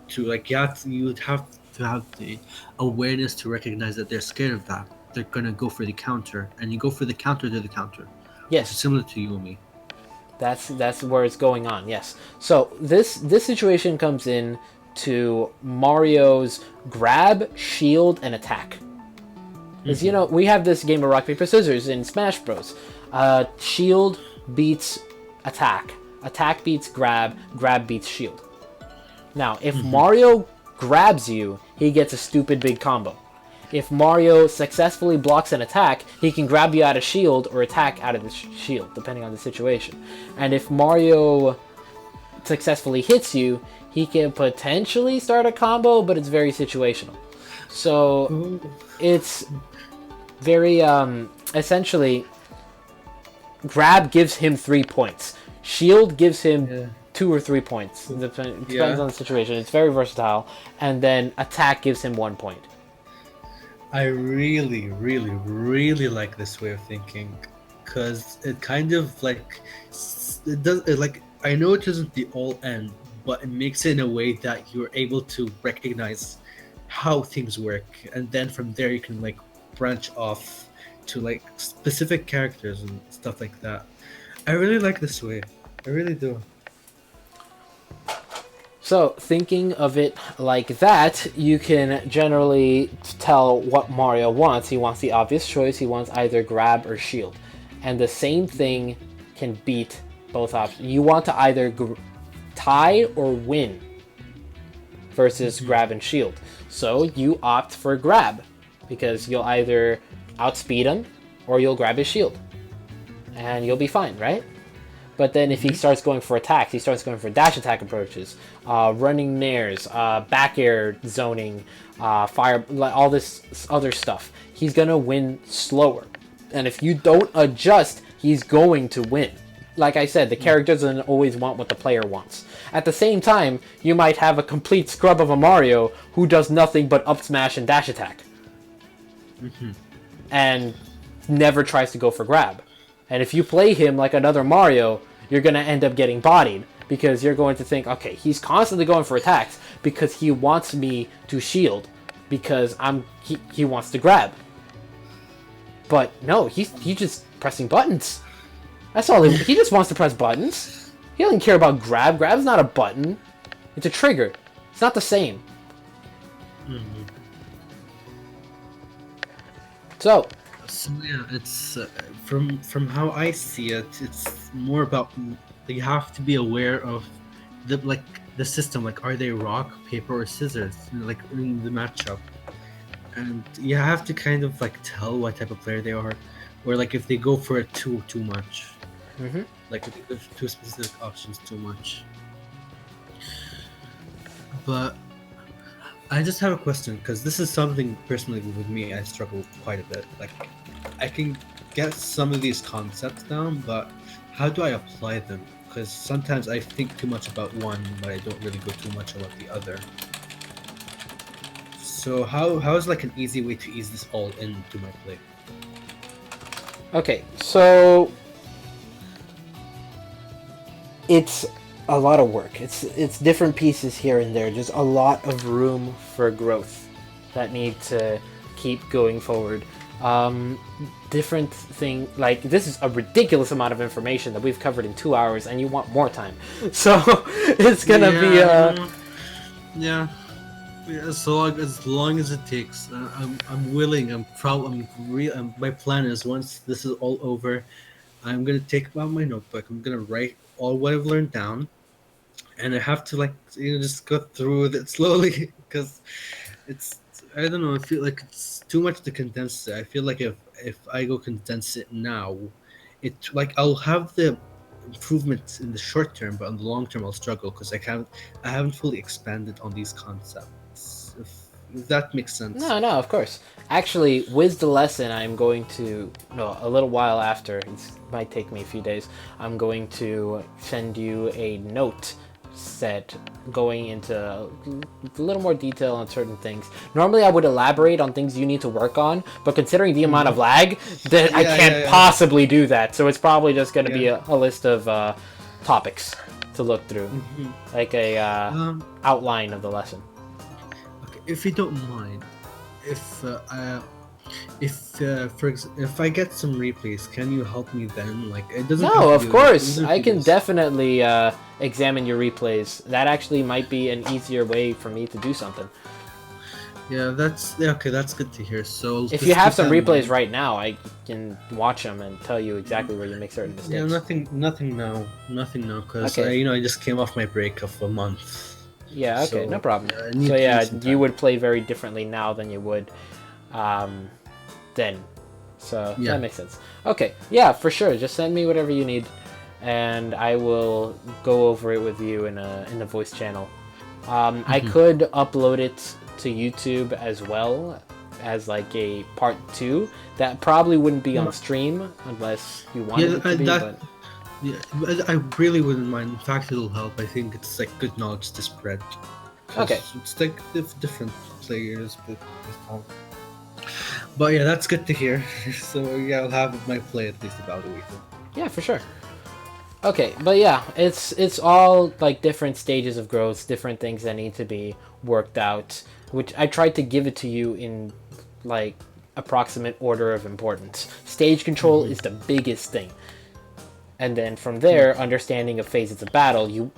To like you'd have to have the awareness to recognize that they're scared of that. They're gonna go for the counter, and you go for the counter to the counter. Yes. It's similar to Yomi. That's where it's going on. Yes. So this situation comes in to Mario's grab, shield, and attack. Because we have this game of rock, paper, scissors in Smash Bros. Shield beats attack. Attack beats grab. Grab beats shield. Now, if Mario grabs you, he gets a stupid big combo. If Mario successfully blocks an attack, he can grab you out of shield or attack out of the shield, depending on the situation. And if Mario successfully hits you, he can potentially start a combo, but it's very situational. So it's very essentially, grab gives him 3 points. Shield gives him 2 or 3 points. It depends on the situation. It's very versatile. And then attack gives him 1 point. I really, really, really like this way of thinking, because it kind of like I know it isn't the all end, but it makes it in a way that you're able to recognize how things work, and then from there you can like branch off to like specific characters and stuff like that. I really like this way. I really do. So, thinking of it like that, you can generally tell what Mario wants. He wants the obvious choice. He wants either grab or shield. And the same thing can beat both options. You want to either tie or win versus grab and shield. So, you opt for grab, because you'll either outspeed him or you'll grab his shield. and you'll be fine, right? But then if he starts going for attacks, he starts going for dash attack approaches, running nairs, back air zoning, fire, all this other stuff. He's gonna win slower, and if you don't adjust, he's going to win. Like I said, the character doesn't always want what the player wants. At the same time, you might have a complete scrub of a Mario who does nothing but up smash and dash attack, and never tries to go for grab. And if you play him like another Mario, you're going to end up getting bodied, because you're going to think, okay, he's constantly going for attacks because he wants me to shield, because he wants to grab. But no, he's just pressing buttons. That's all he just wants to press buttons. He doesn't care about grab. Grab's not a button. It's a trigger. It's not the same. So yeah, it's from how I see it, it's more about you have to be aware of the system. Like, are they rock, paper, or scissors? Like in the matchup, and you have to kind of like tell what type of player they are, or like if they go for it too much. Like if they go for two specific options too much. But I just have a question, because this is something personally with me I struggle quite a bit. Like, I can get some of these concepts down, but how do I apply them? Because sometimes I think too much about one, but I don't really go too much about the other. So how is like an easy way to ease this all into my play? okay, so it's a lot of work. It's different pieces here and there. Just a lot of room for growth that need to keep going forward. Different thing, like, this is a ridiculous amount of information that we've covered in 2 hours, and you want more time. So it's gonna be yeah. As long as it takes. I'm willing. My plan is, once this is all over, I'm gonna take out my notebook. I'm gonna write all what I've learned down, and I have to just go through it slowly, because it's, I don't know, I feel like it's too much to condense it. I feel like if I go condense it now, I'll have the improvements in the short term, but in the long term I'll struggle, because I haven't fully expanded on these concepts. If that makes sense. No, of course. Actually, with the lesson, I'm going to, a little while after, it might take me a few days, I'm going to send you a note set going into a little more detail on certain things. Normally I would elaborate on things you need to work on, but considering the amount of lag, that I can't possibly do that. So it's probably just going to be a list of topics to look through, like a outline of the lesson. Okay, if you don't mind, if I get some replays, can you help me then? Like, it doesn't. No, of course. I can definitely examine your replays. That actually might be an easier way for me to do something. Yeah, that's okay. That's good to hear. So if you have some replays right now, I can watch them and tell you exactly where you make certain mistakes. Yeah, nothing now, because I just came off my break of a month. Yeah, okay, so, no problem. So yeah, you would play very differently now than you would then. So that makes sense. Okay, yeah, for sure. Just send me whatever you need, and I will go over it with you in the voice channel. I could upload it to YouTube as well as like a part 2. That probably wouldn't be on stream unless you wanted it to be. Yeah, I really wouldn't mind. In fact, it'll help. I think it's like good knowledge to spread. Okay. It's like different players, but yeah, that's good to hear. So yeah, I'll have my play at least evaluated. Yeah, for sure. Okay, but yeah, it's all like different stages of growth, different things that need to be worked out, which I tried to give it to you in like approximate order of importance. Stage control is the biggest thing. And then from there, understanding of phases of battle, you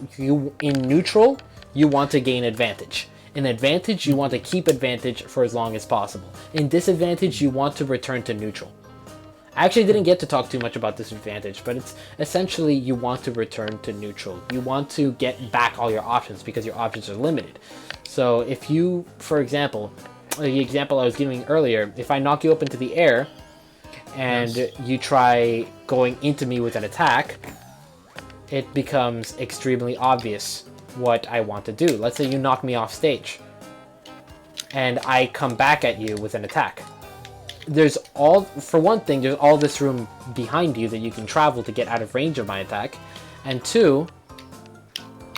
in neutral, you want to gain advantage. In advantage, you want to keep advantage for as long as possible. In disadvantage, you want to return to neutral. I actually didn't get to talk too much about disadvantage, but it's essentially you want to return to neutral. You want to get back all your options because your options are limited. So if you, for example, the example I was giving earlier, if I knock you up into the air and Yes. you try going into me with an attack, it becomes extremely obvious what I want to do. Let's say you knock me off stage, and I come back at you with an attack. For one thing, there's all this room behind you that you can travel to get out of range of my attack, and two,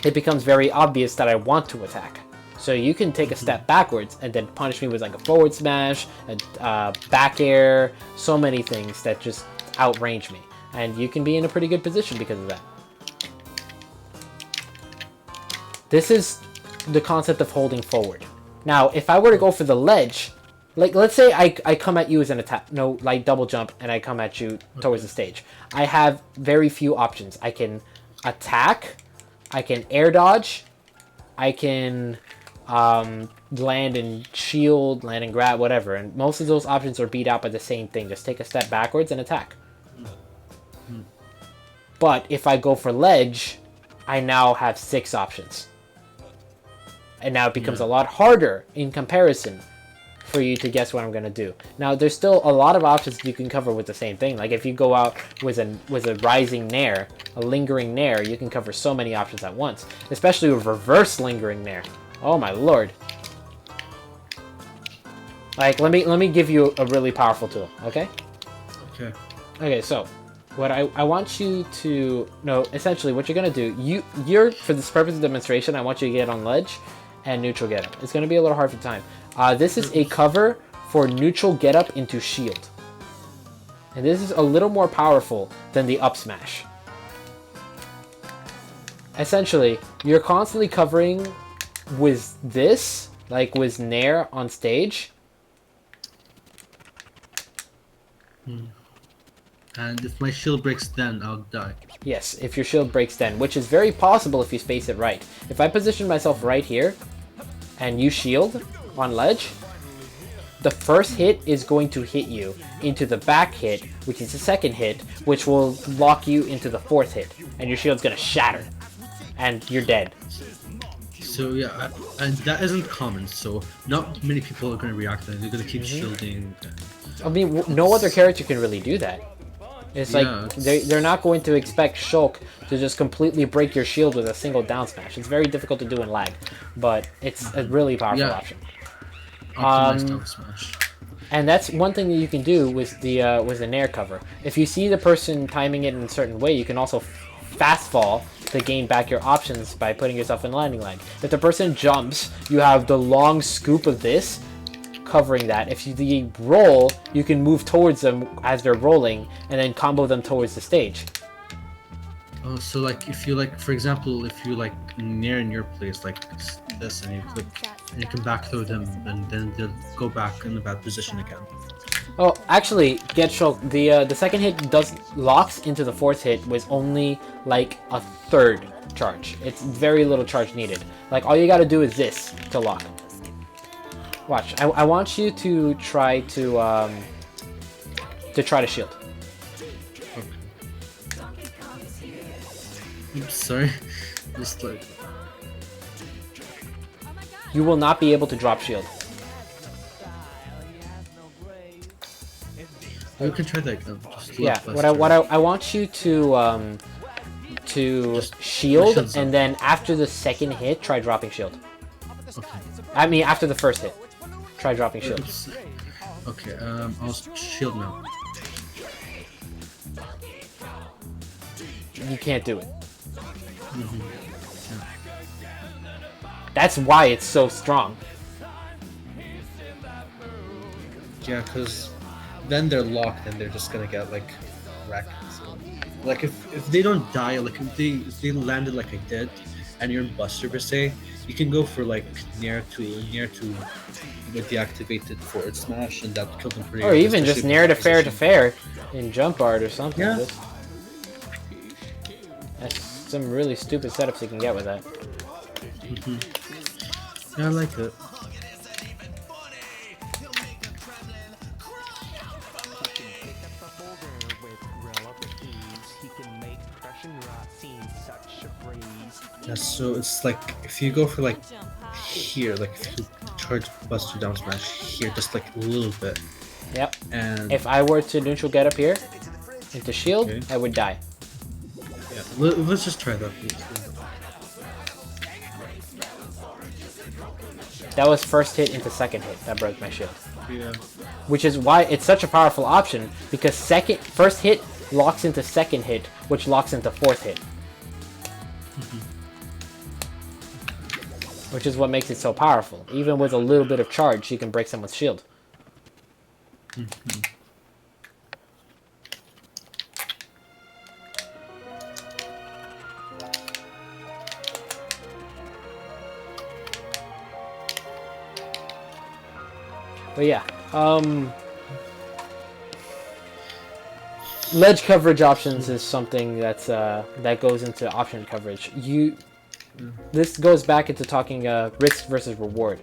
it becomes very obvious that I want to attack. So you can take a step backwards and then punish me with like a forward smash, a back air, so many things that just outrange me. And you can be in a pretty good position because of that. This is the concept of holding forward. Now, if I were to go for the ledge, like let's say I come at you as an attack, no, like double jump, and I come at you towards the stage. I have very few options. I can attack, I can air dodge, I can land and shield, land and grab, whatever. And most of those options are beat out by the same thing. Just take a step backwards and attack. But if I go for ledge, I now have 6 options. And now it becomes a lot harder in comparison for you to guess what I'm going to do. Now, there's still a lot of options you can cover with the same thing. Like if you go out with a rising nair, a lingering nair, you can cover so many options at once. Especially with reverse lingering nair. Oh my lord. Like, let me give you a really powerful tool, okay? Okay. Okay, so what I want you to know, essentially what you're gonna do, you're for this purpose of demonstration, I want you to get on ledge and neutral get up. It's gonna be a little hard for time. This is a cover for neutral get up into shield. And this is a little more powerful than the up smash. Essentially, you're constantly covering with this, like with nair on stage. And if my shield breaks, then I'll die. Yes, if your shield breaks then, which is very possible if you space it right. If I position myself right here, and you shield on ledge, the first hit is going to hit you into the back hit, which is the second hit, which will lock you into the fourth hit, and your shield's gonna shatter, and you're dead. So yeah, and that isn't common. So not many people are going to react to it. They're going to keep shielding. I mean, no other character can really do that. It's like they're not going to expect Shulk to just completely break your shield with a single down smash. It's very difficult to do in lag, but it's a really powerful option. Optimized down smash. And that's one thing that you can do with the nair cover. If you see the person timing it in a certain way, you can also fast fall to gain back your options by putting yourself in landing lag. If the person jumps, you have the long scoop of this covering that. If you roll, you can move towards them as they're rolling and then combo them towards the stage. Oh, so like if you like, for example, if you like near in your place like this, and you click, and you can back throw them, and then they'll go back in the bad position again. Oh, actually, get Shulk. The second hit locks into the fourth hit with only like a third charge. It's very little charge needed. Like all you got to do is this to lock. Watch. I want you to try to shield. Okay. Oops, sorry. Just like You will not be able to drop shield. you can try that again. Just Yeah. less What charge. I want you to shield, shields and up. then after the second hit, try dropping shield. Okay. I mean, after the first hit, try dropping shield. Oops. Okay. I'll shield now. You can't do it. That's why it's so strong. Yeah, because then they're locked and they're just gonna get like wrecked. So, like if they don't die, like if they landed like I did, and you're in Buster per se, you can go for like near to with the activated forward smash, and that killed them pretty. Or early, even just especially near with to that fair to position. fair in jump art or something. Yeah. That's some really stupid setups you can get with that. Yeah, I like it. Yeah, so it's like if you go for like here, like if you charge Buster down smash here, just like a little bit, Yep. And If I were to neutral get up here into shield, Okay. I would die. yeah, let's just try that. That was first hit into second hit. That broke my shield. Yeah. Which is why it's such a powerful option, because first hit locks into second hit, which locks into fourth hit. Which is what makes it so powerful. Even with a little bit of charge, you can break someone's shield. But yeah, ledge coverage options is something that's that goes into option coverage. This goes back into talking risk versus reward.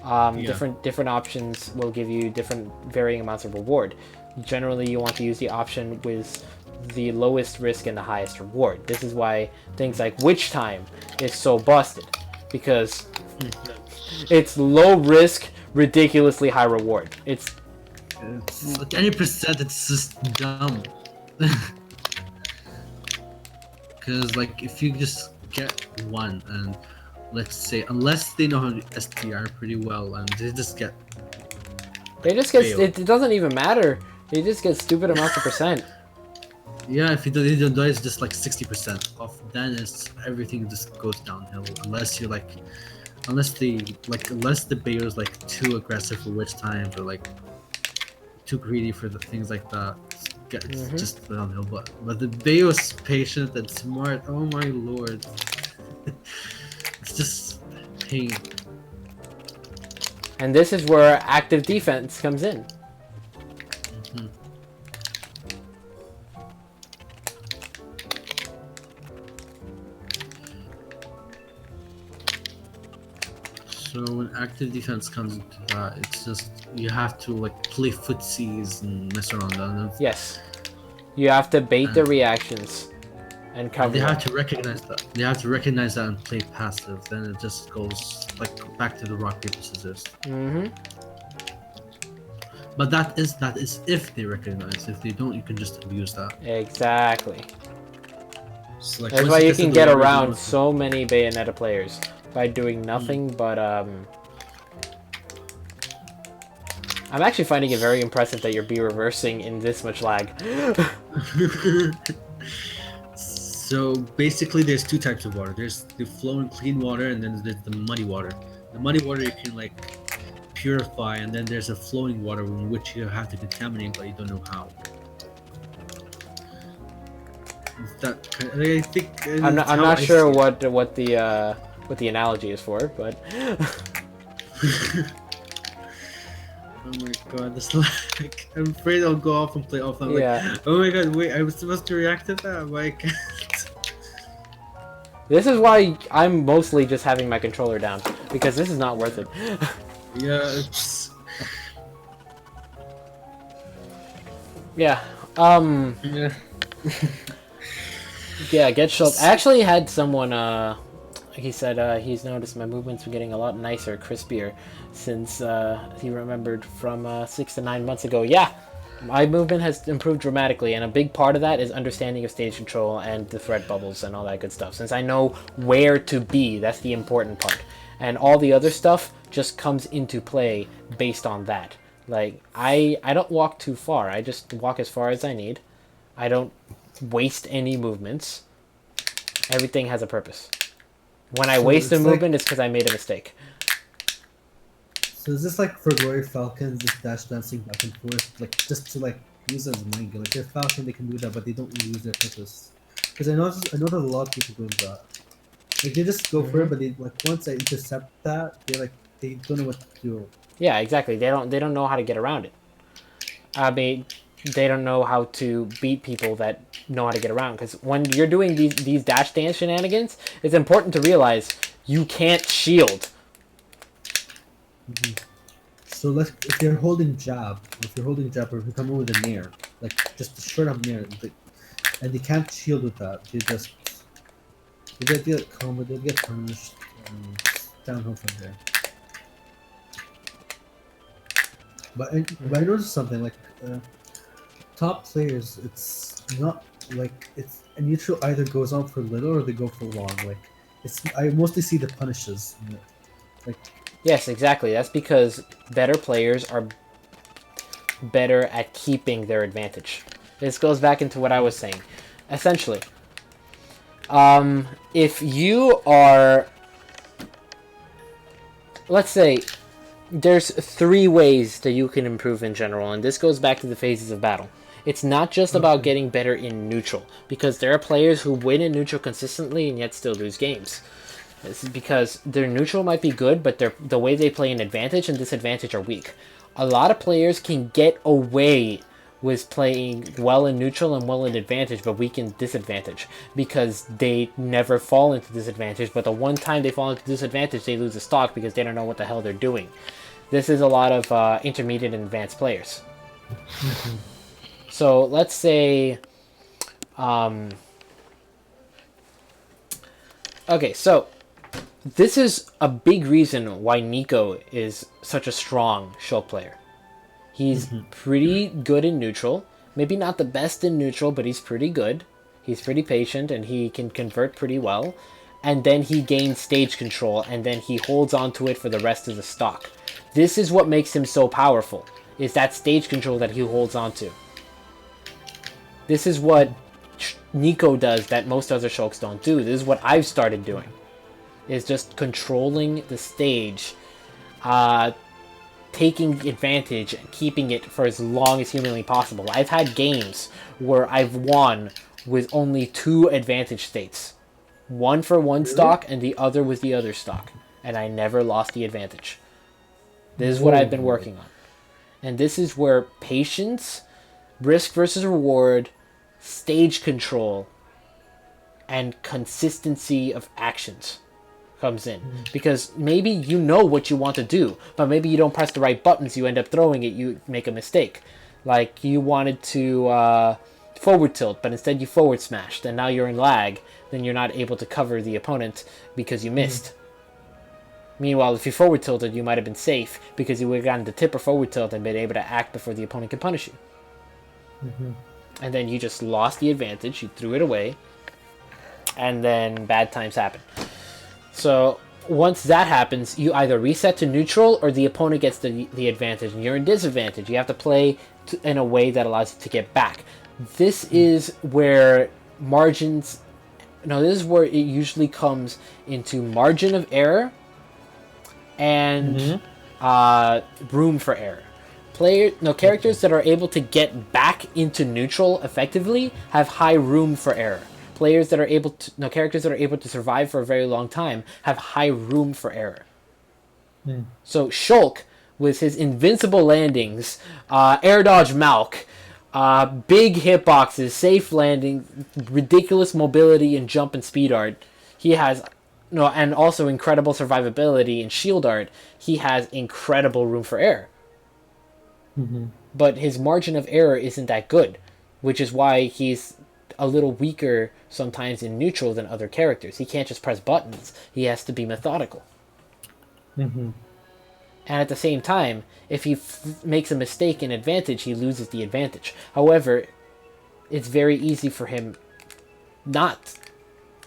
Different options will give you different varying amounts of reward. Generally, you want to use the option with the lowest risk and the highest reward. This is why things like Witch Time is so busted, because it's low risk, ridiculously high reward. It's like any percent, it's just dumb. Because like if you just get one, and let's say unless they know how to STR pretty well, and they just get failed. it doesn't even matter. They just get stupid amounts of percent. Yeah, if you don't die, it's just like 60% off. Then it's everything just goes downhill. Unless you're like, unless the Bayo's like too aggressive for Witch Times, or like too greedy for the things like that. It's just downhill. But the Bayo's patient and smart. Oh my lord, it's just pain. And this is where active defense comes in. So when active defense comes into that, it's just you have to like play footsies and mess around on it. Yes, you have to bait the reactions and cover. They have to recognize that. They have to recognize that and play passive. Then it just goes like back to the rock paper scissors. But that is if they recognize. If they don't, you can just abuse that. Exactly. So, like, That's once why you get to can the get level, around so many Bayonetta players by doing nothing but I'm actually finding it very impressive that you're B reversing in this much lag. So basically, there's two types of water. There's the flowing clean water, and then there's the muddy water. The muddy water you can like purify, and then there's a flowing water in which you have to contaminate, but you don't know how. That I think I'm not sure what the analogy is for, but oh my god, this like I'm afraid I'll go off and play off. I'm yeah. like, oh my god, wait, I was supposed to react to that, but I can't. This is why I'm mostly just having my controller down, because this is not worth it. Yeah, it's... Yeah. Yeah. Yeah, get shelled. I actually had someone, he said he's noticed my movements were getting a lot nicer, crispier, since he remembered from 6 to 9 months ago. Yeah, my movement has improved dramatically, and a big part of that is understanding of stage control and the threat bubbles and all that good stuff. Since I know where to be, that's the important part. And all the other stuff just comes into play based on that. Like, I don't walk too far. I just walk as far as I need. I don't waste any movements. Everything has a purpose. When I waste a movement, it's because I made a mistake. So is this like for Glory Falcons, just dash dancing back and forth, like just to like use as mind game? Like they're Falcon, they can do that, but they don't really use their purpose. Because I know that a lot of people do that. Like they just go for it, but they like once I intercept that, they don't know what to do. Yeah, exactly. They don't know how to get around it. I mean, they don't know how to beat people that know how to get around. Because when you're doing these dash dance shenanigans, it's important to realize you can't shield. So if you're holding jab, or if you come in with a nair, like just a straight up nair, and they can't shield with that, they get combo, they get punished, and downhill from there. But I noticed something like top players. It's not like it's a neutral either goes on for little or they go for long. Like it's I mostly see the punishes. Like Yes, exactly. That's because better players are better at keeping their advantage. This goes back into what I was saying. Essentially, if you are, let's say, there's 3 ways that you can improve in general, and this goes back to the phases of battle. It's not just about getting better in neutral, because there are players who win in neutral consistently and yet still lose games. It's because their neutral might be good, but the way they play in advantage and disadvantage are weak. A lot of players can get away with playing well in neutral and well in advantage, but weak in disadvantage, because they never fall into disadvantage, but the one time they fall into disadvantage, they lose a stock because they don't know what the hell they're doing. This is a lot of intermediate and advanced players. So let's say... okay, so this is a big reason why Nico is such a strong Shulk player. He's pretty good in neutral. Maybe not the best in neutral, but he's pretty good. He's pretty patient, and he can convert pretty well. And then he gains stage control, and then he holds on to it for the rest of the stock. This is what makes him so powerful, is that stage control that he holds on to. This is what Nico does that most other Shulks don't do. This is what I've started doing, is just controlling the stage, taking advantage and keeping it for as long as humanly possible. I've had games where I've won with only 2 advantage states. One for one stock and the other with the other stock. And I never lost the advantage. This is what I've been working on. And this is where patience, risk versus reward, stage control, and consistency of actions comes in. Because maybe you know what you want to do, but maybe you don't press the right buttons, you end up throwing it, you make a mistake. Like you wanted to forward tilt, but instead you forward smashed, and now you're in lag, then you're not able to cover the opponent because you missed. Meanwhile, if you forward tilted, you might have been safe because you would have gotten the tip or forward tilt and been able to act before the opponent could punish you. And then you just lost the advantage, you threw it away, and then bad times happen. So once that happens, you either reset to neutral or the opponent gets the advantage and you're in disadvantage. You have to play in a way that allows you to get back. This is where margins... No, this is where it usually comes into margin of error and room for error. Characters that are able to get back into neutral effectively have high room for error. Characters that are able to survive for a very long time have high room for error. So Shulk, with his invincible landings, air dodge Malk, big hitboxes, safe landing, ridiculous mobility and jump and speed art, he has, and also incredible survivability and shield art, he has incredible room for error. But his margin of error isn't that good, which is why he's a little weaker sometimes in neutral than other characters. He can't just press buttons. He has to be methodical. And at the same time, if he makes a mistake in advantage, he loses the advantage. However, it's very easy for him not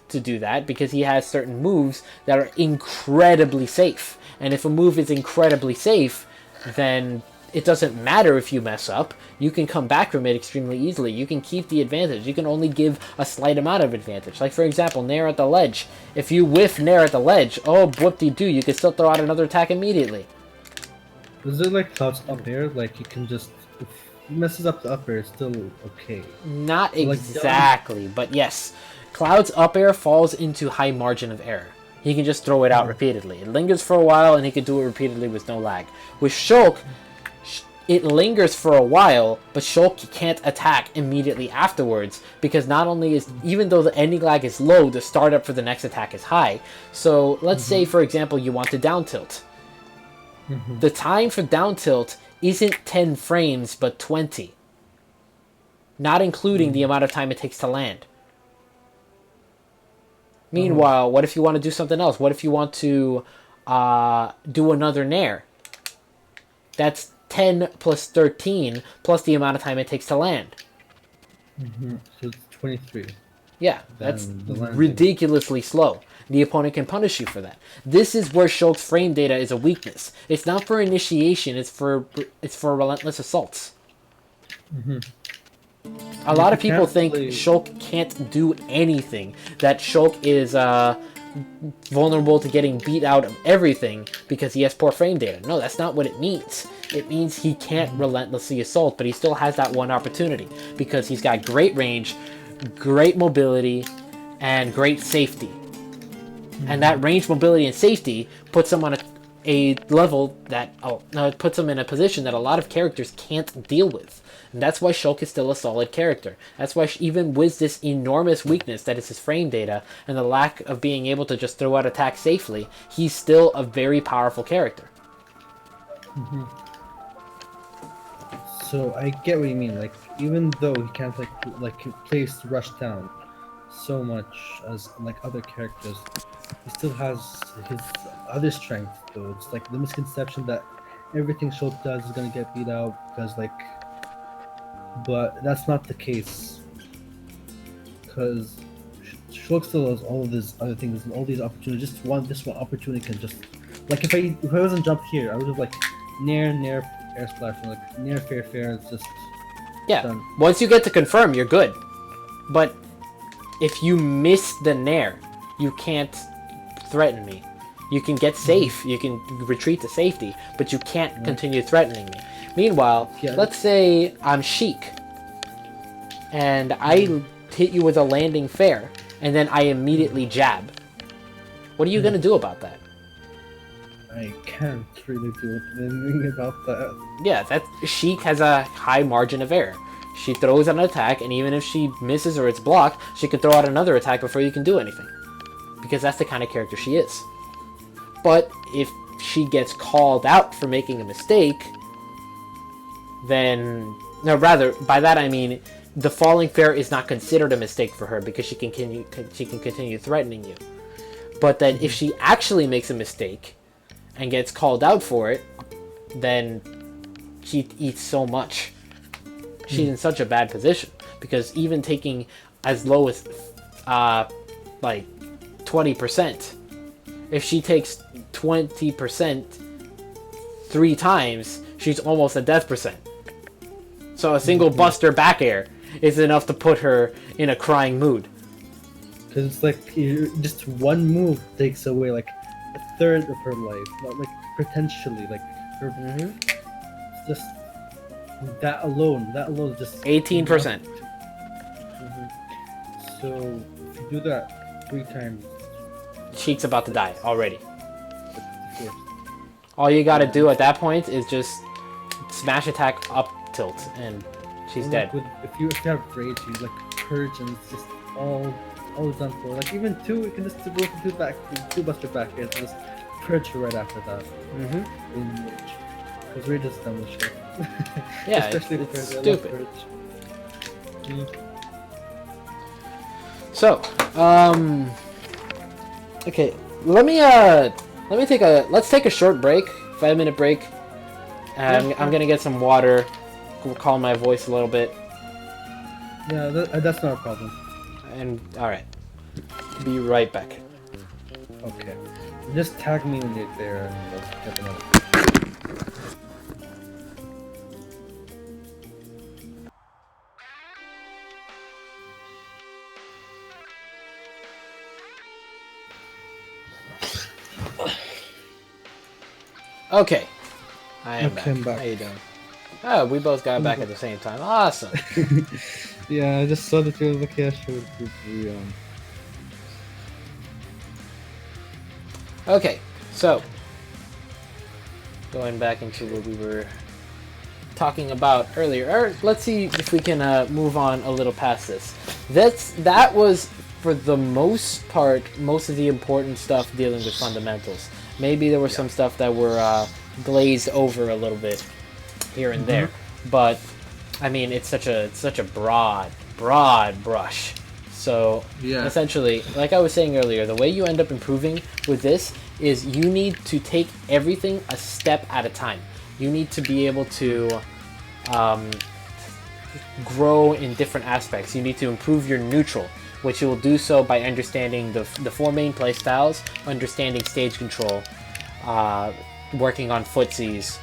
to do that because he has certain moves that are incredibly safe. And if a move is incredibly safe, then it doesn't matter if you mess up. You can come back from it extremely easily. You can keep the advantage. You can only give a slight amount of advantage. Like, for example, Nair at the ledge. If you whiff Nair at the ledge, oh, whoop-de-doo, you can still throw out another attack immediately. is it like clouds up air? Like you can just if he messes up the up air, it's still okay. Not exactly, but yes. Cloud's up air falls into high margin of error. He can just throw it out repeatedly. It lingers for a while, and he can do it repeatedly with no lag. With Shulk, it lingers for a while, but Shulk can't attack immediately afterwards because not only is, even though the ending lag is low, the startup for the next attack is high. So let's say, for example, you want to down tilt. The time for down tilt isn't 10 frames, but 20. Not including the amount of time it takes to land. Meanwhile, what if you want to do something else? What if you want to do another Nair? That's 10 plus 13 plus the amount of time it takes to land. So it's 23. Yeah, that's Then the landing. ridiculously slow. The opponent can punish you for that. This is where Shulk's frame data is a weakness. It's not for initiation, it's for relentless assaults. A lot of people think Shulk can't do anything, that Shulk is vulnerable to getting beat out of everything because he has poor frame data. No, that's not what it means. It means he can't relentlessly assault, but he still has that one opportunity because he's got great range, great mobility, and great safety. And that range, mobility, and safety puts him on a level that it puts him in a position that a lot of characters can't deal with. And that's why Shulk is still a solid character. That's why even with this enormous weakness that is his frame data and the lack of being able to just throw out attacks safely, he's still a very powerful character. So I get what you mean. Like, even though he can't place rush down so much as like other characters, he still has his other strength. Though it's like the misconception that everything Shulk does is gonna get beat out because but that's not the case. Because Shulk still has all of these other things and all these opportunities. This one opportunity can just like if I wasn't jumped here, I would have like nair air splash and like nair fair. It's just done. Once you get to confirm, you're good. But if you miss the nair, you can't threaten me. You can get safe, you can retreat to safety, but you can't continue threatening me. Meanwhile, let's say I'm Sheik, and I hit you with a landing fair, and then I immediately jab. What are you going to do about that? I can't really do anything about that. Yeah, Sheik has a high margin of error. She throws an attack, and even if she misses or it's blocked, she could throw out another attack before you can do anything. Because that's the kind of character she is. But if she gets called out for making a mistake, then... No, rather, by that I mean the falling fair is not considered a mistake for her because she can continue threatening you. But then if she actually makes a mistake and gets called out for it, then she eats so much. She's in such a bad position because even taking as low as 20%, if she takes 20% 3 times, she's almost at death percent. So a single buster back air is enough to put her in a crying mood. Because it's like just one move takes away like a third of her life, not like potentially like her. Just that alone is just 18%. So if you do that 3 times, Sheik's about to die already. All you gotta do at that point is just smash attack up tilt and she's dead. If you have rage, you like purge and it's just all done for. Like even 2, you can just go for 2 buster back and just purge right after that. In rage. Because rage is done with shit. Yeah, especially it's purge. stupid. I love purge. So, okay, let's take a short break, 5-minute break. I'm gonna get some water, calm my voice a little bit. Yeah, that's not a problem. And alright, be right back. Okay, just tag me when you're there and we'll get another. Okay, I am back. I'm back. How you doing? Oh, we both got back at the same time. Awesome. Yeah, I just saw that you were looking at your group. Okay, so going back into what we were talking about earlier. Let's see if we can move on a little past this. That was, for the most part, most of the important stuff dealing with fundamentals. Maybe there was some stuff that were glazed over a little bit here and there, but I mean it's such a broad brush. So essentially, like I was saying earlier, the way you end up improving with this is you need to take everything a step at a time. You need to be able to grow in different aspects. You need to improve your neutral, which you will do so by understanding the four main playstyles, understanding stage control, working on footsies,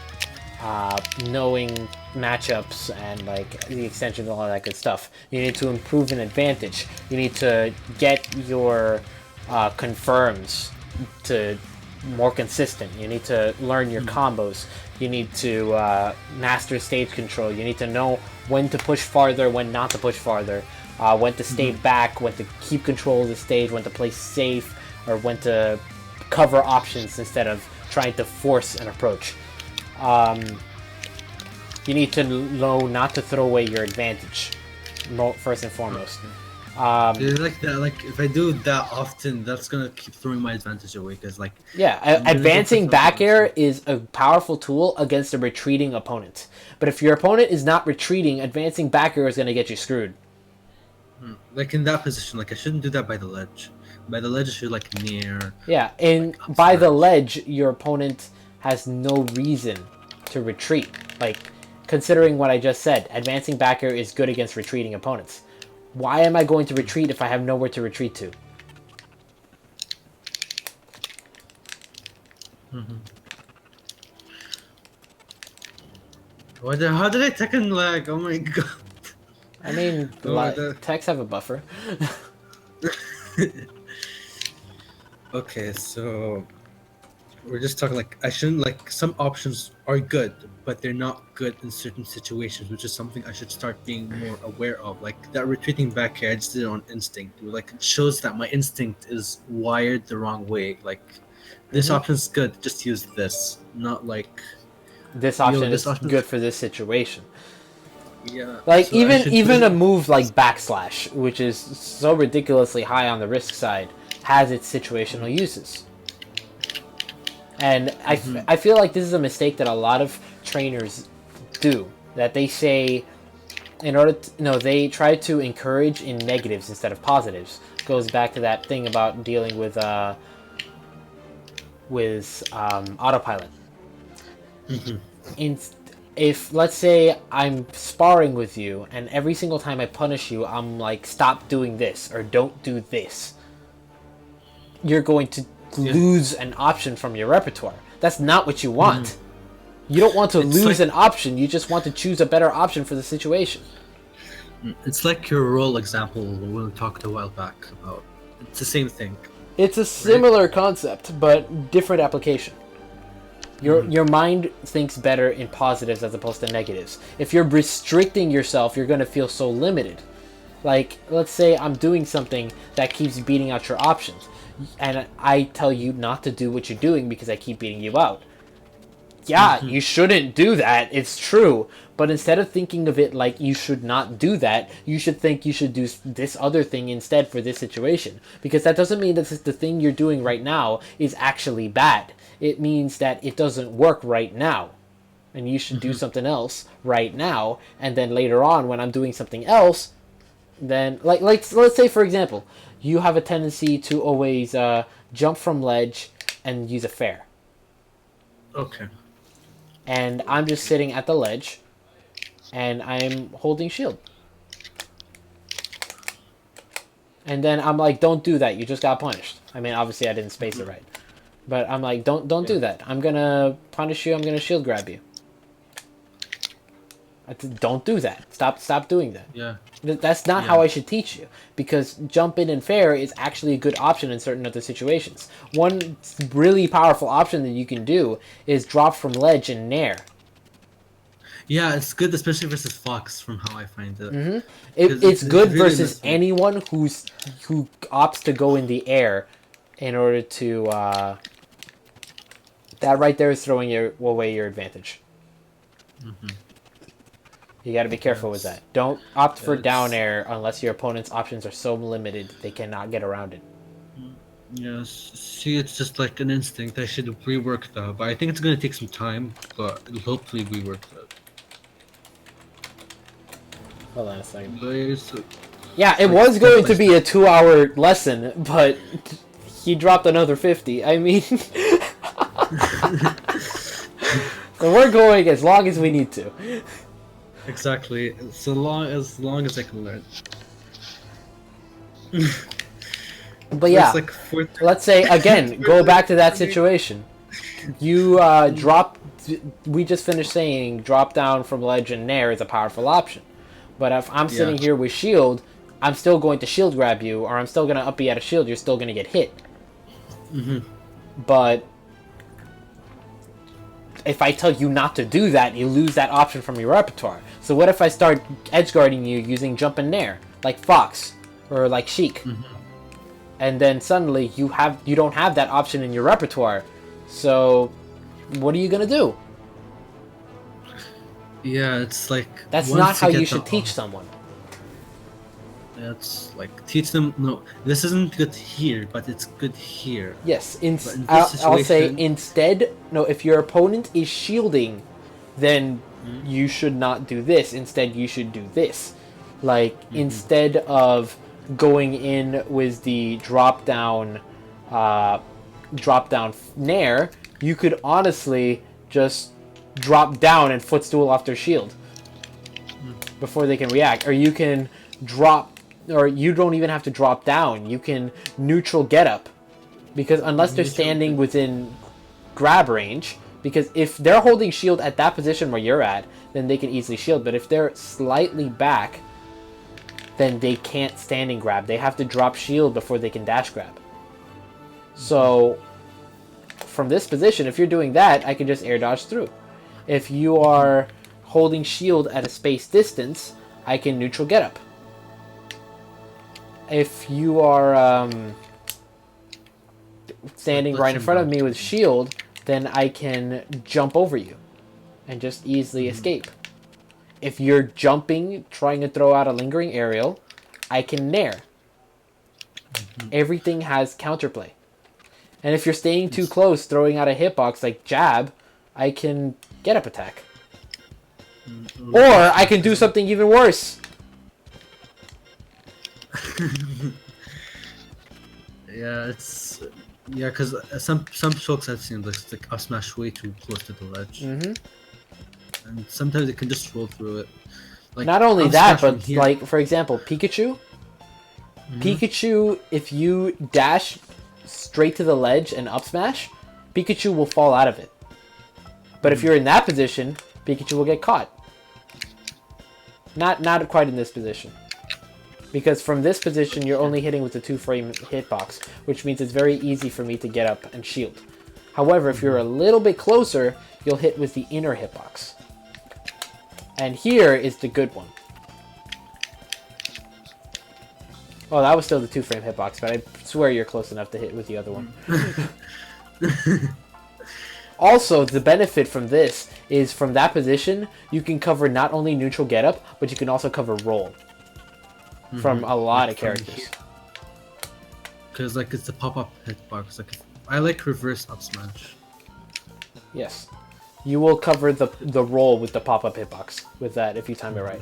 knowing matchups and like the extensions and all that good stuff. You need to improve an advantage. You need to get your confirms to more consistent. You need to learn your combos. You need to master stage control. You need to know when to push farther, when not to push farther, when to stay back, when to keep control of the stage, when to play safe, or when to cover options instead of trying to force an approach. You need to know not to throw away your advantage, first and foremost. It's like that. Like if I do that often, that's gonna keep throwing my advantage away. Because like Advancing back air is a powerful tool against a retreating opponent. But if your opponent is not retreating, advancing back air is gonna get you screwed. like in that position, like I shouldn't do that by the ledge. By the ledge, I should like near. Yeah, and like, by the ledge, your opponent has no reason to retreat. Like, considering what I just said, advancing back air is good against retreating opponents. Why am I going to retreat if I have nowhere to retreat to? How did I Tekken lag? Oh my god. I mean, techs have a buffer. Okay, so we're just talking like I shouldn't like some options are good, but they're not good in certain situations, which is something I should start being more aware of. Like that retreating back here, I just did it on instinct. Like it shows that my instinct is wired the wrong way. Like this option's good, just use this, not like This option is good for this situation. yeah. Like so I even should even put- a move like backslash, which is so ridiculously high on the risk side, has its situational uses. And I feel like this is a mistake that a lot of trainers do. That they say, in order to, they try to encourage in negatives instead of positives. Goes back to that thing about dealing with autopilot. If let's say I'm sparring with you, and every single time I punish you, I'm like, stop doing this or don't do this. You're going to lose an option from your repertoire. That's not what you want. You don't want to lose an option. You just want to choose a better option for the situation. It's like your role example when we talked a while back about. It's the same thing. It's a similar concept, but different application. Your mind thinks better in positives as opposed to negatives. If you're restricting yourself, you're going to feel so limited. Like, let's say I'm doing something that keeps beating out your options, and I tell you not to do what you're doing because I keep beating you out. Yeah, you shouldn't do that, it's true, but instead of thinking of it like you should not do that, you should think you should do this other thing instead for this situation. Because that doesn't mean that the thing you're doing right now is actually bad. It means that it doesn't work right now. And you should do something else right now, and then later on when I'm doing something else, then like let's say for example, you have a tendency to always jump from ledge and use a fair. Okay. And I'm just sitting at the ledge, and I'm holding shield. And then I'm like, don't do that, you just got punished. I mean, obviously I didn't space it right. But I'm like, don't do that. I'm gonna punish you, I'm gonna shield grab you. Don't do that. Stop doing that. Yeah. That's not how I should teach you, because jump in and fair is actually a good option in certain other situations. One really powerful option that you can do is drop from ledge and nair. Yeah, it's good, especially versus Fox, from how I find it. It's good really versus messy. anyone who opts to go in the air in order to. That right there is throwing away your advantage. You got to be careful with that. Don't opt for down air unless your opponent's options are so limited they cannot get around it. Yes. See, it's just like an instinct. I should rework that, but I think it's gonna take some time. But it'll hopefully rework that. Hold on a second. But it's, Yeah, it was going to be a 2-hour lesson, but he dropped another 50. I mean, So we're going as long as we need to. Exactly. So long as I can learn. But yeah, It's like 4 let's say again, go back to that situation. You drop. We just finished saying drop down from ledge and nair is a powerful option. But if I'm sitting here with shield, I'm still going to shield grab you, or I'm still going to up B at a shield. You're still going to get hit. But if I tell you not to do that, you lose that option from your repertoire. So what if I start edge guarding you using jump and nair, like Fox or like Sheik, and then suddenly you don't have that option in your repertoire. So what are you gonna do? Yeah, it's like That's once not how you get should the- teach someone. It's like teach them. No, this isn't good here, but it's good here. Yes, But in this I'll say situation- instead. No, if your opponent is shielding, then you should not do this. Instead, you should do this. Like instead of going in with the drop down nair, you could honestly just drop down and footstool off their shield before they can react, or you can drop. Or you don't even have to drop down. You can neutral get up. Because unless they're standing within grab range, because if they're holding shield at that position where you're at, then they can easily shield. But if they're slightly back, then they can't standing grab. They have to drop shield before they can dash grab. So from this position, if you're doing that, I can just air dodge through. If you are holding shield at a space distance, I can neutral get up. If you are standing right in front of me with shield, then I can jump over you and just easily escape. If you're jumping, trying to throw out a lingering aerial, I can nair. Everything has counterplay. And if you're staying too close, throwing out a hitbox like jab, I can get up attack. Or I can do something even worse. Yeah, it's because some chokes I've seen like up smash way too close to the ledge, and sometimes it can just roll through it. Like Not only up that, smash from but here- like for example, Pikachu. Pikachu, if you dash straight to the ledge and up smash, Pikachu will fall out of it. But if you're in that position, Pikachu will get caught. Not quite in this position. Because from this position, you're only hitting with the 2-frame hitbox, which means it's very easy for me to get up and shield. However, if you're a little bit closer, you'll hit with the inner hitbox. And here is the good one. Oh, that was still the 2-frame hitbox, but I swear you're close enough to hit with the other one. Also, the benefit from this is from that position, you can cover not only neutral get up, but you can also cover roll. From a lot of characters. Because like it's the pop-up hitbox. Like I like reverse up smash. Yes. You will cover the roll with the pop-up hitbox with that if you time it right.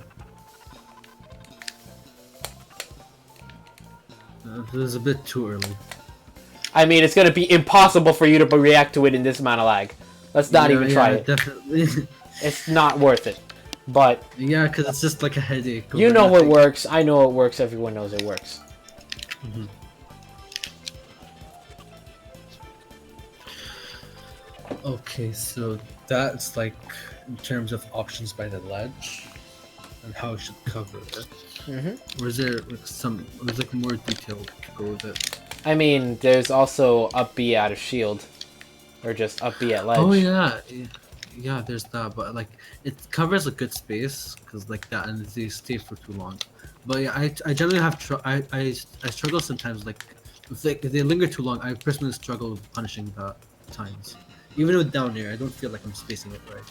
It was a bit too early. I mean, it's going to be impossible for you to react to it in this amount of lag. Let's not even try it. Definitely. It's not worth it. But Yeah, because it's just like a headache. you over know what nothing. works. I know it works. Everyone knows it works. Okay, so that's like in terms of options by the ledge and how I should cover it. Or is there like there's like more detail to go with it? I mean, there's also up B out of shield. Or just up B at ledge. Oh yeah, yeah. There's that, but like it covers a good space because like that, and they stay for too long. But yeah, I generally have I struggle sometimes. Like if they linger too long, I personally struggle with punishing that times. Even with down air, I don't feel like I'm spacing it right.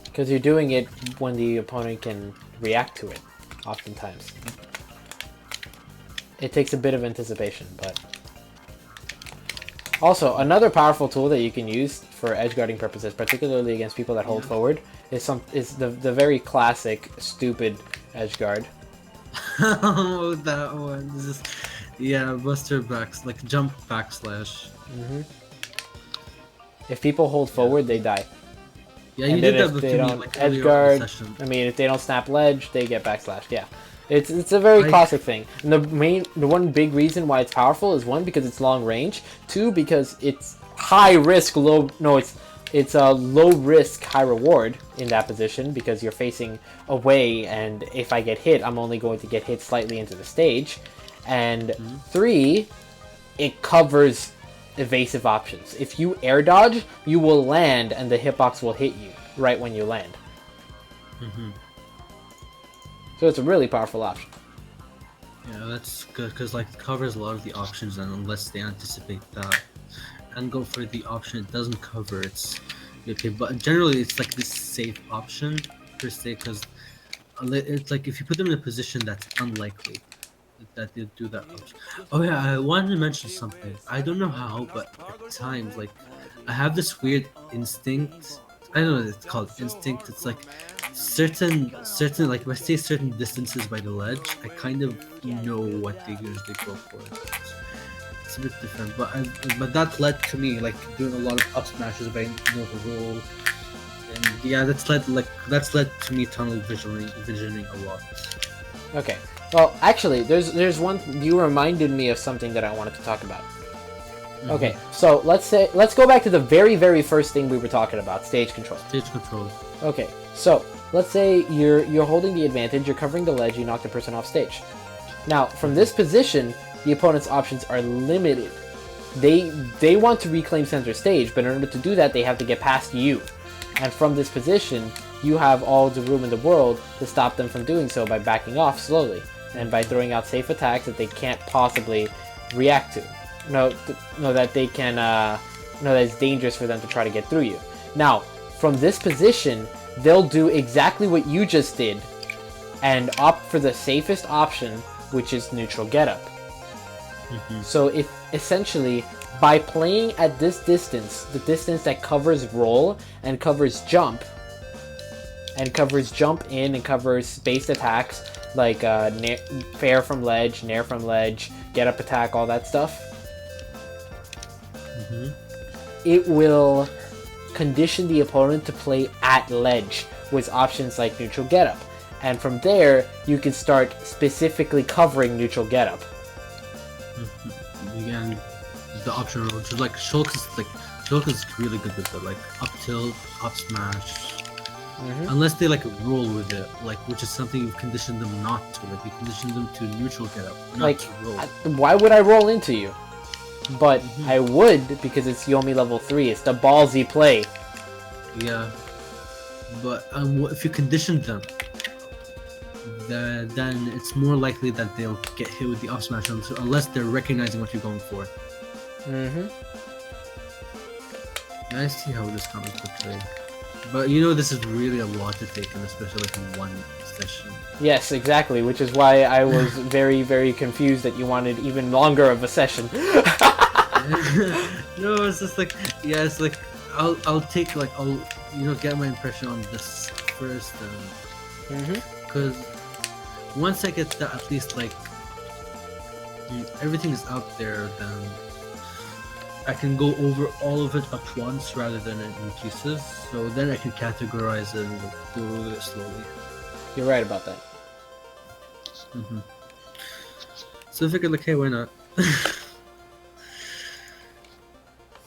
Because you're doing it when the opponent can react to it, oftentimes. It takes a bit of anticipation, but... Also, another powerful tool that you can use for edge guarding purposes, particularly against people that hold forward, is the very classic, stupid edge guard. Oh, that one. This is, yeah, Buster backs, like jump backslash. If people hold forward, they die. Yeah, And you then did that if with they me don't like edge earlier on in the guard, session. I mean, if they don't snap ledge, they get backslashed. Yeah, it's a very classic thing. And the one big reason why it's powerful is one, because it's long range. Two, because it's high risk, low. No, it's a low risk, high reward in that position because you're facing away, and if I get hit, I'm only going to get hit slightly into the stage. And three, it covers evasive options. If you air dodge, you will land and the hitbox will hit you right when you land. So it's a really powerful option. Yeah, that's good because like it covers a lot of the options, and unless they anticipate that and go for the option it doesn't cover, it's okay. But generally, it's like this safe option per se, because it's like if you put them in a position that's unlikely that they'll do that option. Oh yeah, I wanted to mention something. I don't know how, but at times like I have this weird instinct. I don't know what it's called, instinct. It's like certain like if I stay certain distances by the ledge, I kind of know what they usually go for. It's a bit different, but that led to me like doing a lot of up smashes by the roll, and yeah, that's led to me tunnel visioning a lot. Okay. Well, actually, there's one. You reminded me of something that I wanted to talk about. Okay, so let's go back to the very first thing we were talking about, stage control. Stage control. Okay, so let's say you're holding the advantage, you're covering the ledge, you knock the person off stage. Now, from this position, the opponent's options are limited. They want to reclaim center stage, but in order to do that, they have to get past you. And from this position, you have all the room in the world to stop them from doing so by backing off slowly and by throwing out safe attacks that they can't possibly react to. That they can, that it's dangerous for them to try to get through you. Now, from this position, they'll do exactly what you just did and opt for the safest option, which is neutral getup. So if essentially by playing at this distance, the distance that covers roll and covers jump in and covers base attacks like fair from ledge, nair from ledge, get up attack, all that stuff, it will condition the opponent to play at ledge with options like neutral getup. And from there, you can start specifically covering neutral getup. Again, the option roll, just like Shulk is really good with it, like up tilt, up smash. Unless they like roll with it, like which is something you've conditioned them not to. Like you conditioned them to neutral getup, not Like, to roll. why would I roll into you? But I would, because it's Yomi level 3. It's the ballsy play. Yeah, but if you condition them, then it's more likely that they'll get hit with the up smash unless they're recognizing what you're going for. I see how this comes to play. But this is really a lot to take in, especially like in one session. Yes, exactly, which is why I was very, very confused that you wanted even longer of a session. No, it's just like, yeah, it's like I'll take like I'll get my impression on this first, because once I get that, at least like everything is out there, then I can go over all of it at once rather than in pieces. So then I can categorize it and go it slowly. You're right about that. So I figured, like, hey, why not?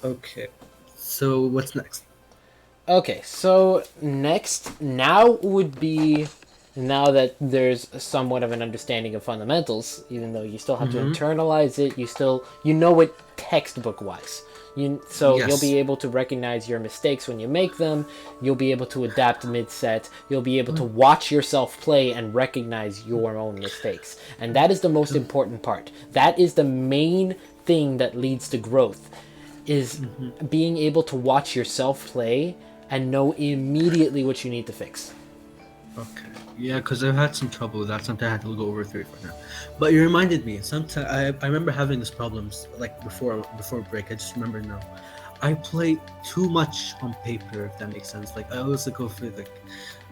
Okay. So what's next? Okay, so next, now that there's somewhat of an understanding of fundamentals, even though you still have to internalize it, you know it textbook wise. You'll be able to recognize your mistakes when you make them, you'll be able to adapt mid-set, you'll be able to watch yourself play and recognize your own mistakes. And that is the most important part. That is the main thing that leads to growth, is being able to watch yourself play and know immediately what you need to fix. Okay. Yeah, because I've had some trouble with that. Sometimes I had to go over 3 for now. But you reminded me. Sometimes I remember having these problems like before break. I just remember now. I play too much on paper, if that makes sense. Like I always go for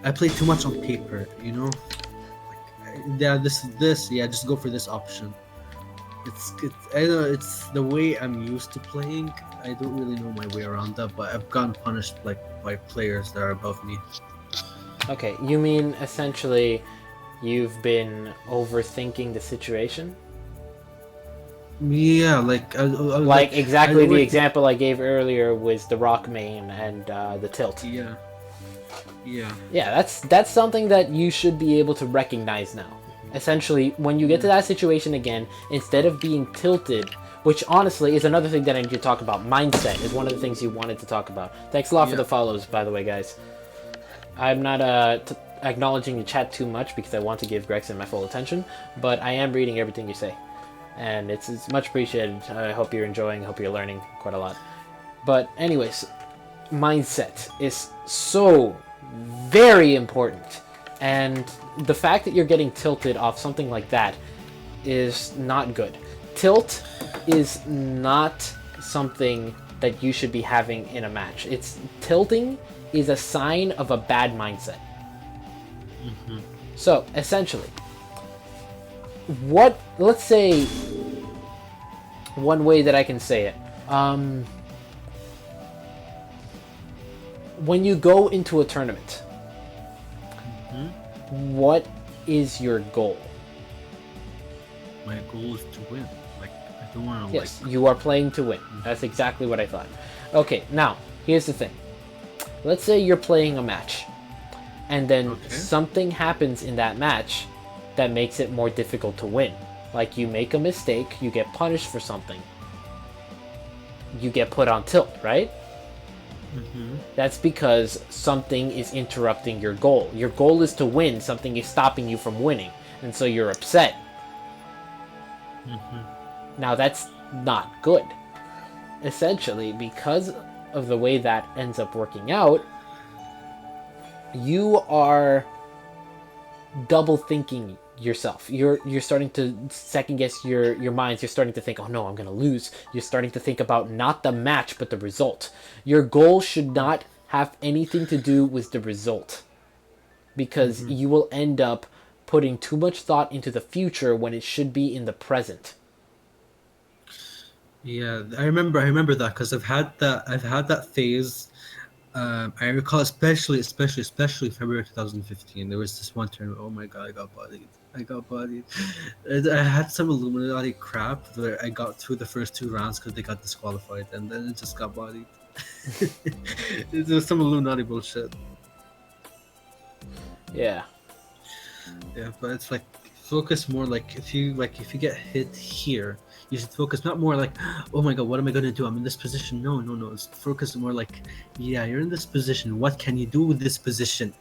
I play too much on paper. Like, yeah, this. Yeah, just go for this option. I don't know, it's the way I'm used to playing. I don't really know my way around that, but I've gotten punished like by players that are above me. Okay, you mean essentially you've been overthinking the situation? Yeah, Like exactly the would- example I gave earlier was the rock main and the tilt. Yeah. Yeah. Yeah, that's something that you should be able to recognize now. Essentially, when you get to that situation again, instead of being tilted, which honestly is another thing that I need to talk about. Mindset is one of the things you wanted to talk about. Thanks a lot for the follows, by the way, guys. I'm not acknowledging the chat too much because I want to give Grexin my full attention, but I am reading everything you say. And it's much appreciated. I hope you're enjoying, hope you're learning quite a lot. But anyways, mindset is so very important. And the fact that you're getting tilted off something like that is not good. Tilt is not something that you should be having in a match. Tilting is a sign of a bad mindset. So essentially, let's say one way that I can say it, when you go into a tournament, what is your goal? My goal is to win. Like, I don't want to. Yes, you are playing to win. That's exactly what I thought. Okay, now here's the thing. Let's say you're playing a match, and then something happens in that match that makes it more difficult to win. Like you make a mistake, you get punished for something. You get put on tilt, right? That's because something is interrupting your goal. Your goal is to win, something is stopping you from winning, and so you're upset. Now that's not good. Essentially, because of the way that ends up working out, you are double thinking yourself. You're starting to second guess your minds. You're starting to think, oh no, I'm gonna lose. You're starting to think about not the match but the result. Your goal should not have anything to do with the result, because you will end up putting too much thought into the future when it should be in the present. Yeah, I remember that because I've had that phase. I recall especially February 2015. There was this one tournament. Oh my god, I got bodied. I had some Illuminati crap where I got through the first two rounds because they got disqualified, and then it just got bodied. It was some Illuminati bullshit. Yeah. Yeah, but it's like focus more like if you get hit here, you should focus not more like, oh my god, what am I gonna do? I'm in this position. No. It's focus more like, yeah, you're in this position. What can you do with this position?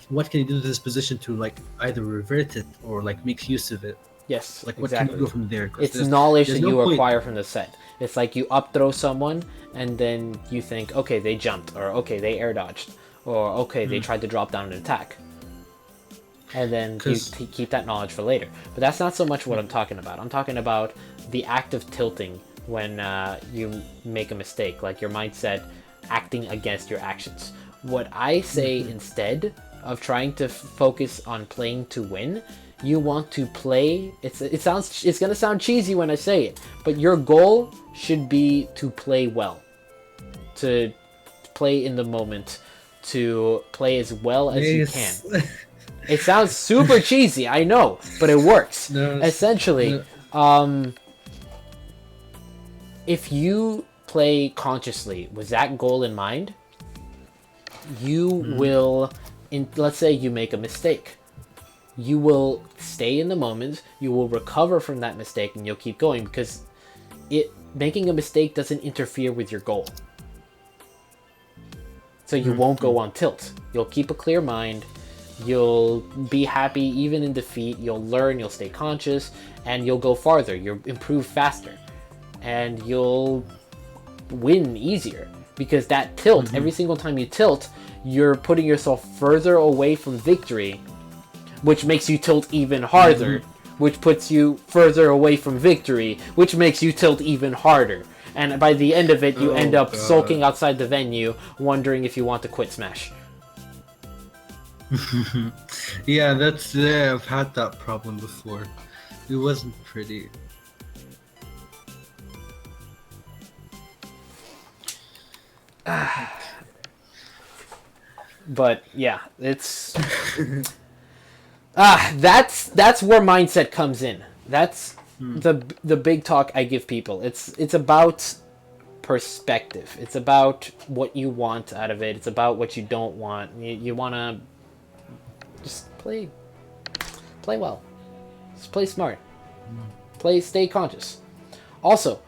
What can you do with this position to like either revert it or like make use of it? Yes. Like what exactly. can you go from there? It's knowledge that you acquire from the set. It's like you up throw someone and then you think, okay, they jumped, or okay, they air dodged, or okay, they tried to drop down an attack. And then you keep that knowledge for later. But that's not so much what I'm talking about. I'm talking about the act of tilting when you make a mistake, like your mindset acting against your actions. What I say instead of trying to focus on playing to win, you want to play. It's gonna sound cheesy when I say it, but your goal should be to play well, to play in the moment, to play as well as you can. It sounds super cheesy, I know, but it works. Essentially, if you play consciously with that goal in mind, you will, let's say you make a mistake. You will stay in the moment, you will recover from that mistake, and you'll keep going because making a mistake doesn't interfere with your goal. So you won't go on tilt. You'll keep a clear mind. You'll be happy even in defeat. You'll learn, you'll stay conscious, and you'll go farther. You'll improve faster. And you'll win easier. Because that tilt, every single time you tilt, you're putting yourself further away from victory, which makes you tilt even harder, which puts you further away from victory, which makes you tilt even harder. And by the end of it, you end up sulking outside the venue, wondering if you want to quit Smash. Yeah, I've had that problem before. it wasn't pretty. But yeah, it's that's where mindset comes in. That's the big talk I give people. It's about perspective. It's about what you want out of it. It's about what you don't want. You want to just play well. Just play smart. Stay conscious. Also,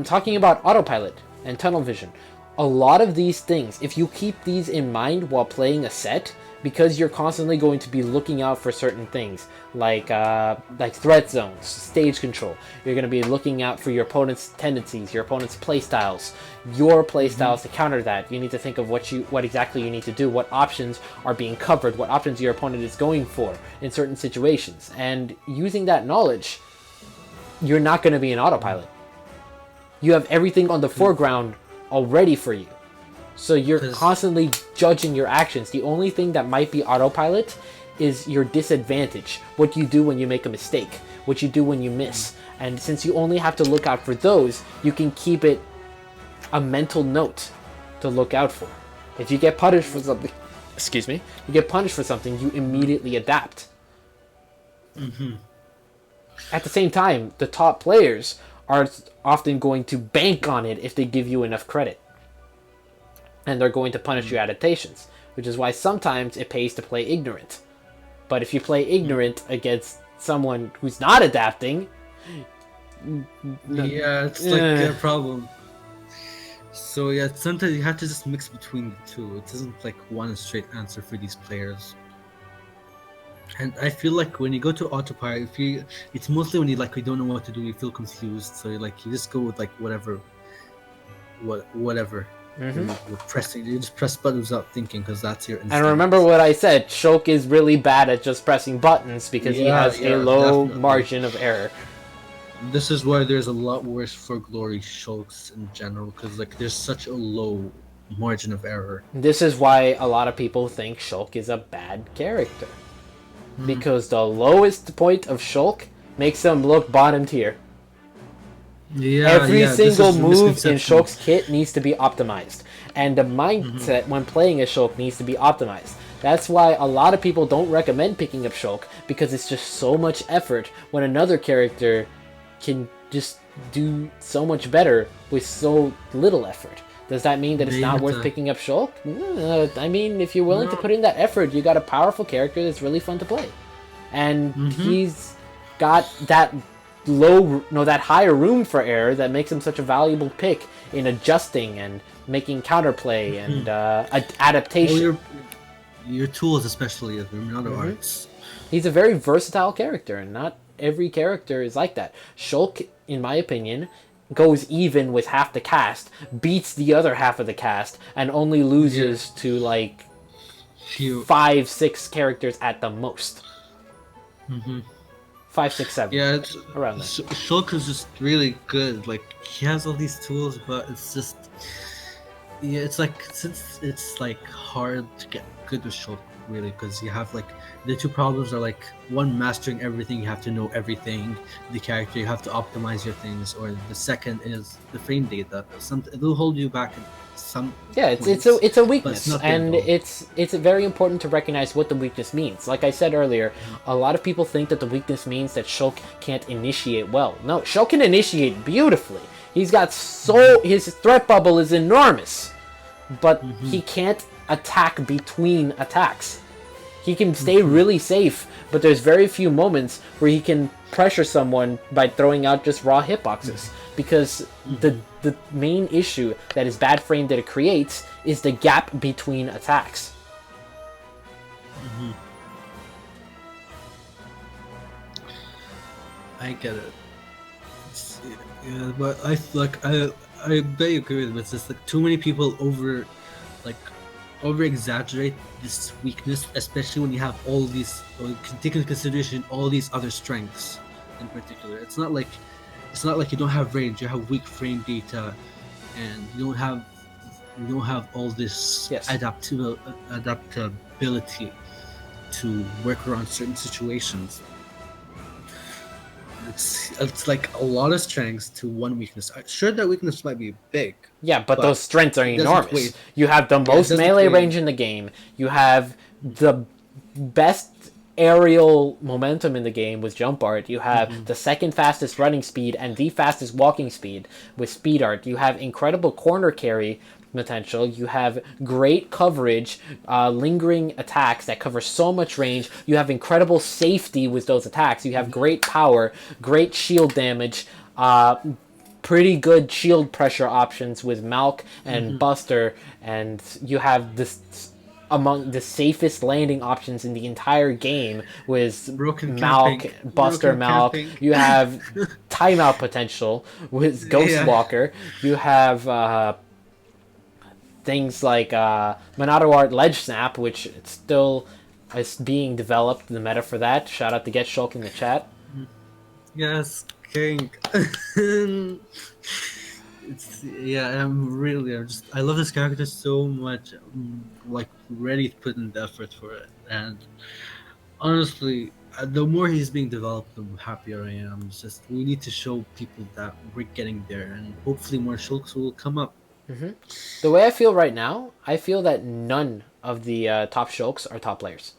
talking about autopilot and tunnel vision, a lot of these things, if you keep these in mind while playing a set, because you're constantly going to be looking out for certain things like threat zones, stage control. You're going to be looking out for your opponent's tendencies, your opponent's playstyles, your playstyles to counter that. You need to think of what exactly you need to do, what options are being covered, what options your opponent is going for in certain situations. And using that knowledge, you're not going to be an autopilot. You have everything on the foreground already for you. So you're constantly judging your actions. The only thing that might be autopilot is your disadvantage. What you do when you make a mistake. What you do when you miss. And since you only have to look out for those, you can keep it a mental note to look out for. If you get punished for something, you immediately adapt. At the same time, the top players are often going to bank on it if they give you enough credit. And they're going to punish your adaptations, which is why sometimes it pays to play ignorant. But if you play ignorant against someone who's not adapting... Yeah, it's like a problem. So yeah, sometimes you have to just mix between the two. It isn't like one straight answer for these players. And I feel like when you go to autopilot, it's mostly when you don't know what to do, you feel confused, so you just go with whatever. You just press buttons without thinking because that's your instinct. And remember what I said, Shulk is really bad at just pressing buttons because he has a low margin of error. This is why there's a lot worse for glory Shulks in general, because there's such a low margin of error. This is why a lot of people think Shulk is a bad character. Because the lowest point of Shulk makes him look bottom tier. Every single move in Shulk's kit needs to be optimized. And the mindset when playing a Shulk needs to be optimized. That's why a lot of people don't recommend picking up Shulk, because it's just so much effort when another character can just do so much better with so little effort. Does that mean that it's not worth picking up Shulk? I mean, if you're willing to put in that effort, you got a powerful character that's really fun to play. And he's got that higher room for error that makes him such a valuable pick in adjusting and making counterplay and adaptation. Your tools, especially of Tremendo arts. He's a very versatile character, and not every character is like that. Shulk, in my opinion, goes even with half the cast, beats the other half of the cast, and only loses to 5-6 characters at the most. 5, 6, 7. Yeah, it's around there. Shulk is just really good. He has all these tools, but it's just since it's hard to get good with Shulk, really, because you have the two problems are one, mastering everything, you have to know everything, the character, you have to optimize your things, or the second is the frame data. It will hold you back in some it's a weakness, and it's very important to recognize what the weakness means. Like I said earlier, a lot of people think that the weakness means that Shulk can't initiate well. No, Shulk can initiate beautifully. He's got his threat bubble is enormous, but he can't attack between attacks. He can stay really safe, but there's very few moments where he can pressure someone by throwing out just raw hitboxes. Because the main issue that his bad frame data creates is the gap between attacks. I get it. But I bet you agree with this. It's too many people over exaggerate this weakness, especially when you have all these, or you can take into consideration all these other strengths in particular. It's not like you don't have range, you have weak frame data, and you don't have all this adaptability to work around certain situations. It's like a lot of strengths to one weakness. Sure, that weakness might be big. Yeah, but those strengths are it doesn't enormous. weigh- You have the it most doesn't melee weigh- range in the game. You have the best aerial momentum in the game with jump art. You have the second fastest running speed and the fastest walking speed with speed art. You have incredible corner carry potential. You have great coverage, lingering attacks that cover so much range. You have incredible safety with those attacks. You have great power, great shield damage, pretty good shield pressure options with Malk and Buster, and you have this among the safest landing options in the entire game with Broken Malk, camping. Buster Broken Malk. camping. You have timeout potential with Ghostwalker. You have things like Monodowart Ledge Snap, which still is being developed, the meta for that. Shout out to Get Shulk in the chat. Yes, King. I love this character so much. I'm like ready to put in the effort for it, and honestly, the more he's being developed, the happier I am. It's just we need to show people that we're getting there, and hopefully more Shulks will come up. The way I feel right now, I feel that none of the top Shulks are top players.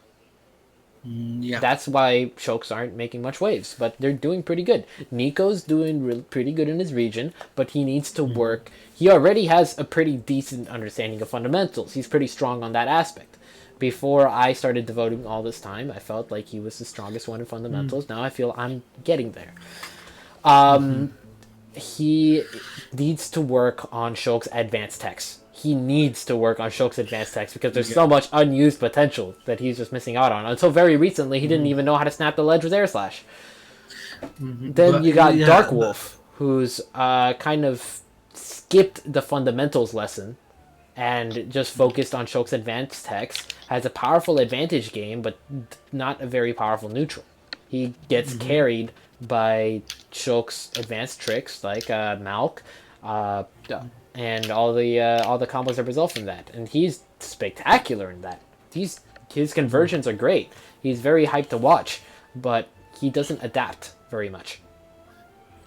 Yeah. That's why Shulks aren't making much waves, but they're doing pretty good. Nico's doing pretty good in his region, but he needs to work. He already has a pretty decent understanding of fundamentals. He's pretty strong on that aspect. Before I started devoting all this time, I felt like he was the strongest one in fundamentals. Now I feel I'm getting there. He needs to work on Shulk's advanced techs. He needs to work on Shulk's advanced techs because there's so much unused potential that he's just missing out on. Until very recently, he didn't even know how to snap the ledge with air slash. Then you got Dark Wolf, who's kind of skipped the fundamentals lesson and just focused on Shulk's advanced techs. Has a powerful advantage game, but not a very powerful neutral. He gets carried by Shulk's advanced tricks like Malk, and all the combos that result from that. And he's spectacular in that. His conversions are great. He's very hyped to watch, but he doesn't adapt very much.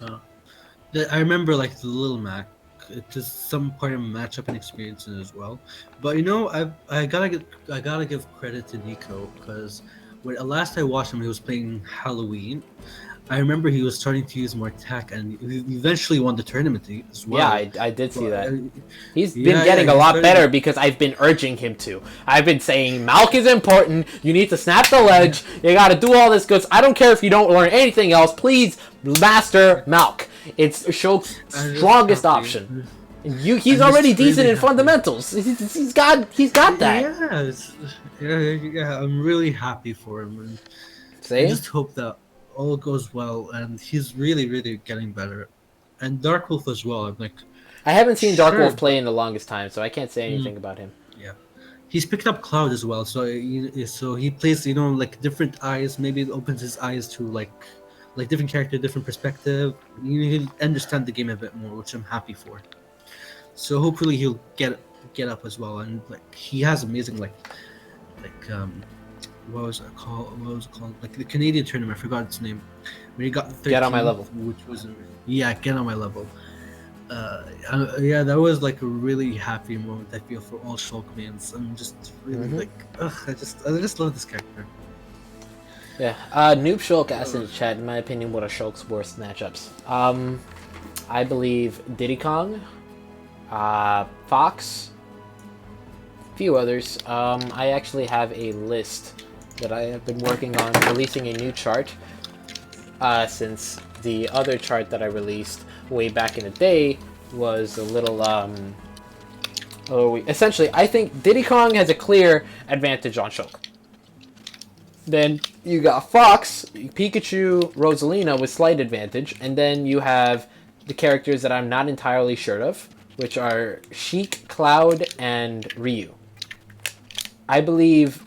I remember like the Little Mac. It is some part of matchup and experience as well. But you know, I gotta give credit to Nico because when last I watched him, he was playing Halloween. I remember he was starting to use more tech, and he eventually won the tournament as well. Yeah, I did see that. He's been Yeah, getting yeah, a he's lot starting better to- because I've been urging him to. I've been saying, Malk is important. You need to snap the ledge. You got to do all this good. I don't care if you don't learn anything else. Please master Malk. It's Shulk's I'm just strongest happy. option. He's I'm already just decent really in happy. fundamentals. He's got that. Yeah, I'm really happy for him. And I See? just hope that all goes well, and he's really, really getting better. And Dark Wolf as well. I'm like, I haven't seen Dark Sure, Wolf play in the longest time, so I can't say anything about him. yeah, he's picked up Cloud as well. So so he plays, like different eyes. Maybe it opens his eyes to like different character, different perspective. You can understand the game a bit more, which I'm happy for. So hopefully he'll get up as well, and like he has amazing what was it called? Like the Canadian tournament, I forgot its name. When he got 13th, Get on my level. which was get on my level. Yeah, that was like a really happy moment. I feel for all Shulk mains. I'm just really I just love this character. Yeah. Noob Shulk asked in the chat, in my opinion, what are Shulk's worst matchups? I believe Diddy Kong, Fox, a few others. I actually have a list that I have been working on releasing a new chart since the other chart that I released way back in the day was a little essentially I think Diddy Kong has a clear advantage on Shulk. Then you got Fox, Pikachu, Rosalina with slight advantage, and then you have the characters that I'm not entirely sure of, which are Sheik, Cloud, and Ryu. I believe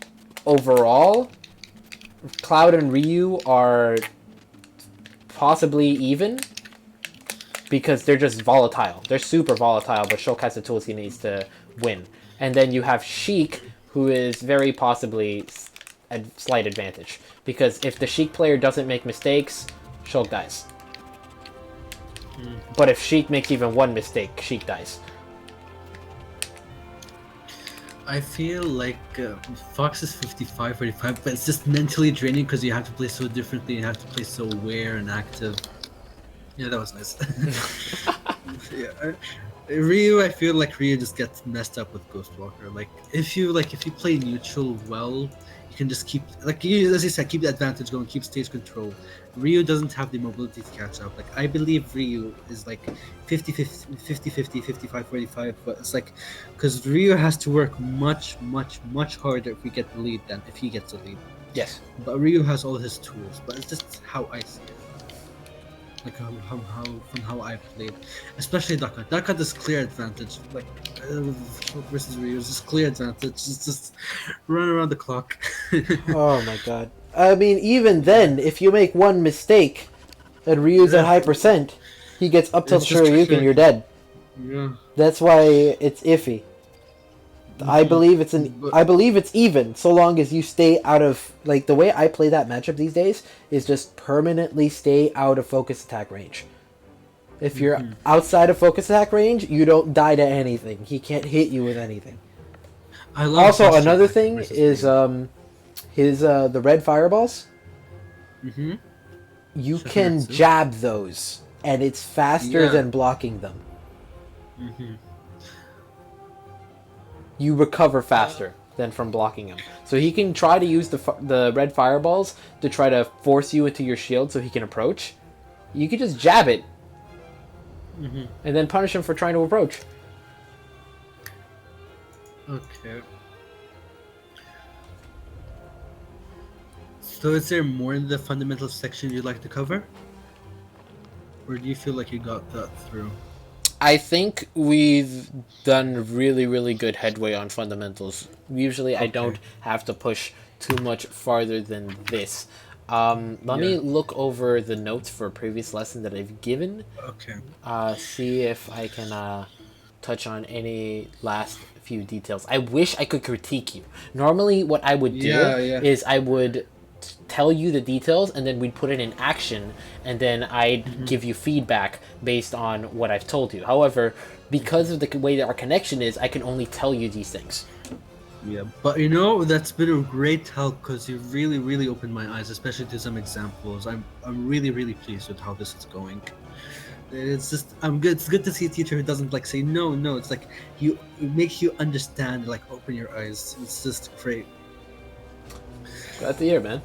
overall, Cloud and Ryu are possibly even because they're just volatile. They're super volatile, but Shulk has the tools he needs to win. And then you have Sheik, who is very possibly a slight advantage because if the Sheik player doesn't make mistakes, Shulk dies. But if Sheik makes even one mistake, Sheik dies. I feel like Fox is 55-45, but it's just mentally draining because you have to play so differently and have to play so aware and active. Yeah, that was nice. Yeah, Ryu, I feel like Ryu just gets messed up with Ghostwalker. Like if you play neutral well, you can just keep, like you, as you said, keep the advantage going, keep stage control. Ryu doesn't have the mobility to catch up. Like I believe Ryu is like 50-50, 55-45, but it's like because Ryu has to work much harder if we get the lead than if he gets the lead. Yes. But Ryu has all his tools, but it's just how I see it. Like from how I played, especially Daka. Daka does clear advantage. Like versus Ryu, just clear advantage. It's just run around the clock. Oh my god. I mean, even then, if you make one mistake and Ryu's at high percent, he gets up till It's just Shoryuken, you're dead. Yeah. That's why it's iffy. I believe it's even so long as you stay out of, like, the way I play that matchup these days is just permanently stay out of focus attack range. If you're outside of focus attack range, you don't die to anything. He can't hit you with anything. I love Also, Buster another Attack thing versus is Ryu. the red fireballs. Mm-hmm. You Shotgun can Atsu. jab those, and it's faster Yeah. than blocking them. Mm-hmm. You recover faster than from blocking him. So he can try to use the red fireballs to try to force you into your shield so he can approach. You could just jab it and then punish him for trying to approach. Okay. So is there more in the fundamental section you'd like to cover? Or do you feel like you got that through? I think we've done really good headway on fundamentals. Usually I don't have to push too much farther than this. Let me look over the notes for a previous lesson that I've given. Okay. See if I can touch on any last few details. I wish I could critique you. Normally what I would do is I would tell you the details and then we'd put it in action and then I'd give you feedback based on what I've told you. However, because of the way that our connection is, I can only tell you these things. Yeah, but you know, that's been a great help because you really opened my eyes, especially to some examples. I'm really pleased with how this is going. It's just it's good to see a teacher who doesn't like say no. It's like it makes you understand, like open your eyes. It's just great. Glad to hear, man.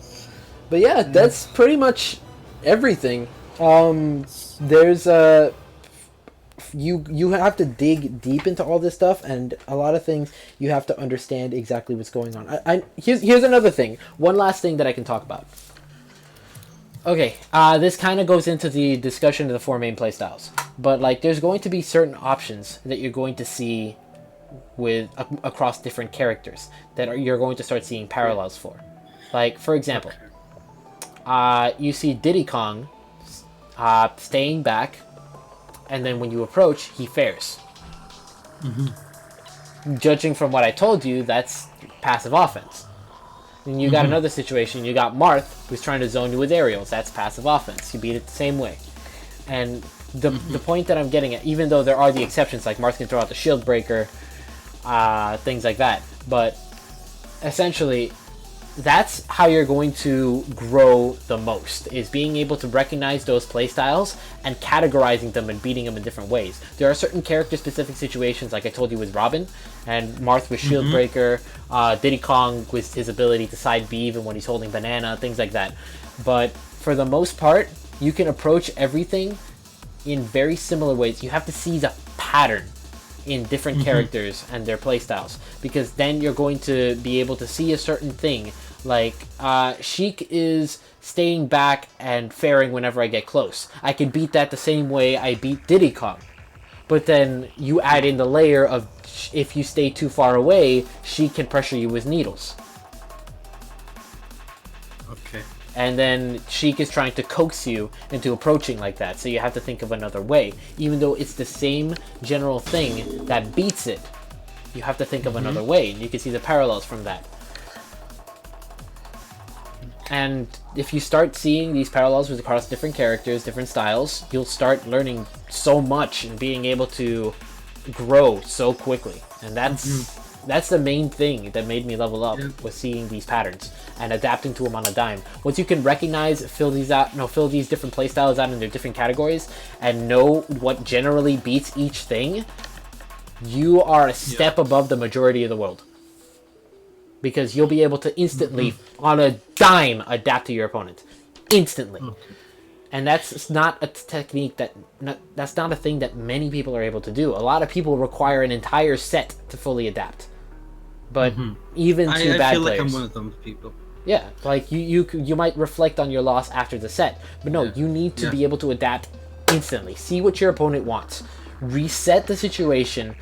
But yeah, that's pretty much everything. There's you have to dig deep into all this stuff, and a lot of things you have to understand exactly what's going on. Here's another thing. One last thing that I can talk about. Okay, this kind of goes into the discussion of the four main playstyles, but like there's going to be certain options that you're going to see with across different characters that you're going to start seeing parallels for. Like, for example, you see Diddy Kong staying back, and then when you approach, he fares. Judging from what I told you, that's passive offense. And you got another situation, you got Marth, who's trying to zone you with aerials. That's passive offense. You beat it the same way. And the point that I'm getting at, even though there are the exceptions, like Marth can throw out the shield breaker, things like that, but essentially that's how you're going to grow the most, is being able to recognize those playstyles and categorizing them and beating them in different ways. There are certain character specific situations, like I told you with Robin, and Marth with shield breaker, Diddy Kong with his ability to side B even when he's holding banana, things like that. But for the most part, you can approach everything in very similar ways. You have to see the pattern in different characters and their playstyles, because then you're going to be able to see a certain thing, like Sheik is staying back and faring whenever I get close. I can beat that the same way I beat Diddy Kong, but then you add in the layer of if you stay too far away, Sheik can pressure you with needles. Okay. And then Sheik is trying to coax you into approaching like that, so you have to think of another way. Even though it's the same general thing that beats it, you have to think of another way, and you can see the parallels from that. And if you start seeing these parallels with across different characters, different styles, you'll start learning so much and being able to grow so quickly. And that's the main thing that made me level up, was seeing these patterns and adapting to them on a dime. Once you can recognize, fill these different playstyles out in their different categories and know what generally beats each thing, you are a step above the majority of the world. Because you'll be able to instantly, on a dime, adapt to your opponent. Instantly. And that's not a technique that's not a thing that many people are able to do. A lot of people require an entire set to fully adapt. But even to bad players. I feel like I'm one of those people. Yeah, like you might reflect on your loss after the set. But no, you need to be able to adapt instantly. See what your opponent wants. Reset the situation.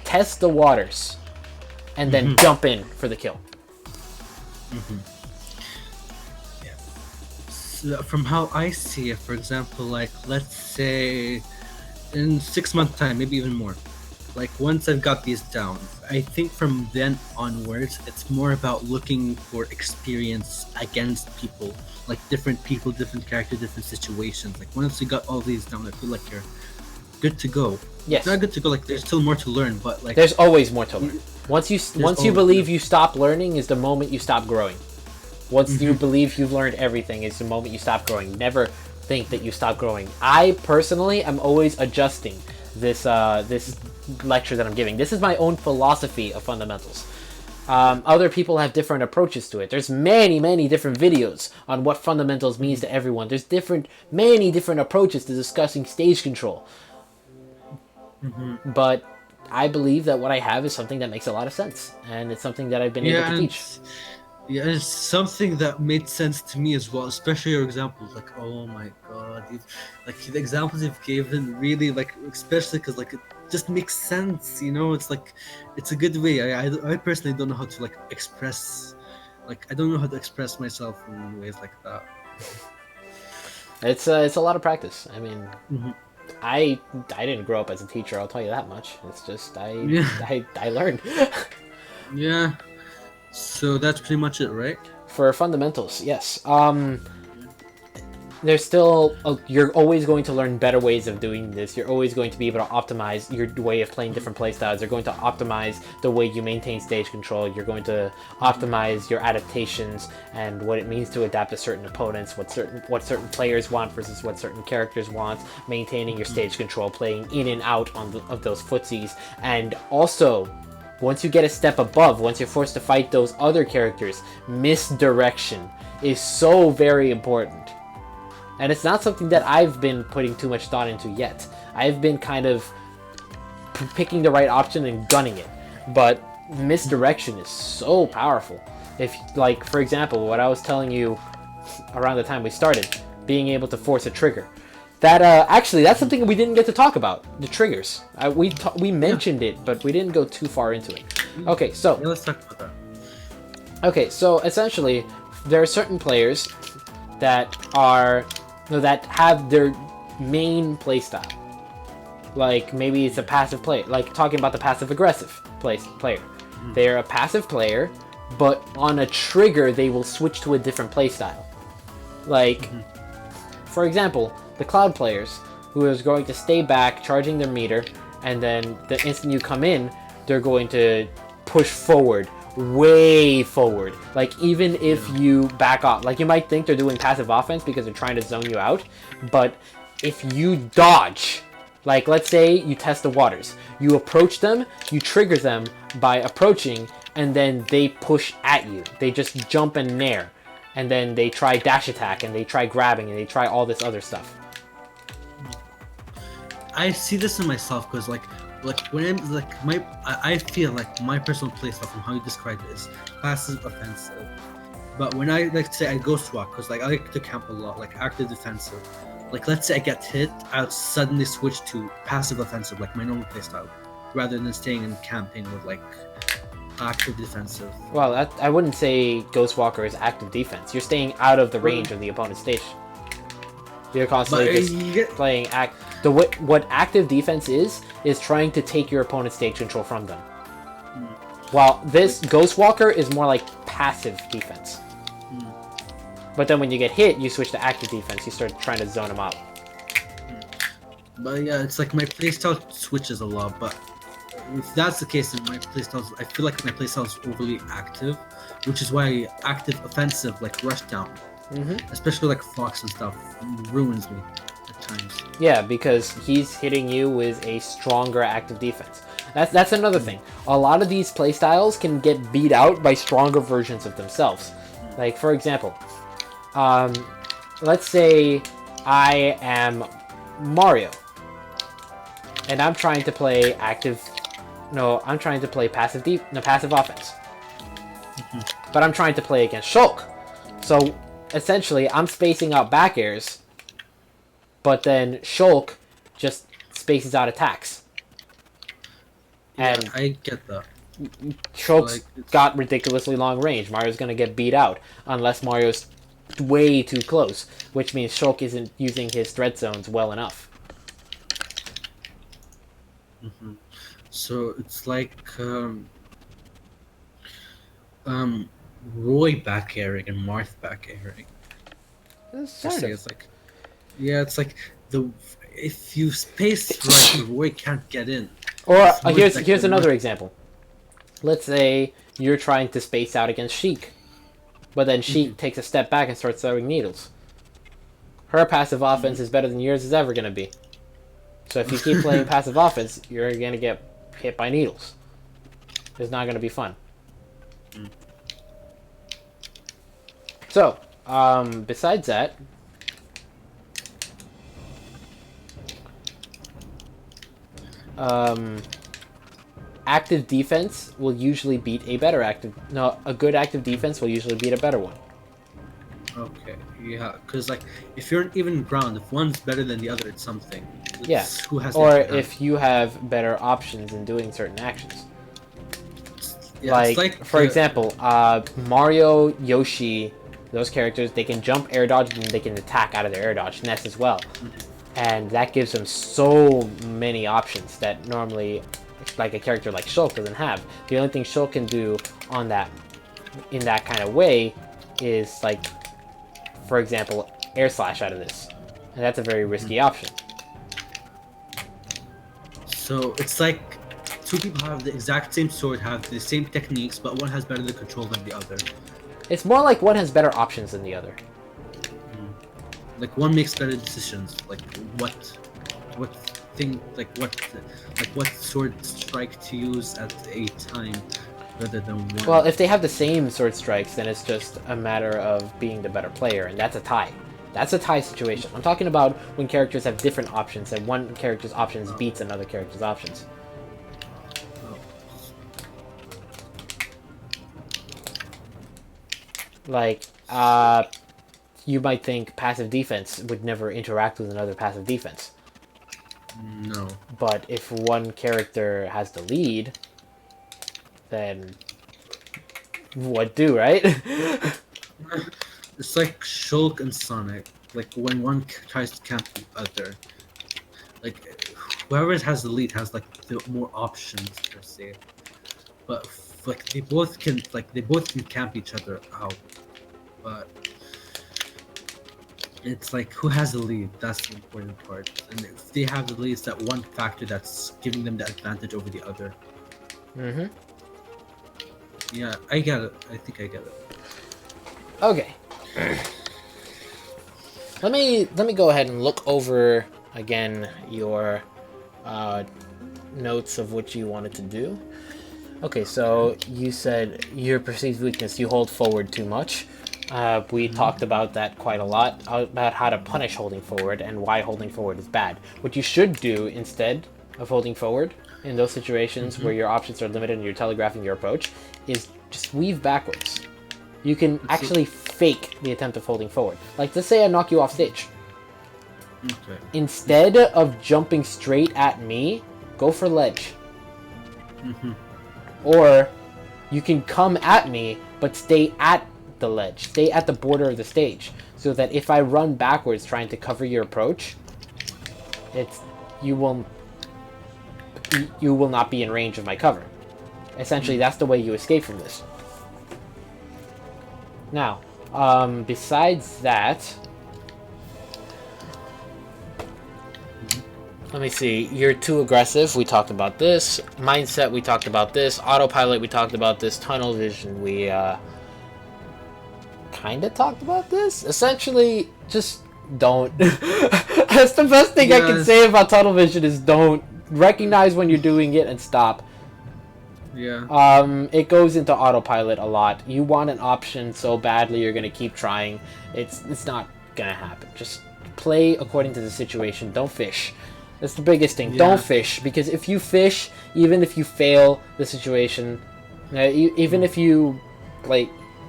Test the waters. And then jump in for the kill. So from how I see it, for example, like let's say in 6 months time, maybe even more, like once I've got these down, I think from then onwards it's more about looking for experience against people, like different characters, different situations. Like once you got all these down, I feel like you're good to go. Yes. Not good to go, like there's still more to learn, but like there's always more to learn. Once you believe you stop learning is the moment you stop growing. Once you believe you've learned everything is the moment you stop growing. Never think that you stop growing. I personally am always adjusting this lecture that I'm giving. This is my own philosophy of fundamentals. Other people have different approaches to it. There's many different videos on what fundamentals means to everyone. There's many different approaches to discussing stage control. But I believe that what I have is something that makes a lot of sense, and it's something that I've been able to teach. Yeah, it's something that made sense to me as well, especially your examples. Like, oh my god, like the examples you've given really, like, especially because like it just makes sense. You know, it's like it's a good way. I personally don't know how to like express, like I don't know how to express myself in ways like that. It's a lot of practice. I mean. I didn't grow up as a teacher, I'll tell you that much. It's just I learned. Yeah. So that's pretty much it, right? For fundamentals, yes. There's still you're always going to learn better ways of doing this. You're always going to be able to optimize your way of playing different playstyles. You're going to optimize the way you maintain stage control. You're going to optimize your adaptations and what it means to adapt to certain opponents, what certain players want versus what certain characters want, maintaining your stage control, playing in and out of those footsies. And also, once you get a step above, once you're forced to fight those other characters, misdirection is so very important. And it's not something that I've been putting too much thought into yet. I've been kind of picking the right option and gunning it. But misdirection is so powerful. If, like, for example, what I was telling you around the time we started, being able to force a trigger. That actually, that's something we didn't get to talk about. The triggers. We mentioned it, but we didn't go too far into it. Okay, so let's talk about that. Okay, so essentially, there are certain players that have their main playstyle. Like maybe it's a passive play, like talking about the passive aggressive player. They're a passive player, but on a trigger they will switch to a different playstyle. Like, for example, the cloud players who is going to stay back, charging their meter, and then the instant you come in, they're going to push forward, way forward. Like, even if you back off, like you might think they're doing passive offense because they're trying to zone you out, but if you dodge, like let's say you test the waters, you approach them, you trigger them by approaching, and then they push at you. They just jump in nair, and then they try dash attack, and they try grabbing, and they try all this other stuff. I see this in myself because like when I'm like I feel like my personal playstyle from how you describe it is passive offensive, but when I like say I ghost walk because like I like to camp a lot, like active defensive. Like let's say I get hit, I'll suddenly switch to passive offensive, like my normal playstyle, rather than staying in camping with like active defensive. Well, I wouldn't say Ghost Walker is active defense. You're staying out of the range of the opponent's stage. You're constantly playing what active defense is trying to take your opponent's stage control from them. While this Ghost Walker is more like passive defense. But then when you get hit, you switch to active defense. You start trying to zone them out. But yeah, it's like my playstyle switches a lot. But if that's the case, then my playstyles, I feel like my playstyle is overly active, which is why active offensive like rushdown, especially like Fox and stuff, ruins me at times. Yeah, because he's hitting you with a stronger active defense. That's another thing. A lot of these playstyles can get beat out by stronger versions of themselves. Like, for example, let's say I am Mario, and I'm trying to play I'm trying to play passive offense. But I'm trying to play against Shulk. So, essentially, I'm spacing out back airs, but then Shulk just spaces out attacks. And Yeah, I get that. Shulk's Like, got ridiculously long range. Mario's going to get beat out unless Mario's way too close, which means Shulk isn't using his threat zones well enough. So it's like Roy back airing and Marth back airing. It's like, yeah, it's like if you space right, the Roy can't get in. Or It's like here's the another Roy- example. Let's say you're trying to space out against Sheik, but then Sheik takes a step back and starts throwing needles. Her passive offense is better than yours is ever going to be. So if you keep playing passive offense, you're going to get hit by needles. It's not going to be fun. So, besides that, active defense will usually beat a good active defense will usually beat a better one. Okay, yeah, because like if you're an even ground, if one's better than the other, it's something. It's who has the Or upper hand. if you have better options in doing certain actions. Yeah, it's For example, Mario, Yoshi, those characters, they can jump, air dodge, and they can attack out of their air dodge nest as well. And that gives them so many options that normally, like a character like Shulk doesn't have. The only thing Shulk can do in that kind of way is, like, for example, air slash out of this. And that's a very risky option. So it's like two people have the exact same sword, have the same techniques, but one has better control than the other. It's more like one has better options than the other. Like one makes better decisions, like what sword strike to use at a time rather than one. Well, if they have the same sword strikes, then it's just a matter of being the better player, and that's a tie. That's a tie situation. I'm talking about when characters have different options, and one character's options beats another character's options. Like, you might think passive defense would never interact with another passive defense. No. But if one character has the lead, then what do, right? It's like Shulk and Sonic. Like when one tries to camp the other, like whoever has the lead has like the more options per se. But like they both can camp each other out. But it's like who has the lead? That's the important part. And if they have the lead, it's that one factor that's giving them the advantage over the other. Mm-hmm. Yeah, I get it. I think I get it. Okay. Let me go ahead and look over again your notes of what you wanted to do. Okay, so you said your perceived weakness, you hold forward too much. We talked about that quite a lot, about how to punish holding forward and why holding forward is bad. What you should do instead of holding forward in those situations where your options are limited and you're telegraphing your approach is just weave backwards. You can actually fake the attempt of holding forward. Like, let's say I knock you off stage. Okay. Instead of jumping straight at me, go for ledge. Or you can come at me, but stay at the ledge. Stay at the border of the stage. So that if I run backwards trying to cover your approach, you will not be in range of my cover. Essentially, that's the way you escape from this. Now, Besides that, let me see. You're too aggressive. We talked about this. Mindset. We talked about this. Autopilot. We talked about this. Tunnel vision. We kind of talked about this. Essentially, just don't. That's the best thing I can say about tunnel vision is don't recognize when you're doing it and stop. Yeah. It goes into autopilot a lot. You want an option so badly, you're gonna keep trying. It's not gonna happen. Just play according to the situation. Don't fish. That's the biggest thing. Yeah. Don't fish, because if you fish, even if you fail the situation, even if you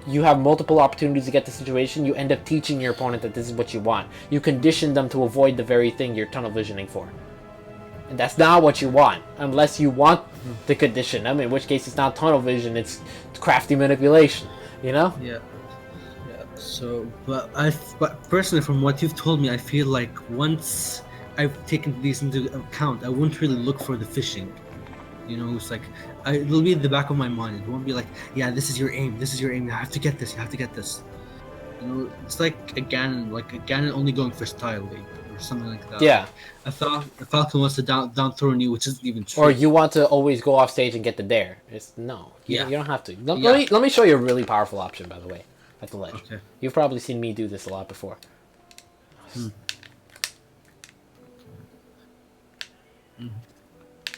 you have multiple opportunities to get the situation, you end up teaching your opponent that this is what you want. You condition them to avoid the very thing you're tunnel visioning for. And that's not what you want, unless you want the condition. I mean, in which case it's not tunnel vision, it's crafty manipulation, you know? Yeah. So, but personally, from what you've told me, I feel like once I've taken these into account, I won't really look for the fishing. You know, it's like it'll be in the back of my mind. It won't be like, yeah, this is your aim. This is your aim. You have to get this. You have to get this. You know, it's like a Ganon only going for style league or something like that. Yeah. A Falcon wants to down throw you, which isn't even true. Or you want to always go off stage and get the dare. You don't have to. Let me show you a really powerful option, by the way, at the ledge. Okay. You've probably seen me do this a lot before.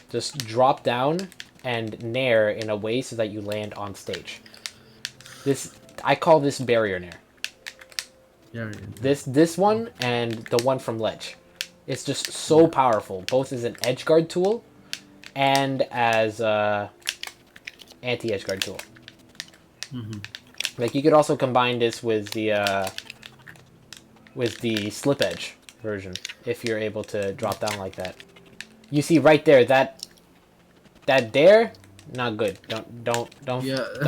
Just drop down and nair in a way so that you land on stage. I call this barrier nair. Yeah. This one and the one from ledge. It's just so powerful, both as an edge guard tool and as a anti-edge guard tool. Like you could also combine this with the slip edge version if you're able to drop down like that. You see right there that dare, not good. Don't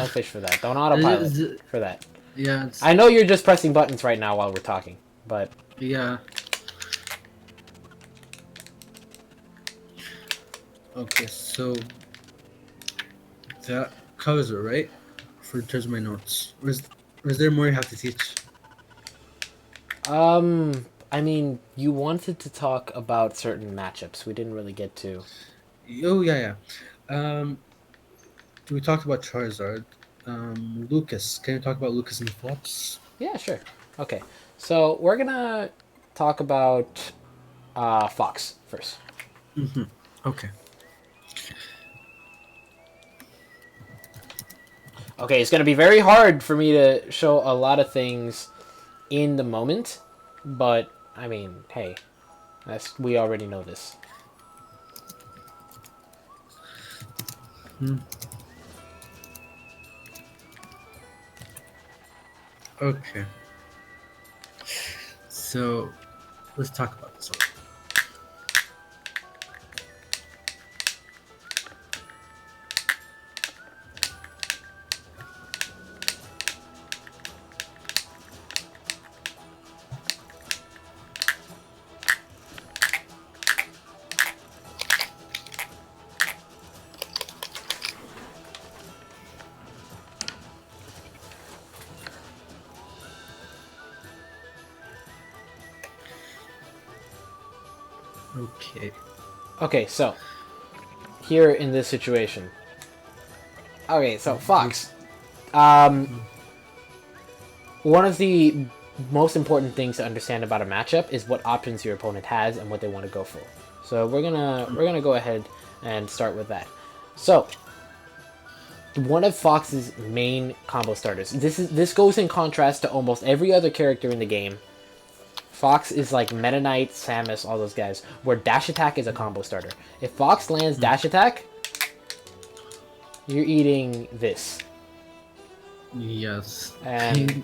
fish for that. Don't autopilot for that. Yeah. I know you're just pressing buttons right now while we're talking, but Yeah. Okay, so that covers it, right? For in terms of my notes, or is there more you have to teach? I mean, you wanted to talk about certain matchups. We didn't really get to. Oh yeah. We talked about Charizard. Lucas, can you talk about Lucas and Fox? Yeah, sure. Okay, so we're gonna talk about Fox first. Okay. Okay, it's gonna be very hard for me to show a lot of things in the moment, but I mean, hey, we already know this. Okay. So let's talk about this one. Okay, so here in this situation. Okay, so Fox. One of the most important things to understand about a matchup is what options your opponent has and what they want to go for. So we're gonna go ahead and start with that. So one of Fox's main combo starters. This goes in contrast to almost every other character in the game. Fox is like Meta Knight, Samus, all those guys, where dash attack is a combo starter. If Fox lands dash attack, you're eating this. Yes. And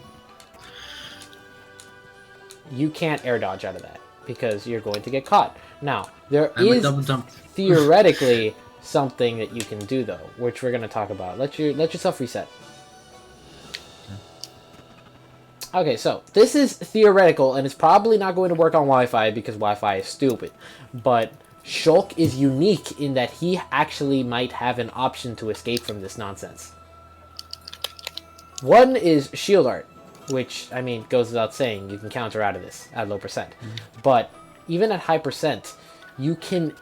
you can't air dodge out of that because you're going to get caught. Now, there is theoretically something that you can do though, which we're going to talk about. Let yourself reset. Okay, so this is theoretical, and it's probably not going to work on Wi-Fi because Wi-Fi is stupid. But Shulk is unique in that he actually might have an option to escape from this nonsense. One is Shield Art. which, I mean, goes without saying, you can counter out of this at low percent. But even at high percent, you can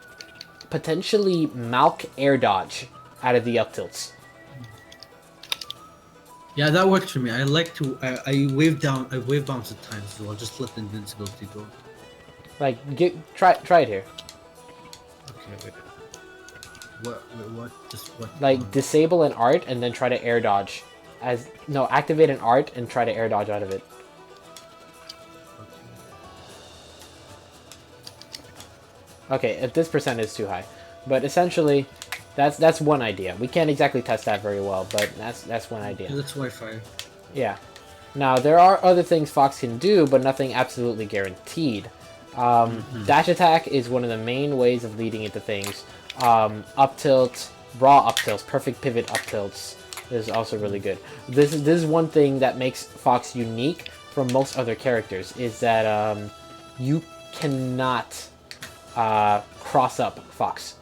potentially Malk air dodge out of the up tilts. Yeah, that works for me. I like to. I wave down. I wave bounce at times, so I'll just let the invincibility go. Like, try it here. Okay, wait. What? Just what? Like, disable an art and then try to air dodge. Activate an art and try to air dodge out of it. Okay, if this percent is too high. But essentially, that's one idea. We can't exactly test that very well, but that's one idea. That's Wi-Fi. Yeah. Now, there are other things Fox can do, but nothing absolutely guaranteed. Dash attack is one of the main ways of leading into things. Up tilt, raw up tilts, perfect pivot up tilts is also really good. This is one thing that makes Fox unique from most other characters, is that you cannot cross up Fox.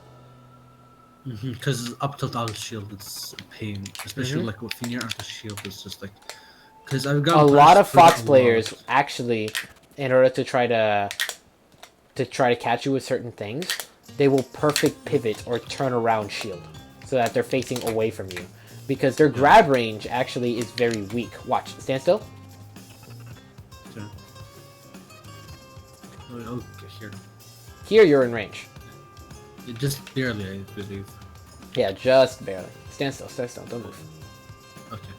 Because up tilt out of shield is a pain, especially like with near out of shield is just like. Because I've got a lot of Fox players actually, in order to try to catch you with certain things, they will perfect pivot or turn around shield so that they're facing away from you, because their grab range actually is very weak. Watch, stand still. Okay. Oh, here. Here you're in range. Just barely, I believe. Yeah, just barely. Stand still, don't move. Okay.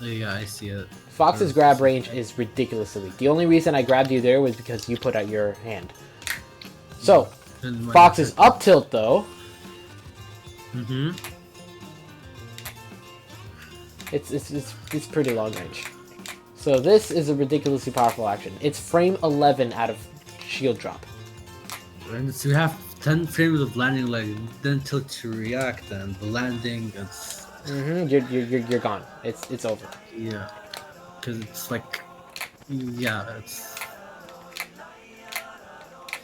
Yeah, I see it. Fox's grab range is ridiculously weak. The only reason I grabbed you there was because you put out your hand. So, Fox's up tilt though, it's pretty long range. So this is a ridiculously powerful action. It's frame 11 out of shield drop. And so you have 10 frames of landing leg, then tilt to react, and the landing, it's... You're gone. It's over. Yeah. Because it's like... Yeah, it's...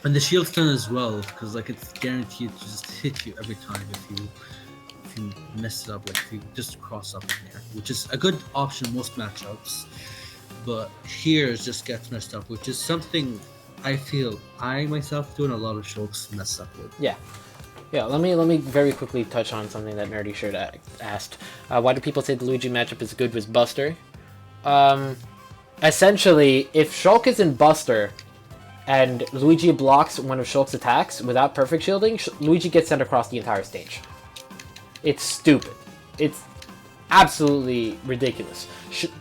And the shield stun as well, because like it's guaranteed to just hit you every time if you mess it up, like if you just cross up in here, which is a good option in most matchups. But here it just gets messed up, which is something I feel I myself do and a lot of Shulks mess up with. Yeah. Let me very quickly touch on something that Nerdy Shirt asked. Why do people say the Luigi matchup is good with Buster? Essentially, if Shulk is in Buster and Luigi blocks one of Shulk's attacks without perfect shielding, Luigi gets sent across the entire stage. It's stupid. It's absolutely ridiculous.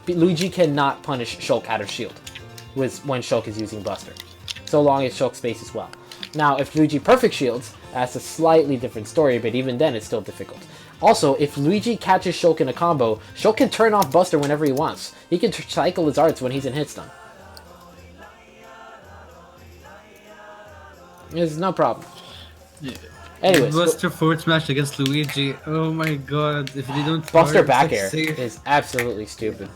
Luigi cannot punish Shulk out of shield when Shulk is using Buster, so long as Shulk spaces well. Now, if Luigi perfect shields, that's a slightly different story, but even then it's still difficult. Also, if Luigi catches Shulk in a combo, Shulk can turn off Buster whenever he wants. He can cycle his arts when he's in hit stun. There's no problem. Yeah. Anyways, Buster forward smash against Luigi. Oh my god! If they don't Buster charge, back it's air safe. is absolutely stupid.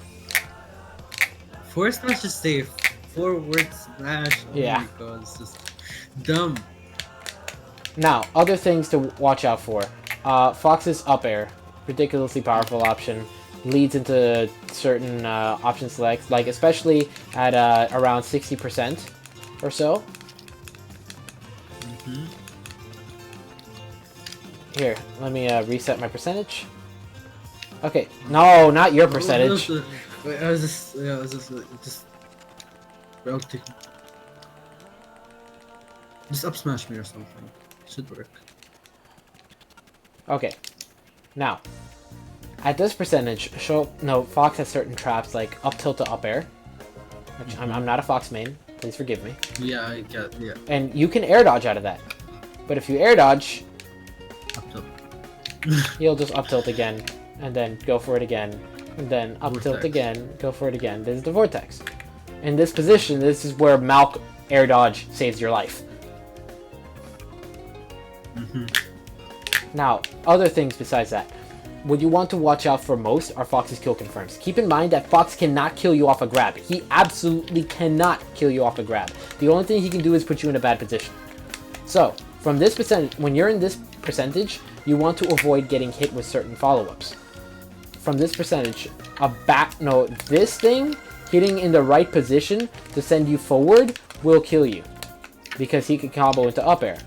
Forward smash is safe. Forward smash. Oh Yeah. my god, it's just dumb. Now, other things to watch out for. Fox's up air, ridiculously powerful option, leads into certain option selects, like especially at around 60% or so. Here, let me reset my percentage. Okay, no, not your percentage. Wait, I was just just up smash me or something. Should work. Okay, now, at this percentage, Fox has certain traps like up tilt to up air, which I'm not a Fox main, please forgive me. Yeah, I get. Yeah. And you can air dodge out of that. But if you air dodge, Up tilt. he'll just up tilt again, and then go for it again, and then up tilt Vortex. again, go for it again. This is the vortex. In this position, this is where Malk air dodge saves your life. Now, other things besides that. What you want to watch out for most are Fox's kill confirms. Keep in mind that Fox cannot kill you off a grab. He absolutely cannot kill you off a grab. The only thing he can do is put you in a bad position. So, From this percentage, when you're in this percentage, you want to avoid getting hit with certain follow-ups. From this percentage, this thing hitting in the right position to send you forward will kill you, because he can combo into up air.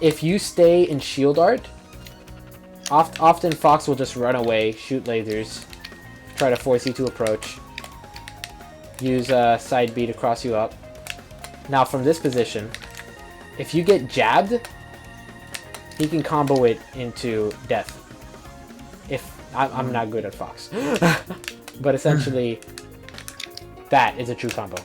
If you stay in shield art, often Fox will just run away, shoot lasers, try to force you to approach, use side B to cross you up. Now from this position, if you get jabbed, he can combo it into death. If I'm not good at Fox, but essentially, that is a true combo.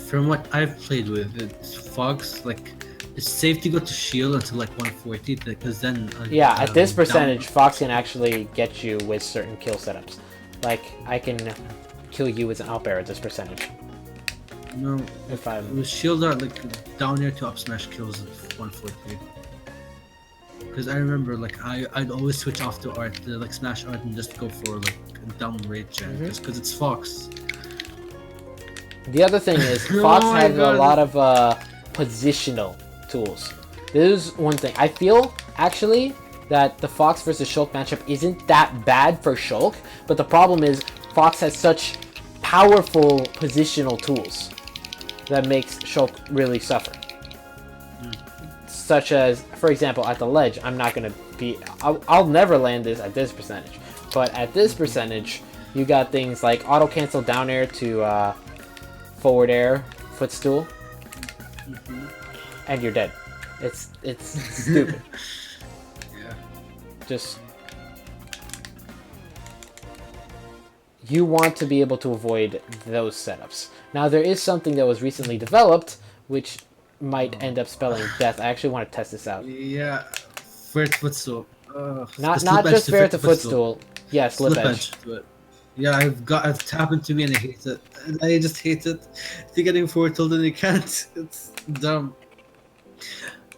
From what I've played with, it's Fox, like, it's safe to go to shield until like 140, because then... Yeah, at this percentage, Fox can actually get you with certain kill setups. Like, I can kill you with an up air at this percentage. No, If I'm... with shield art, like, down air to up smash kills at 140. Because I remember, like, I'd always switch off to art, like, smash art, and just go for, like, a down rate gen, just because it's Fox. The other thing is, Fox has a lot of positional tools. This is one thing. I feel, actually, that the Fox versus Shulk matchup isn't that bad for Shulk, but the problem is, Fox has such powerful positional tools that makes Shulk really suffer. Such as, for example, at the ledge, I'm not going to be... I'll never land this at this percentage, but at this percentage, you got things like auto-cancel down air to... forward air, footstool, and you're dead. It's stupid. Yeah. Just you want to be able to avoid those setups. Now there is something that was recently developed, which might end up spelling death. I actually want to test this out. Yeah, Ferret footstool. Not just Ferret to footstool. Yeah, slip edge. To it. Yeah, it's happened to me and I hate it. And I just hate it. If you're getting forward tilted and you can't, it's dumb.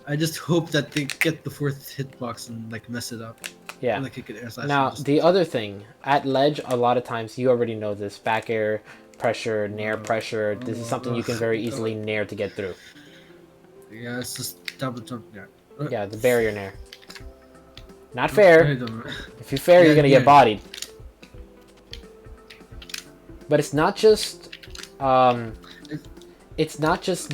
I just hope that they get the fourth hitbox and like mess it up. Yeah. And, like, you could air slash Now the other thing, at ledge, a lot of times you already know this: back air pressure, nair pressure. This is something you can very easily nair to get through. Yeah, it's just double jump nair. Yeah, the barrier nair. Not fair. If you fair, Yeah, you're gonna yeah. get bodied. But it's not just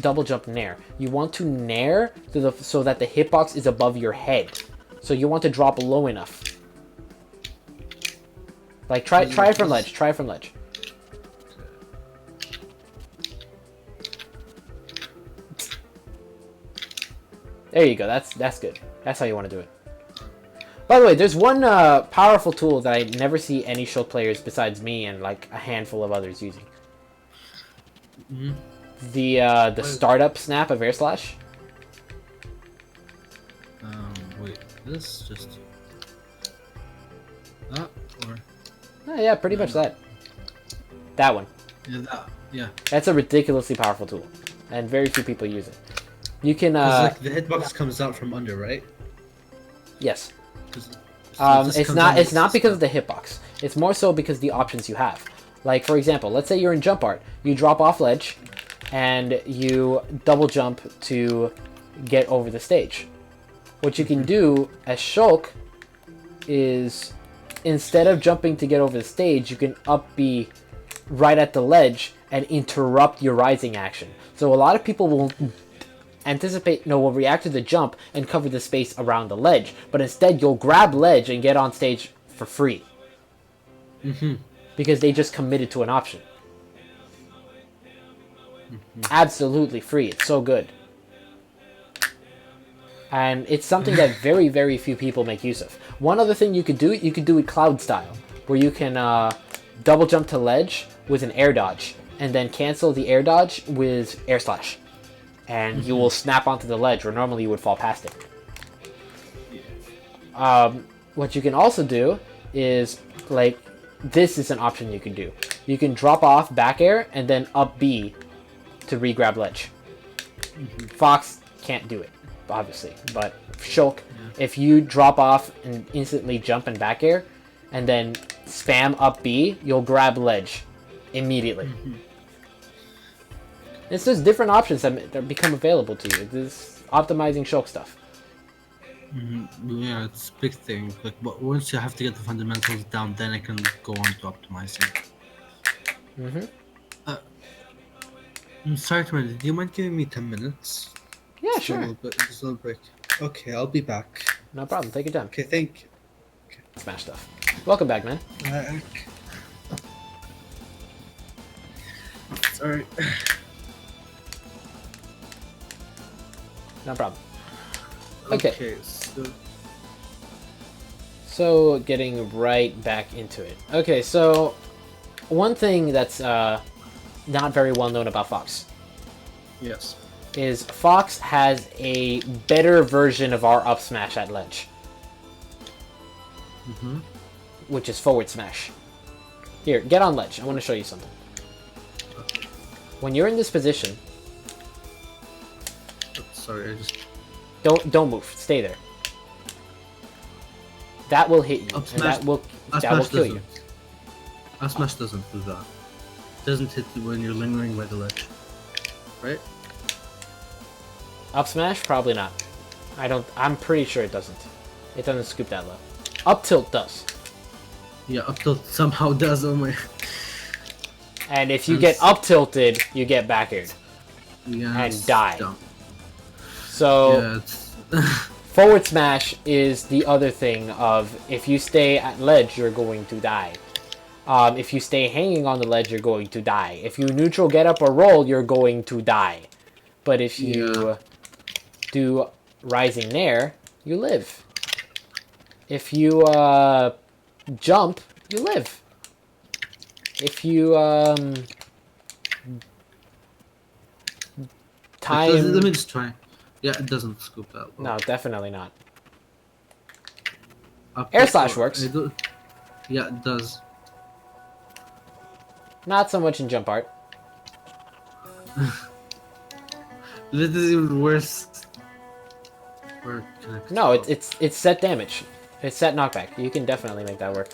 double jump nair. You want to nair so that the hitbox is above your head. So you want to drop low enough. Like try it from ledge. Try it from ledge. There you go. That's good. That's how you want to do it. By the way, there's one powerful tool that I never see any Shulk players besides me and like a handful of others using. Mhm. The startup snap of air slash. Wait, this just that or Oh, yeah, pretty much that. That one. yeah, that, yeah. That's a ridiculously powerful tool, and very few people use it. You can 'Cause, like, the hitbox comes out from under, right? yes. 'Cause- so It's this comes not. under It's not this because of stuff. the hitbox. It's more so because of the options you have. Like for example, let's say you're in jump art. You drop off ledge, and you double jump to get over the stage. What you can do as Shulk is, instead of jumping to get over the stage, you can up B right at the ledge and interrupt your rising action. So a lot of people will will react to the jump and cover the space around the ledge, but instead you'll grab ledge and get on stage for free. Because they just committed to an option. Absolutely free. It's so good. And it's something that very, very few people make use of. One other thing you could do it cloud style, where you can double jump to ledge with an air dodge, and then cancel the air dodge with air slash. And you will snap onto the ledge, where normally you would fall past it. What you can also do is, like, this is an option you can do. You can drop off back air and then up B to re-grab ledge. Fox can't do it, obviously, but Shulk, if you drop off and instantly jump and back air, and then spam up B, you'll grab ledge immediately. It's just different options that become available to you. This optimizing Shulk stuff. Yeah, it's a big thing. Like, but once you have to get the fundamentals down, then I can go on to optimizing. I'm sorry, Tremendo, do you mind giving me 10 minutes? Yeah, Just a sure. little bit, just a little break. Okay, I'll be back. No problem. Take your time. Okay, thank you. Smash stuff. Welcome back, man. Sorry. No problem. Okay. Okay, so So, getting right back into it. Okay, so one thing that's not very well known about Fox yes. is Fox has a better version of our up smash at ledge, which is forward smash. Here, get on ledge. I want to show you something. When you're in this position, Sorry, I just don't move. Stay there. That will hit you, Up and smash- that will Up kill smash you. Up smash doesn't do that. Doesn't hit you when you're lingering by the ledge, right? Up smash? Probably not. I'm pretty sure it doesn't. It doesn't scoop that low. Up tilt does. Yeah, up tilt somehow does. Oh my. And if you get up tilted, you get back aired. Yeah. And it's die. dumb. So Yeah, it's. forward smash is the other thing of if you stay at ledge, you're going to die. If you stay hanging on the ledge, you're going to die. If you neutral get up or roll, you're going to die. But if you do rising nair, you live. If you jump, you live. If you time... Let me just try. Yeah, it doesn't scoop that low. No, definitely not. Up Air tilt, slash or- works. Yeah, it does. Not so much in jump art. This is even worse. Or connect. No, it's set damage. It's set knockback. You can definitely make that work.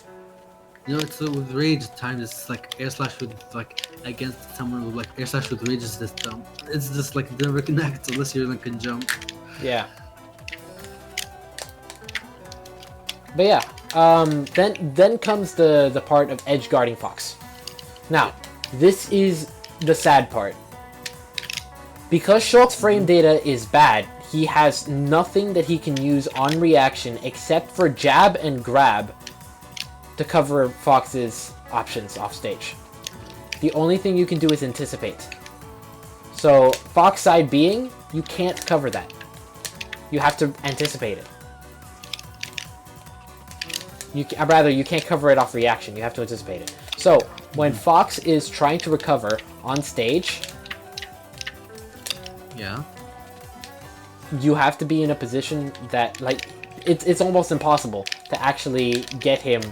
You know, it's with rage at times. It's like air slash with like against someone with like air slash with rage is just dumb. It's just like it never connects unless you're like can jump. Yeah. But yeah, then comes the part of edge guarding Fox. Now, this is the sad part. Because Shulk's frame data is bad, he has nothing that he can use on reaction except for jab and grab to cover Fox's options off stage. The only thing you can do is anticipate. So, Fox side being, you can't cover that. You have to anticipate it. You can't cover it off reaction. You have to anticipate it. So, when Fox is trying to recover on stage, Yeah. you have to be in a position that, like, it's almost impossible to actually get him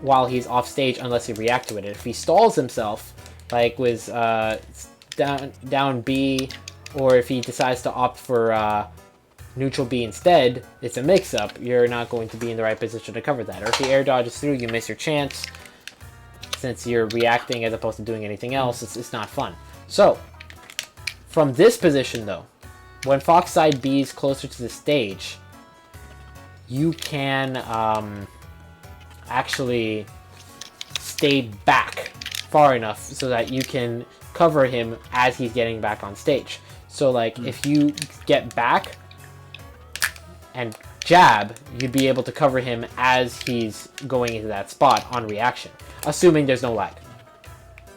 while he's off stage unless he reacts to it. And if he stalls himself, like with down B, or if he decides to opt for neutral B instead, it's a mix-up. You're not going to be in the right position to cover that. Or if he air dodges through, you miss your chance. Since you're reacting as opposed to doing anything else, it's not fun. So, from this position though, when Fox side B is closer to the stage, you can actually stay back far enough so that you can cover him as he's getting back on stage. So like if you get back and jab, you'd be able to cover him as he's going into that spot on reaction, assuming there's no lag.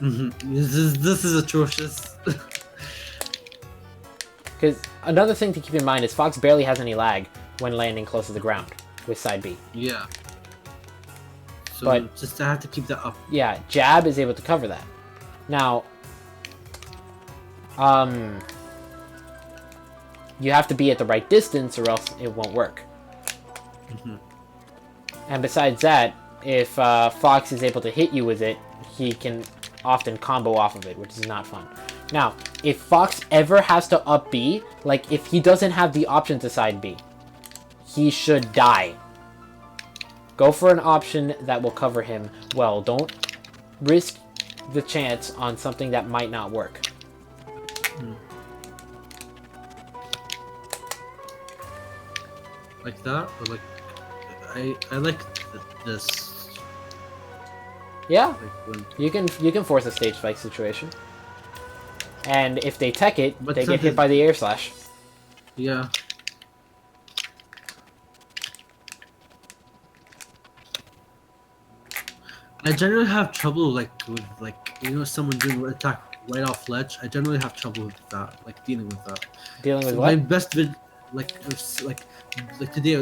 This is atrocious. Because another thing to keep in mind is Fox barely has any lag when landing close to the ground with side B. Yeah. So But- just I have to keep that up. Yeah, jab is able to cover that. Now, you have to be at the right distance or else it won't work. And besides that, if Fox is able to hit you with it, he can often combo off of it, which is not fun. Now, if Fox ever has to up B, like if he doesn't have the option to side B, he should die. Go for an option that will cover him well. Don't risk the chance on something that might not work. Like that, or like I like this. Yeah, Like when, you can force a stage spike situation. And if they tech it, But they get hit something- by the air slash. yeah. I generally have trouble like with someone doing an attack right off ledge. I generally have trouble with that, like dealing with that. Dealing with So what? my best like today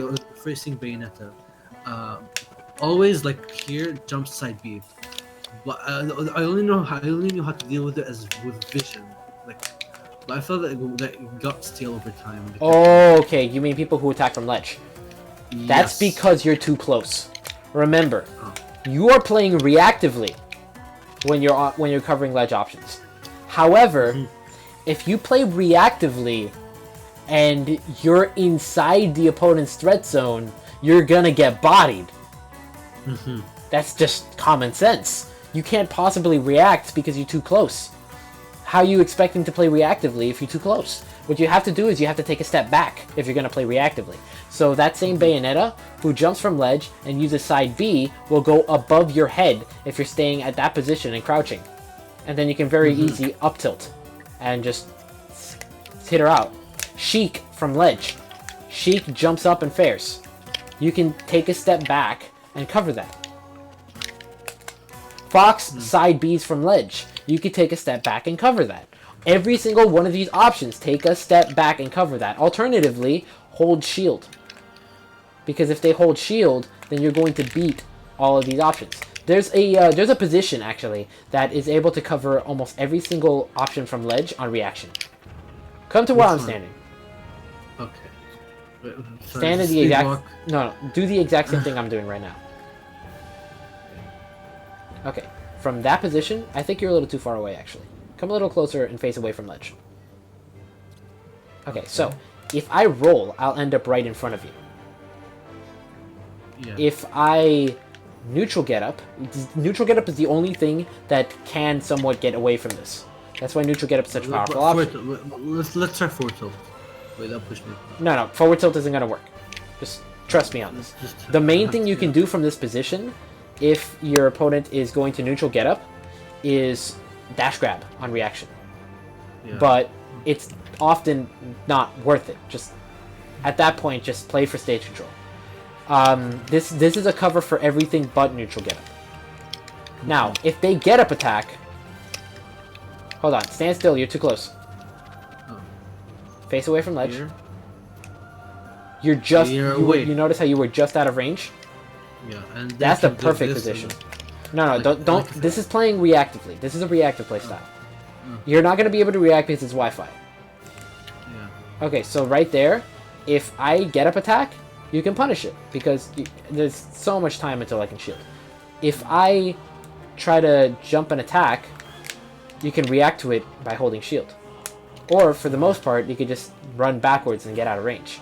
facing Bayonetta, always like here jump side B, but I only know how to deal with it as with vision, like. But I felt that it got stale over time. Oh, okay. You mean people who attack from ledge? That's Yes. because you're too close. Remember, Oh. you are playing reactively when you're covering ledge options. However, if you play reactively and you're inside the opponent's threat zone, you're gonna get bodied. That's just common sense. You can't possibly react because you're too close. How are you expecting to play reactively if you're too close? What you have to do is you have to take a step back if you're going to play reactively. So that same Bayonetta, who jumps from ledge and uses side B, will go above your head if you're staying at that position and crouching. And then you can very easy up tilt and just hit her out. Sheik from ledge. Sheik jumps up and fares. You can take a step back and cover that. Fox side Bs from ledge. You could take a step back and cover that. Every single one of these options, take a step back and cover that. Alternatively, hold shield. Because if they hold shield, then you're going to beat all of these options. There's a position, actually, that is able to cover almost every single option from ledge on reaction. Come to where I'm Which one? standing. Okay. Wait, sorry, Stand in the speed exact... walk. No, do the exact same thing I'm doing right now. Okay. From that position, I think you're a little too far away, actually. Come a little closer and face away from ledge. Okay, so if I roll, I'll end up right in front of you. Yeah. If I neutral get up is the only thing that can somewhat get away from this. That's why neutral get up is such a powerful option. Let's try forward tilt. Wait, that pushed me. No, forward tilt isn't going to work. Just trust me on this. The main thing you can do from this position, if your opponent is going to neutral get up, is dash grab on reaction. Yeah. But it's often not worth it. Just at that point, just play for stage control. This is a cover for everything but neutral get up. Now, if they get up attack, hold on, stand still. You're too close. Oh. Face away from ledge. Here? You're just You're you, away. you notice how you were just out of range. Yeah, and then That's the you do perfect this position. and- No, Like- don't. like- This is playing reactively. This is a reactive playstyle. You're not going to be able to react because it's Wi-Fi. Yeah. Okay, so right there, if I get up attack, you can punish it because there's so much time until I can shield. If I try to jump an attack, you can react to it by holding shield. Or, for the most part, you could just run backwards and get out of range.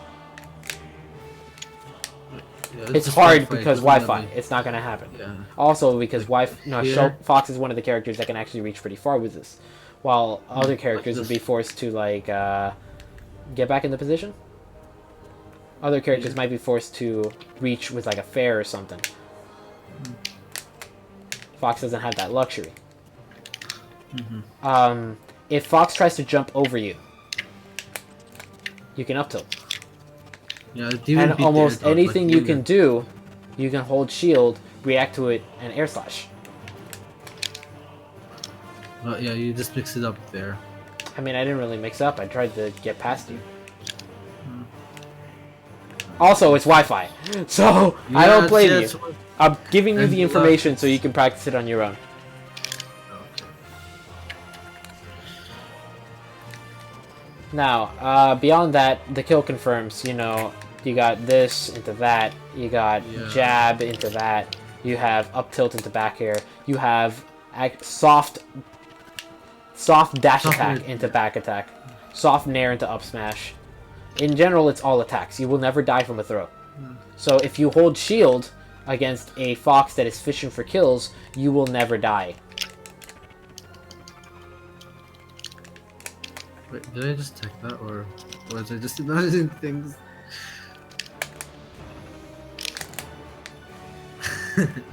Yeah, It's just hard Wi-Fi, because it doesn't let Wi-Fi. me- It's not going to happen. Yeah. Also, because Here? Fox is one of the characters that can actually reach pretty far with this, while other characters would be forced to like get back in the position. Other characters might be forced to reach with like a fair or something. Fox doesn't have that luxury. If Fox tries to jump over you, you can up tilt. Yeah, it even And beat the almost air dodge, anything like, you can do, you can hold shield, react to it, and air slash. Yeah, you just mix it up there. I mean, I didn't really mix up. I tried to get past you. Also, it's Wi-Fi, so I don't blame you. I'm giving you And the information so you can practice it on your own. Okay. Now, beyond that, the kill confirms. You know, you got this into that. You got Yeah. jab into that. You have up tilt into back air. You have soft dash Soft attack air. into back attack. Soft nair into up smash. In general, it's all attacks. You will never die from a throw. So if you hold shield against a Fox that is fishing for kills, you will never die. Wait, did I just take that, or was I just imagining things?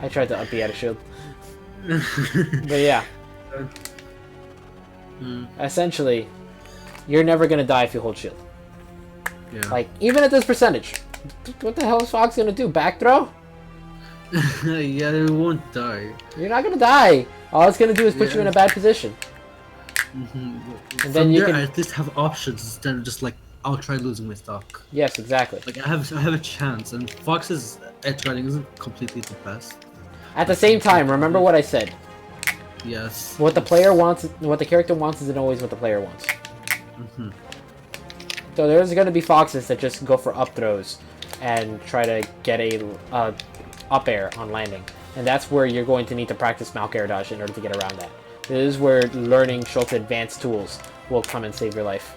I tried to up the out of shield. But yeah, essentially, you're never gonna die if you hold shield. Yeah. Like, even at this percentage. What the hell is Fox gonna do? Back throw? Yeah, it won't die. You're not gonna die. All it's gonna do is put you in a bad position. And And then you can... I at least have options instead of just like, I'll try losing my stock. Yes, exactly. Like I have a chance, and Fox's edge riding isn't completely the best. At the same time, remember what I said. Yes. What the player wants, what the character wants isn't always what the player wants. So there's gonna be Foxes that just go for up throws and try to get a up air on landing. And that's where you're going to need to practice Malk air dodge in order to get around that. This is where learning Schultz's advanced tools will come and save your life.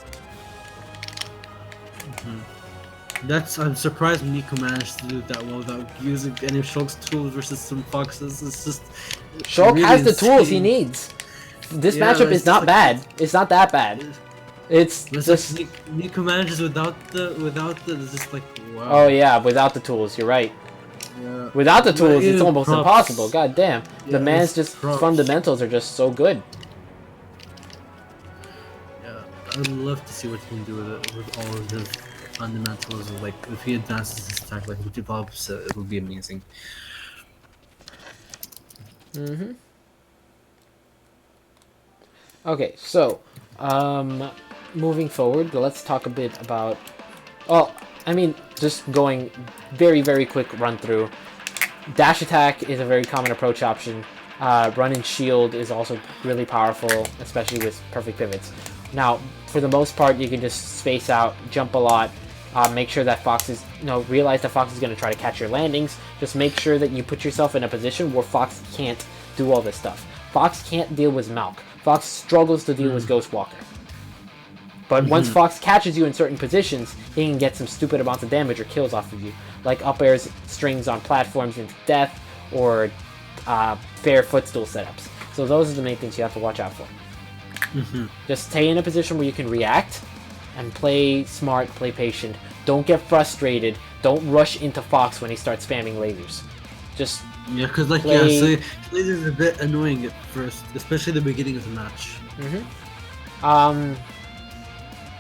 I'm surprised Nico managed to do that well without using any of Shulk's tools versus some Foxes. It's just Shulk really has the tools he insane. needs. This Yeah, matchup it's is not like- bad. It's not that bad. It's just... Nico manages without the it's just like wow. Oh yeah, without the tools, you're right. Yeah. Without the tools, it's Yeah, almost props. impossible. God damn. The Yeah, man's it's just props. fundamentals are just so good. Yeah, I'd love to see what he can do with all of his fundamentals. Like if he advances his attack, like if he develops it, it will be amazing. Okay, so moving forward, let's talk a bit about... Well, I mean, just going very, very quick run through. Dash attack is a very common approach option. Run and shield is also really powerful, especially with perfect pivots. Now, for the most part, you can just space out, jump a lot, make sure that Fox is... realize that Fox is going to try to catch your landings. Just make sure that you put yourself in a position where Fox can't do all this stuff. Fox can't deal with Malk. Fox struggles to deal with Ghostwalker. But once Fox catches you in certain positions, he can get some stupid amounts of damage or kills off of you. Like up airs, strings on platforms into death, or fair footstool setups. So those are the main things you have to watch out for. Just stay in a position where you can react, and play smart, play patient. Don't get frustrated. Don't rush into Fox when he starts spamming lasers. Just... Yeah, because like Play- so Laser is a bit annoying at first, especially the beginning of the match.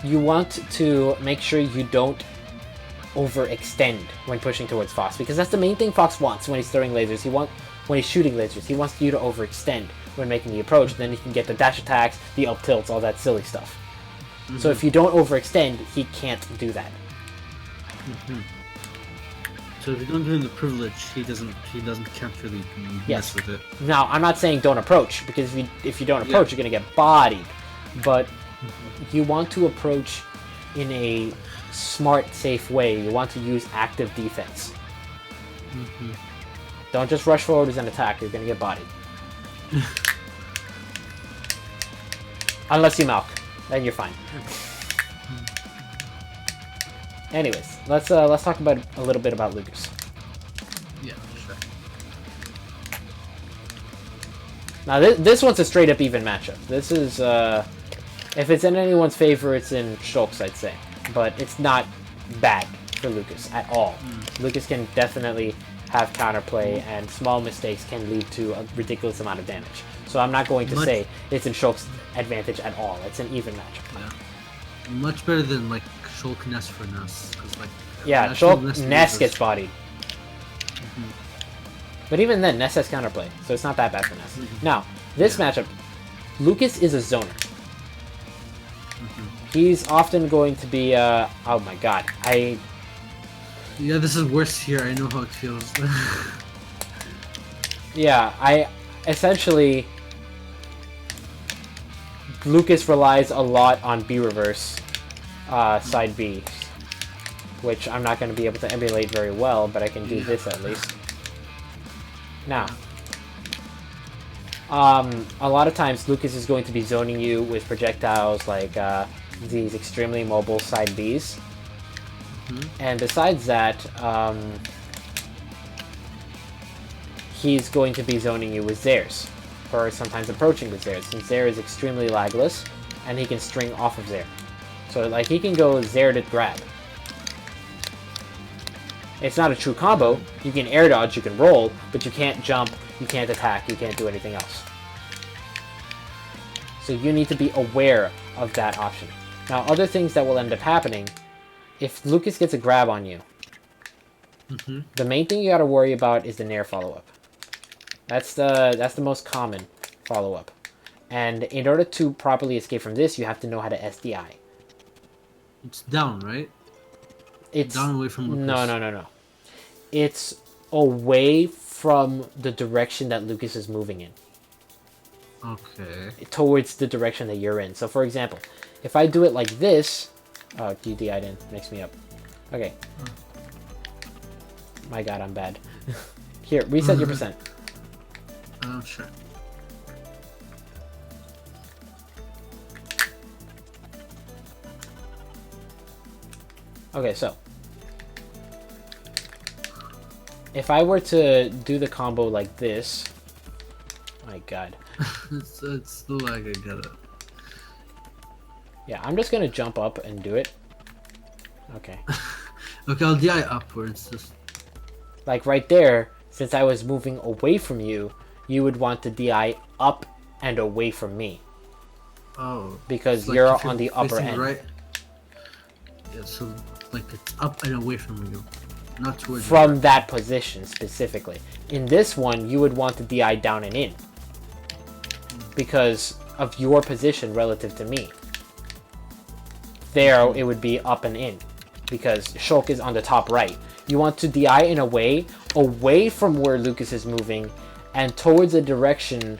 You want to make sure you don't overextend when pushing towards Fox, because that's the main thing Fox wants when he's throwing lasers. When he's shooting lasers, he wants you to overextend when making the approach. Then he can get the dash attacks, the up tilts, all that silly stuff. So if you don't overextend, he can't do that. So if you don't do the privilege, he can't really Yes. mess with it. Now, I'm not saying don't approach, because if you don't approach, you're going to get bodied. But you want to approach in a smart, safe way. You want to use active defense. Don't just rush forward as an attack. You're going to get bodied. Unless you Malk. Then you're fine. Anyways, let's talk about a little bit about Lucas. Yeah, sure. Now this one's a straight up even matchup. This is if it's in anyone's favor, it's in Shulk's, I'd say, but it's not bad for Lucas at all. Lucas can definitely have counterplay, and small mistakes can lead to a ridiculous amount of damage. So I'm not going to say it's in Shulk's advantage at all. It's an even matchup. Yeah. Much better than like Shulk Ness for Ness, because like Yeah, actual Shulk Ness gets bodied. But even then, Ness has counterplay, so it's not that bad for Ness. Now, this matchup, Lucas is a zoner. He's often going to be, oh my god, Yeah, this is worse here. I know how it feels. yeah, essentially, Lucas relies a lot on B reverse, side B, which I'm not going to be able to emulate very well, but I can do this at least. Now, a lot of times Lucas is going to be zoning you with projectiles like these extremely mobile side Bs. And besides that, he's going to be zoning you with Zairs, or sometimes approaching with Zairs. Since Zair is extremely lagless, and he can string off of there. So like he can go there to grab. It's not a true combo. You can air dodge, you can roll, but you can't jump, you can't attack, you can't do anything else. So you need to be aware of that option. Now, other things that will end up happening, if Lucas gets a grab on you, the main thing you got to worry about is the nair follow-up. That's the most common follow-up. And in order to properly escape from this, you have to know how to SDI. It's down, right? It's down away from Lucas. No. It's away from the direction that Lucas is moving in. Okay. Towards the direction that you're in. So for example, if I do it like this... Oh, DDI'd in. Mix me up. Okay. My god, I'm bad. Here, reset your percent. Sure. Okay, so if I were to do the combo like this, my god. it's the lag, I get it. Yeah, I'm just gonna jump up and do it. Okay. Okay, I'll DI upwards. Just... Like right there, since I was moving away from you, you would want to DI up and away from me. Oh. Because like you're if on the upper facing end. Right. Yeah, so like it's up and away from you, not towards From you. that position specifically. In this one, you would want to DI down and in. Because of your position relative to me. There, it would be up and in. Because Shulk is on the top right. You want to DI in a way away from where Lucas is moving and towards a direction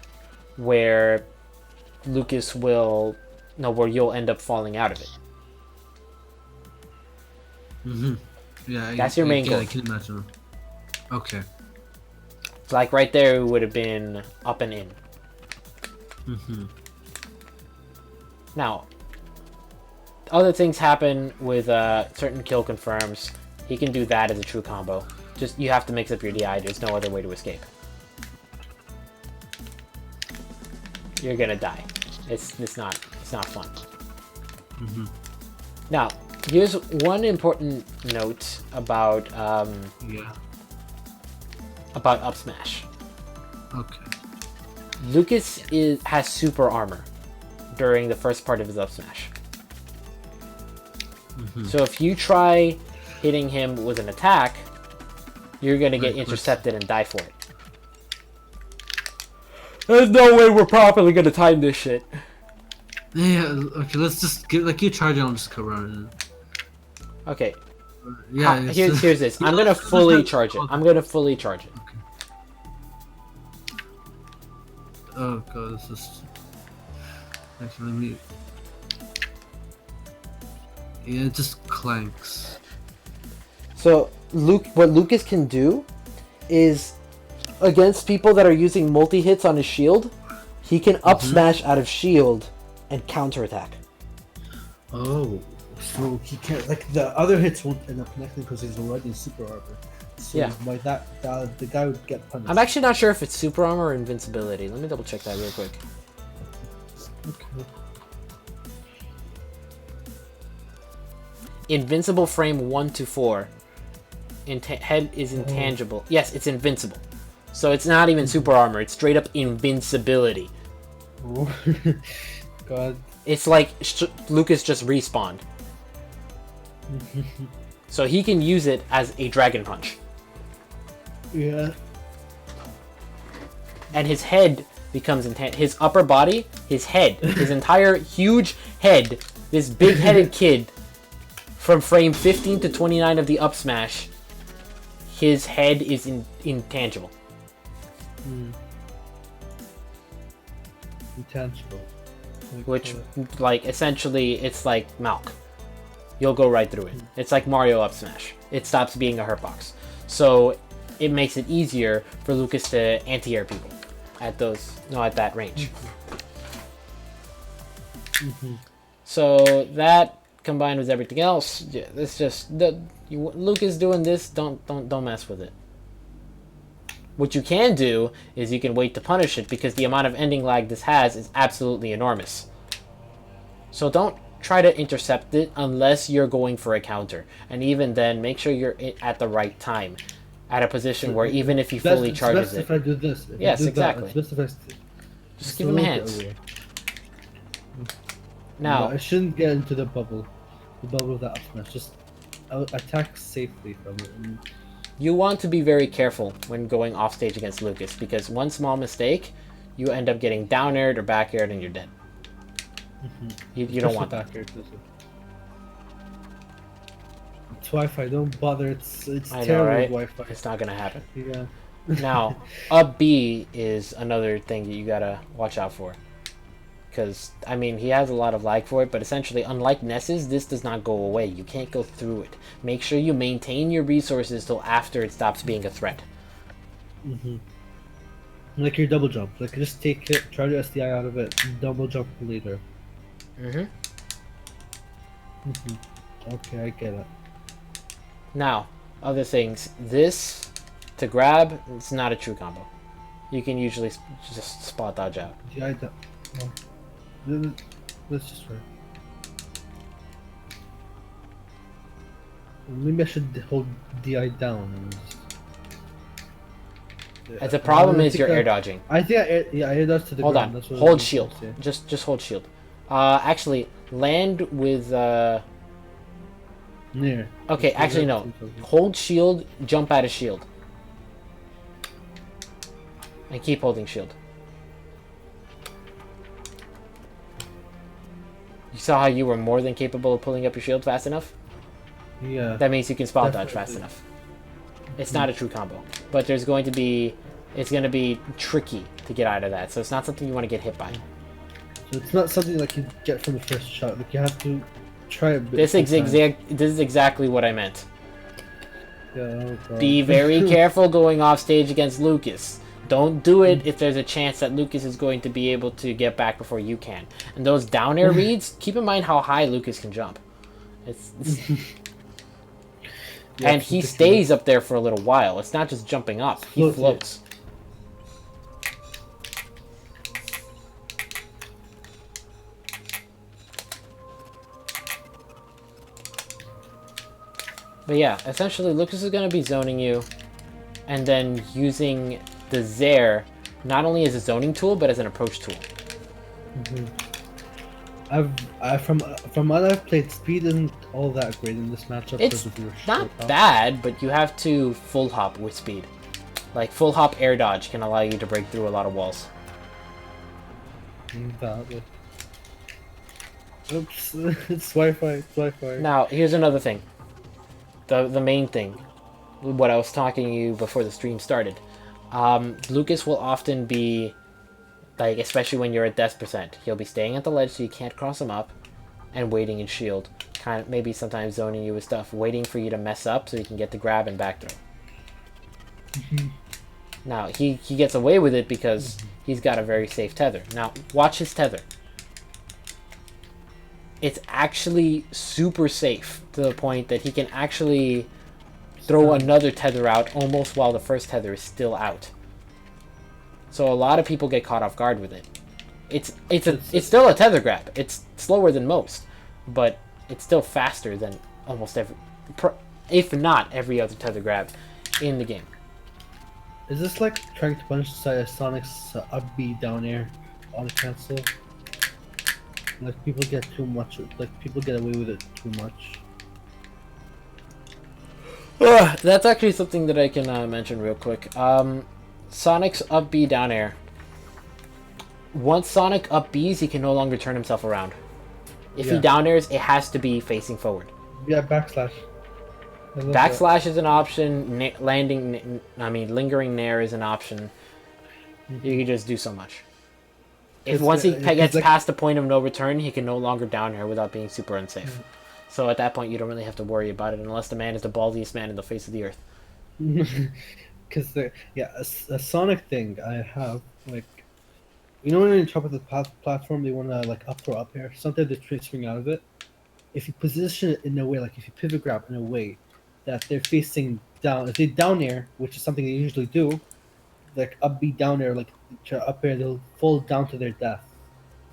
where Lucas will... No, where you'll end up falling out of it. Yeah, That's your main goal. I can imagine. Okay. So like right there, it would have been up and in. Now, other things happen with certain kill confirms. He can do that as a true combo. Just you have to mix up your DI. There's no other way to escape. You're gonna die. It's not fun. Now, here's one important note about up smash. Okay. Lucas has super armor during the first part of his up smash. So if you try hitting him with an attack, you're gonna get intercepted and die for it. There's no way we're properly gonna time this shit. Yeah. Okay. Let's just get like you charge it. I'll just go around. Okay. Yeah. Here's this. I'm gonna fully charge it. I'm gonna fully charge it. Oh god, this is... Actually, let me... Yeah, it just clanks. So what Lucas can do is, against people that are using multi-hits on his shield, he can up smash out of shield and counterattack. Oh, so he can't, like, the other hits won't end up connecting because he's already in super armor. So Yeah. by that, the guy would get punished. I'm actually not sure if it's super armor or invincibility. Let me double check that real quick. Okay. Invincible frame 1 to 4. Head is intangible. Yes, it's invincible. So it's not even super armor. It's straight up invincibility. Oh. God. It's like Lucas just respawned. So he can use it as a dragon punch. Yeah. And his head becomes his upper body, his head, his entire huge head, this big-headed kid from frame 15 to 29 of the up smash, his head is intangible. Intangible. Which, like, essentially, it's like Malk. You'll go right through it. It's like Mario up smash. It stops being a hurtbox. So it makes it easier for Lucas to anti-air people at that range. So that combined with everything else, yeah, it's just Lucas doing this. Don't mess with it. What you can do is you can wait to punish it because the amount of ending lag this has is absolutely enormous. So don't try to intercept it unless you're going for a counter. And even then, make sure you're at the right time. At a position where even if he fully charges it's best it. if I do this. If Yes, I do exactly. That, it's best if I Just give him hands. away. Now, I shouldn't get into the bubble of that up smash. Just attack safely from it. you want to be very careful when going off stage against Lucas, because one small mistake, you end up getting down aired or back aired and you're dead. You don't want that. It's Wi-Fi. Don't bother. It's I know, terrible right? Wi-Fi. It's not gonna happen. Yeah. Now, up B is another thing that you gotta watch out for. Because, I mean, he has a lot of lag for it, but essentially, unlike Ness's, this does not go away. You can't go through it. Make sure you maintain your resources till after it stops being a threat. Like your double jump. Like just take it, try to SDI out of it, and double jump later. Okay, I get it. Now, other things. This, to grab, it's not a true combo. You can usually just spot dodge out. Yeah, let's just try. Maybe I should hold DI down. And The problem is you're air dodging. I think I air dodge to the Hold ground. on. That's what I Hold was shield. gonna say. Just hold shield. Actually, land with Near. Okay, actually no. Hold shield, jump out of shield. And keep holding shield. You saw how you were more than capable of pulling up your shield fast enough? Yeah. That means you can spot dodge fast enough. It's not a true combo. But it's going to be tricky to get out of that. So it's not something you want to get hit by. So it's not something like you get from the first shot. Like you have to try a bit. This is exactly what I meant. Yeah, oh God. Be very careful going off stage against Lucas. Don't do it if there's a chance that Lucas is going to be able to get back before you can. And those down air reads, keep in mind how high Lucas can jump. It's Yeah, and he stays up there for a little while. It's not just jumping up. He floats. But yeah, essentially Lucas is going to be zoning you and then using the Zair not only as a zoning tool but as an approach tool. From what I've played, speed isn't all that great in this matchup. It's because of your not short hop. bad, but you have to full hop with speed. Like full hop air dodge can allow you to break through a lot of walls. Valid. Oops, it's Wi-Fi. It's Wi-Fi. Now, here's another thing. The main thing. What I was talking to you before the stream started. Lucas will often be, like, especially when you're at death percent, he'll be staying at the ledge so you can't cross him up and waiting in shield. Kind of maybe sometimes zoning you with stuff, waiting for you to mess up so he can get the grab and back throw. Now, he gets away with it because he's got a very safe tether. Now, watch his tether. It's actually super safe to the point that he can actually throw another tether out almost while the first tether is still out. So a lot of people get caught off guard with it. It's still a tether grab. It's slower than most, but it's still faster than almost every, if not every other tether grab in the game. Is this like trying to punish Sonic's up B down air on cancel? Like people get too much. Like people get away with it too much. That's actually something that I can mention real quick. Sonic's up B down air. Once Sonic up B's, he can no longer turn himself around. If he down airs, it has to be facing forward. Yeah, backslash. Backslash is an option. Lingering nair is an option. You can just do so much. Once he gets past the point of no return, he can no longer down air without being super unsafe. So at that point, you don't really have to worry about it unless the man is the baldiest man in the face of the earth. Because a Sonic thing I have, like, you know when you're on top of the platform, they want to like up throw up air. Sometimes they try to swing out of it. If you position it in a way, like if you pivot grab in a way that they're facing down, if they down air, which is something they usually do, like up B down air, like try up air, they'll fall down to their death.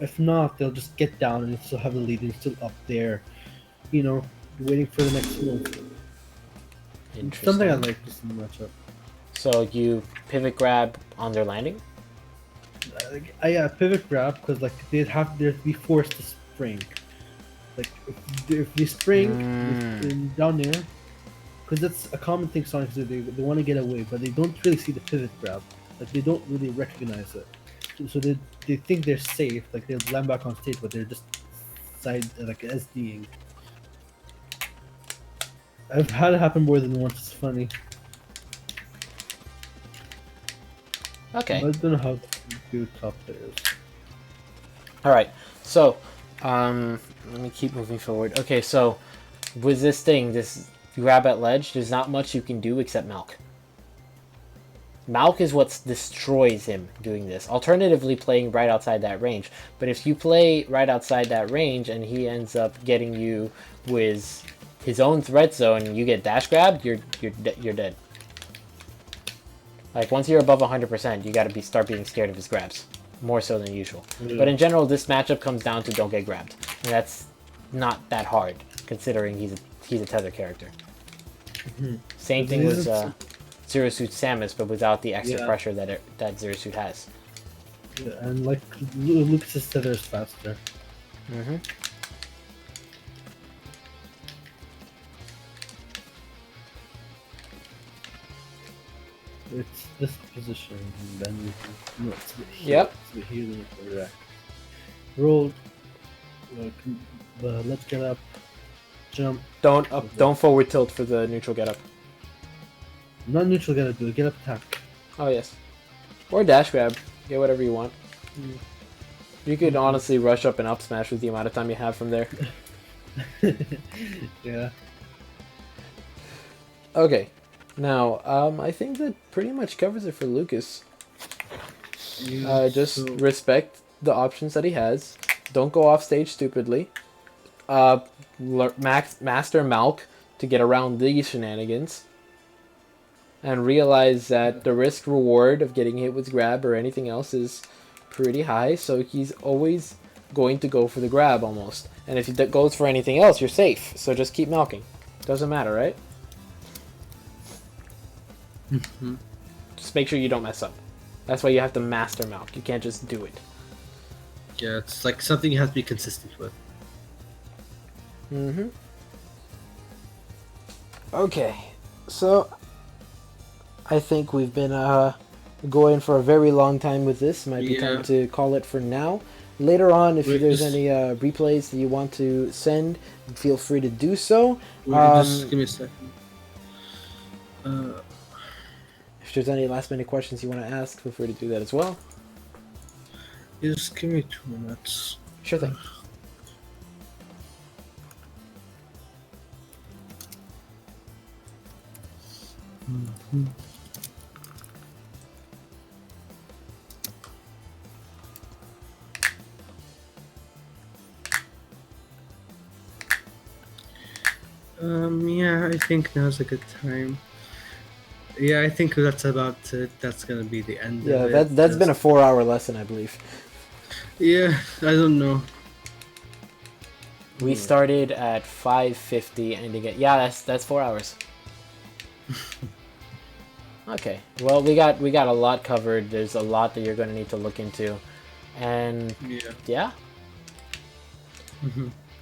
If not, they'll just get down and still have the lead and still up there. You know, waiting for the next move. Something I Interesting. like just in the matchup. So you pivot grab on their landing? Yeah, pivot grab because like they'd be forced to spring. Like if they spring down there, because that's a common thing Sonic do. They want to get away, but they don't really see the pivot grab. Like they don't really recognize it. So they think they're safe. Like they'll land back on stage, but they're just side like SDing. I've had it happen more than once. It's funny. Okay. I don't know how to do top players. Alright, so, let me keep moving forward. Okay, so, with this thing, this grab at ledge, there's not much you can do except Malk. Malk is what destroys him doing this. Alternatively, playing right outside that range. But if you play right outside that range and he ends up getting you with his own threat zone and you get dash grabbed, you're dead. Like, once you're above 100%, you gotta start being scared of his grabs. More so than usual. But in general, this matchup comes down to don't get grabbed. And that's not that hard, considering he's a tether character. Same thing with Zero Suit Samus, but without the extra pressure that Zero Suit has. Yeah, and like Lucas's tether is faster. It's this position, and then you can. No, it's here. Yep. It's the healing for that. Roll. Let's get up. Jump. Don't forward tilt for the neutral get up. Not neutral get up, do it. Get up attack. Oh yes. Or dash grab. Get whatever you want. You could honestly rush up and up smash with the amount of time you have from there. Yeah. Okay. Now, I think that pretty much covers it for Lucas. Just respect the options that he has. Don't go off stage stupidly. Master Malk to get around these shenanigans. And realize that the risk reward of getting hit with grab or anything else is pretty high. So he's always going to go for the grab almost. And if he goes for anything else, you're safe. So just keep milking. Doesn't matter, right? Just make sure you don't mess up. That's why you have to master Malk. You can't just do it. Yeah, it's like something you have to be consistent with. Okay, so I think we've been going for a very long time with this. Might be time to call it for now. Later on, if there's any replays that you want to send, feel free to do so. Just give me a second. If there's any last minute questions you want to ask, feel free to do that as well. Just give me 2 minutes. Sure thing. Yeah, I think now's a good time. Yeah, I think that's about it. That's gonna be the end Yeah, of it. that's been a 4-hour lesson, I believe. Yeah, I don't know. We started at 5:50, ending at that's 4 hours. Okay, well we got a lot covered. There's a lot that you're going to need to look into, and yeah.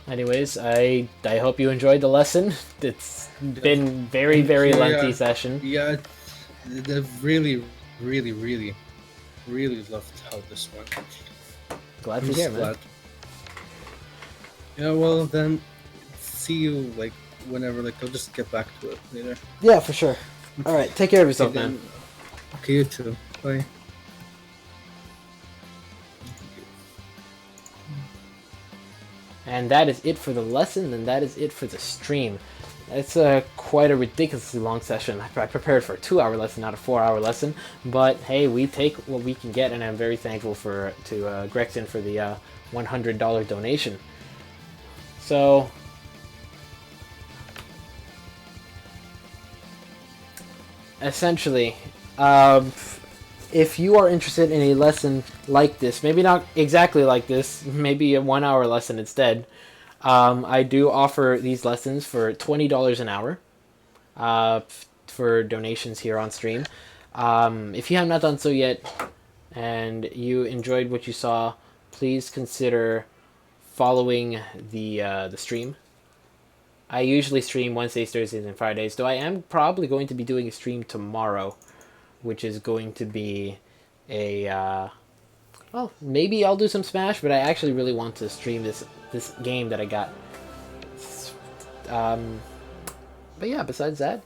Anyways, I hope you enjoyed the lesson. It's been very lengthy session. Yeah, I've really loved how this went. Glad to hear, man. Yeah, well then, see you like whenever. Like I'll just get back to it later. Yeah, for sure. All right, take care of yourself, Okay, man. Okay, you too. Bye. And that is it for the lesson, and that is it for the stream. It's quite a ridiculously long session. I prepared for a 2-hour lesson, not a 4-hour lesson. But hey, we take what we can get, and I'm very thankful to Grexin for the $100 donation. So, essentially, if you are interested in a lesson like this, maybe not exactly like this, maybe a 1 hour lesson instead, I do offer these lessons for $20 an hour for donations here on stream. If you have not done so yet and you enjoyed what you saw, please consider following the stream. I usually stream Wednesdays, Thursdays, and Fridays, though I am probably going to be doing a stream tomorrow, which is going to be a well, maybe I'll do some Smash, but I actually really want to stream this game that I got. But yeah, besides that,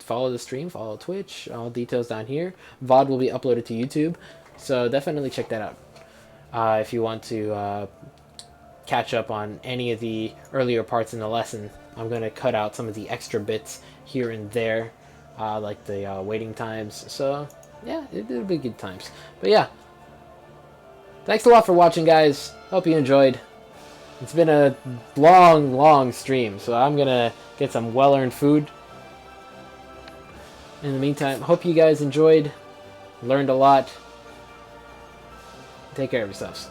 follow the stream, follow Twitch, all details down here. VOD will be uploaded to YouTube, so definitely check that out. If you want to catch up on any of the earlier parts in the lesson, I'm going to cut out some of the extra bits here and there, like the waiting times. So yeah, it'll be good times. But yeah, thanks a lot for watching, guys. Hope you enjoyed. It's been a long stream, so I'm gonna get some well-earned food. In the meantime, hope you guys enjoyed, learned a lot. Take care of yourselves.